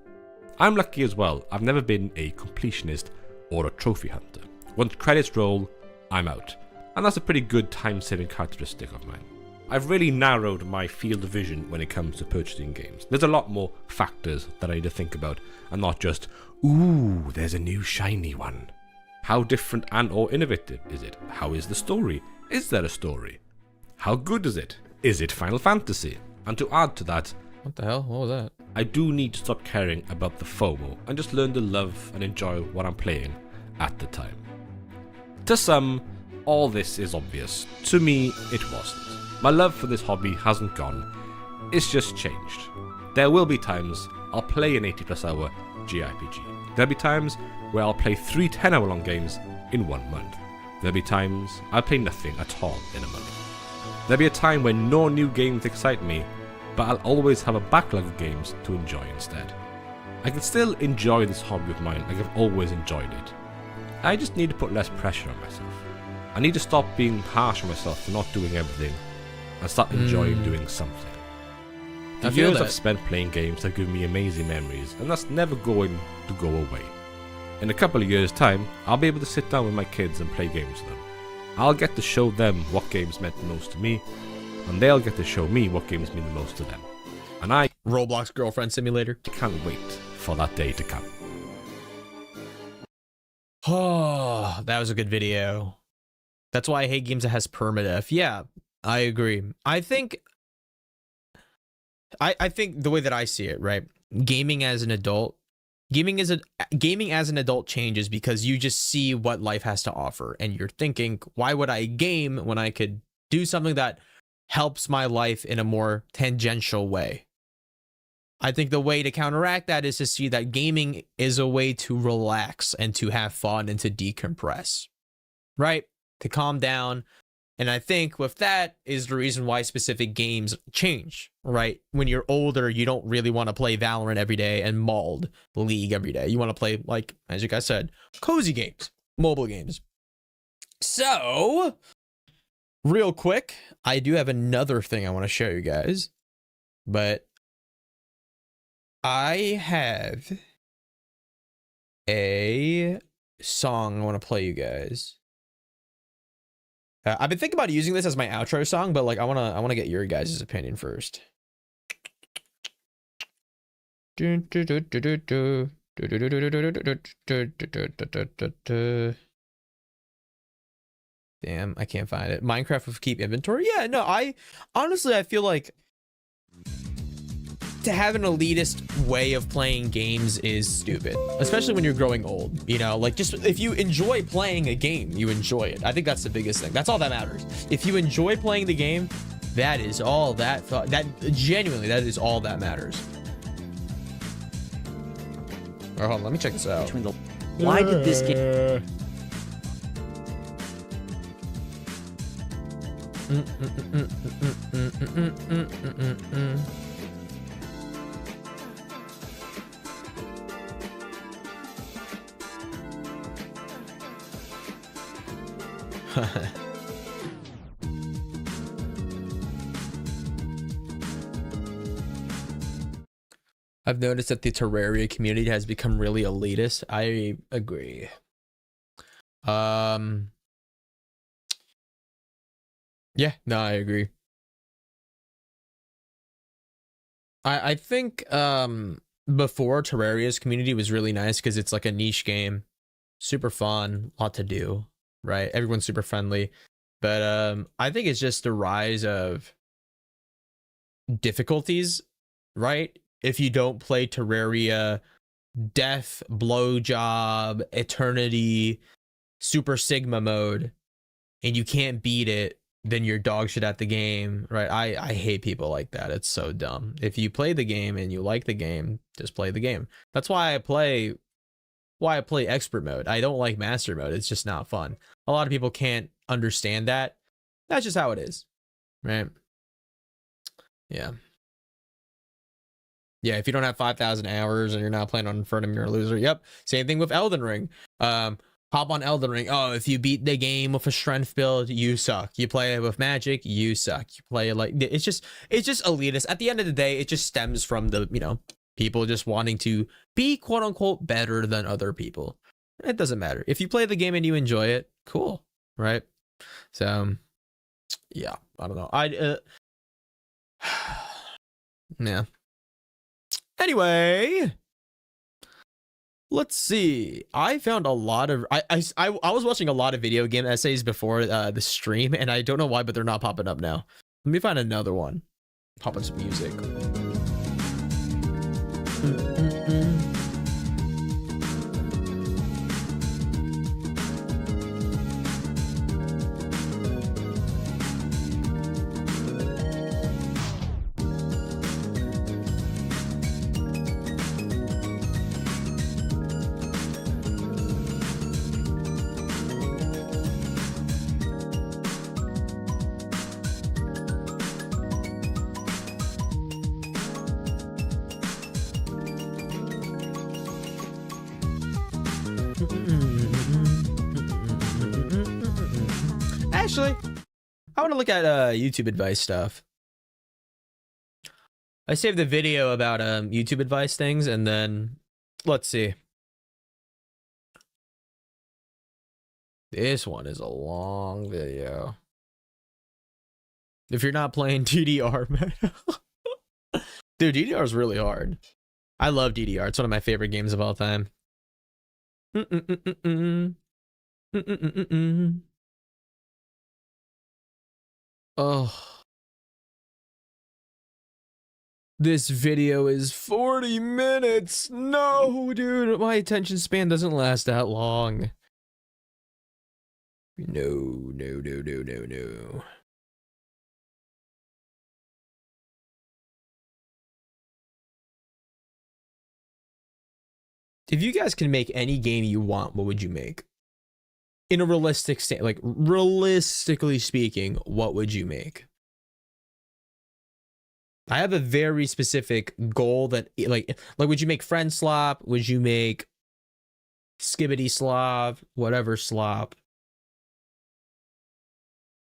I'm lucky as well. I've never been a completionist or a trophy hunter. Once credits roll, I'm out. And that's a pretty good time-saving characteristic of mine. I've really narrowed my field of vision when it comes to purchasing games. There's a lot more factors that I need to think about, and not just, ooh, there's a new shiny one. How different and or innovative is it? How is the story? Is there a story? How good is it? Is it Final Fantasy? And to add to that, what the hell? What was that? I do need to stop caring about the FOMO and just learn to love and enjoy what I'm playing at the time. To some, all this is obvious. To me, it wasn't. My love for this hobby hasn't gone, it's just changed. There will be times I'll play an 80+ hour JRPG. There'll be times where I'll play 3 10-hour-long games in 1 month. There'll be times I'll play nothing at all in a month. There'll be a time when no new games excite me, but I'll always have a backlog of games to enjoy instead. I can still enjoy this hobby of mine like I've always enjoyed it. I just need to put less pressure on myself. I need to stop being harsh on myself for not doing everything and start enjoying doing something. The years I've spent playing games have given me amazing memories, and that's never going to go away. In a couple of years' time, I'll be able to sit down with my kids and play games with them. I'll get to show them what games meant the most to me, and they'll get to show me what games mean the most to them. And I Roblox Girlfriend Simulator. can't wait for that day to come. Oh, that was a good video. That's why I hate games that has permadeath. Yeah, I agree. I think the way that I see it, right? Gaming as an adult changes because you just see what life has to offer, and you're thinking, why would I game when I could do something that helps my life in a more tangential way? I think the way to counteract that is to see that gaming is a way to relax and to have fun and to decompress, right? To calm down. And I think with that is the reason why specific games change, right? When you're older, you don't really want to play Valorant every day and Mauled League every day. You want to play, like, as you guys said, cozy games, mobile games. So, real quick, I do have another thing I want to show you guys, but I have a song I want to play you guys. I've been thinking about using this as my outro song, but like I want to get your guys' opinion first. Damn, I can't find it. Minecraft with keep inventory? Yeah, no, I feel like to have an elitist way of playing games is stupid, especially when you're growing old. You know, like, just if you enjoy playing a game, you enjoy it. I think that's the biggest thing. That's all that matters. If you enjoy playing the game, that is all that genuinely, that is all that matters. Oh, hold on, let me check this out. Why did this game? I've noticed that the Terraria community has become really elitist. I agree. Yeah, no, I agree. I think before, Terraria's community was really nice because it's like a niche game, super fun, lot to do, right? Everyone's super friendly. But I think it's just the rise of difficulties, right? If you don't play Terraria, Death, Blowjob, Eternity, Super Sigma mode, and you can't beat it, then you're dog shit at the game, right? I hate people like that. It's so dumb. If you play the game and you like the game, just play the game. That's why I play expert mode. I don't like master mode. It's just not fun. A lot of people can't understand that. That's just how it is, right? Yeah. Yeah, if you don't have 5,000 hours and you're not playing on Infernum, you're a loser. Yep. Same thing with Elden Ring. Hop on Elden Ring. Oh, if you beat the game with a strength build, you suck. You play it with magic, you suck. You play it like, it's just elitist. At the end of the day, it just stems from the, people just wanting to be quote unquote better than other people. It doesn't matter. If you play the game and you enjoy it, cool, right? So, yeah, I don't know. Yeah. Anyway, let's see. I found a lot of I was watching a lot of video game essays before the stream, and I don't know why, but they're not popping up now. Let me find another one. Pop in some music. Actually, I want to look at YouTube advice stuff. I saved the video about YouTube advice things, and then let's see. This one is a long video. If you're not playing DDR, man. Dude, DDR is really hard. I love DDR. It's one of my favorite games of all time. Oh. This video is 40 minutes. No, dude, my attention span doesn't last that long. No. If you guys can make any game you want, what would you make? In a realistic state, like realistically speaking, what would you make? I have a very specific goal that like would you make Friend Slop? Would you make Skibbity Slop? Whatever slop.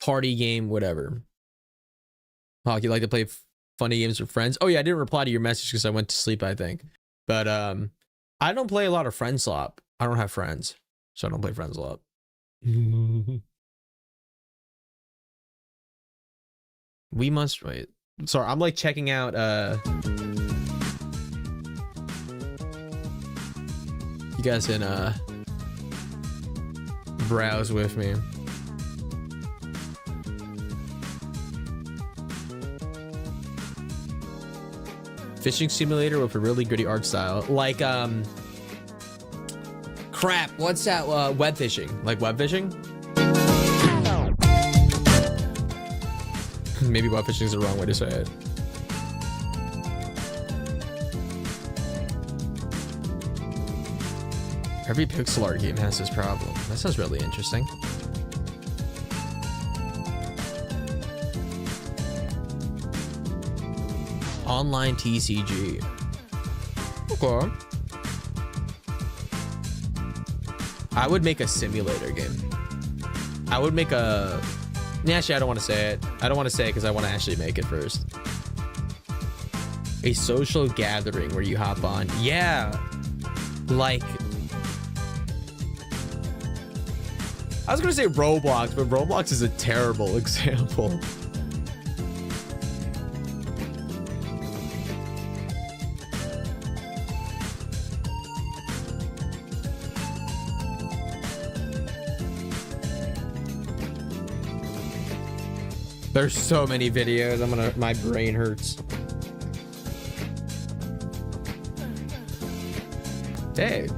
Party game, whatever. Hawk, you like to play funny games with friends? Oh yeah, I didn't reply to your message because I went to sleep, I think. But I don't play a lot of Friend Slop. I don't have friends, so I don't play Friend Slop. We must wait. Sorry, I'm like checking out you guys can browse with me. Fishing simulator with a really gritty art style. Like crap, what's that web fishing? Like web fishing? Maybe web fishing is the wrong way to say it. Every pixel art game has this problem. That sounds really interesting. Online TCG. Okay. I would make a simulator game. I would make a... Actually, I don't want to say it. I don't want to say it because I want to actually make it first. A social gathering where you hop on. Yeah. Like... I was going to say Roblox, but Roblox is a terrible example. There's so many videos. My brain hurts. Hey.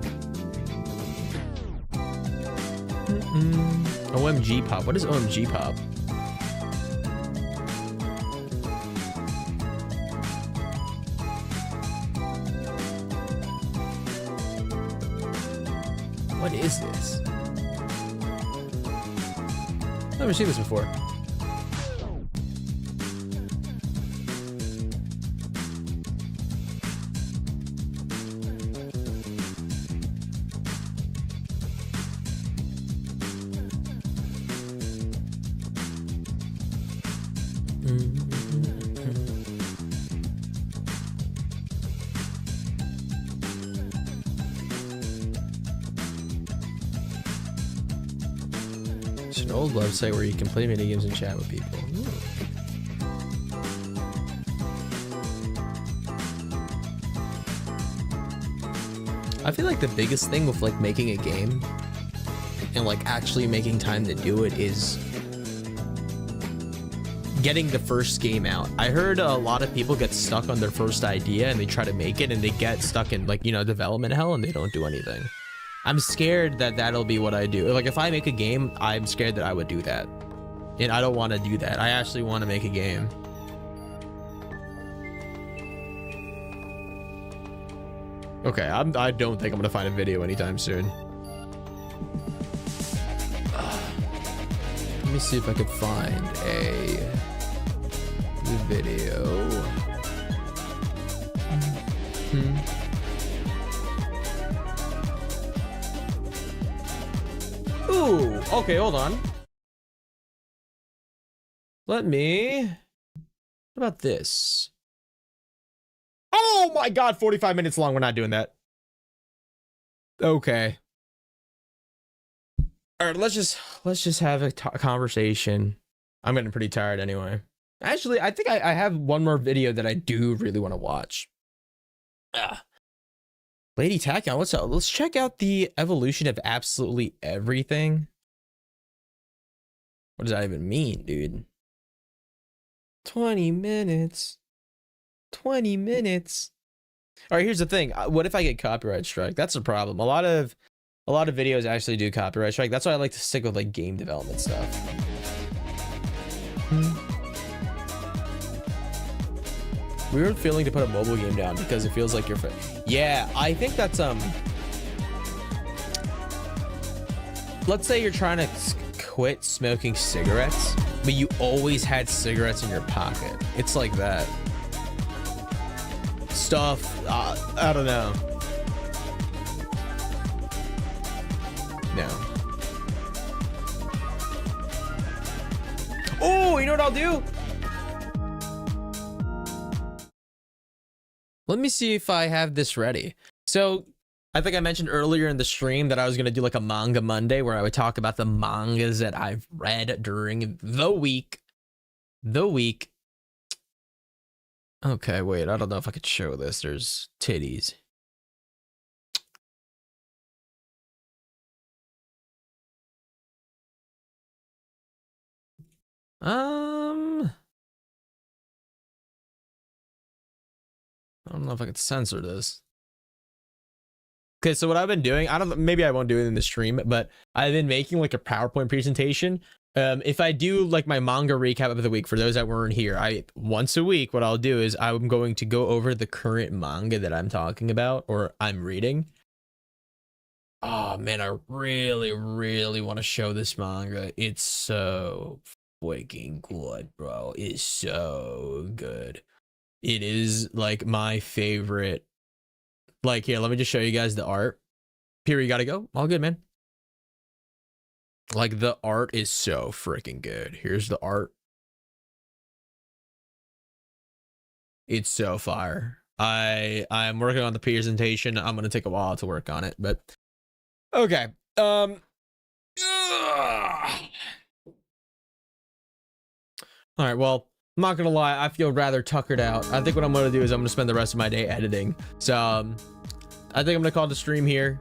OMG Pop. What is OMG Pop? What is this? I've never seen this before. It's an old website where you can play mini games and chat with people. I feel like the biggest thing with like making a game and like actually making time to do it is getting the first game out. I heard a lot of people get stuck on their first idea and they try to make it and they get stuck in like, you know, development hell and they don't do anything. I'm scared that that'll be what I do. Like if I make a game, I'm scared that I would do that. And I don't want to do that. I actually want to make a game. Okay, I don't think I'm gonna find a video anytime soon. Let me see if I could find a video. Ooh, okay, hold on. What about this? Oh my god, 45 minutes long. We're not doing that. Okay. All right, let's just have a conversation. I'm getting pretty tired anyway. Actually, I think I have one more video that I do really want to watch. Lady Tachyon, what's up? Let's check out the evolution of absolutely everything. What does that even mean, dude? 20 minutes. 20 minutes. All right, here's the thing. What if I get copyright strike? That's a problem. A lot of videos actually do copyright strike. That's why I like to stick with like game development stuff. Weird feeling to put a mobile game down because it feels like you're yeah, I think that's let's say you're trying to quit smoking cigarettes, but you always had cigarettes in your pocket. It's like that stuff. I don't know. No. Oh, you know what I'll do? Let me see if I have this ready. So I think I mentioned earlier in the stream that I was going to do like a manga Monday where I would talk about the mangas that I've read during the week. Okay, wait, I don't know if I could show this. There's titties. I don't know if I could censor this. Okay, so what I've been doing, I don't know, maybe I won't do it in the stream, but I've been making like a PowerPoint presentation. If I do like my manga recap of the week, for those that weren't here, once a week, what I'll do is I'm going to go over the current manga that I'm talking about or I'm reading. Oh man, I really, really want to show this manga. It's so freaking good, bro. It's so good. It is like my favorite. Like, here, let me just show you guys the art. Here, you gotta go. All good, man. Like, the art is so freaking good. Here's the art. It's so fire. I'm working on the presentation. I'm gonna take a while to work on it, but okay. All right, well, I'm not gonna lie, I feel rather tuckered out. I think what I'm gonna do is I'm gonna spend the rest of my day editing. So I think I'm gonna call the stream here.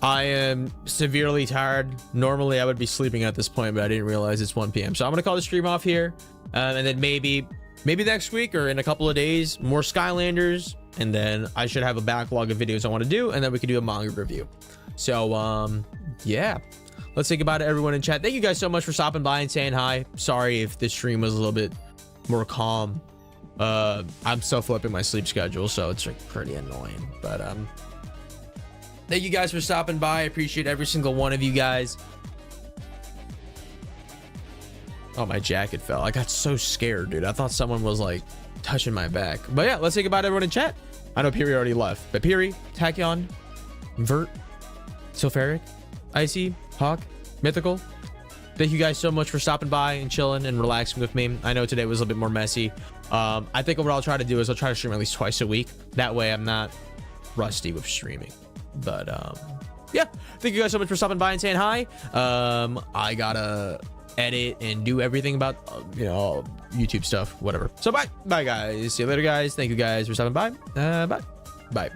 I am severely tired. Normally I would be sleeping at this point, but I didn't realize it's 1 p.m. So I'm gonna call the stream off here. And then maybe next week or in a couple of days, more Skylanders. And then I should have a backlog of videos I want to do, and then we can do a manga review. So yeah. Let's say goodbye to everyone in chat. Thank you guys so much for stopping by and saying hi. Sorry if this stream was a little bit more calm. I'm still flipping my sleep schedule, so it's like pretty annoying. But thank you guys for stopping by. I appreciate every single one of you guys. Oh, my jacket fell. I got so scared, dude. I thought someone was like touching my back. But yeah, let's say goodbye to everyone in chat. I know Piri already left, but Piri, Tachyon, Vert, Silpharic, Icy, Hawk, Mythical, thank you guys so much for stopping by and chilling and relaxing with me. I know today was a little bit more messy. I think what I'll try to do is I'll try to stream at least twice a week. That way I'm not rusty with streaming. But yeah, thank you guys so much for stopping by and saying hi. I gotta edit and do everything about YouTube stuff, whatever. So bye guys. See you later, guys. Thank you guys for stopping by. Bye.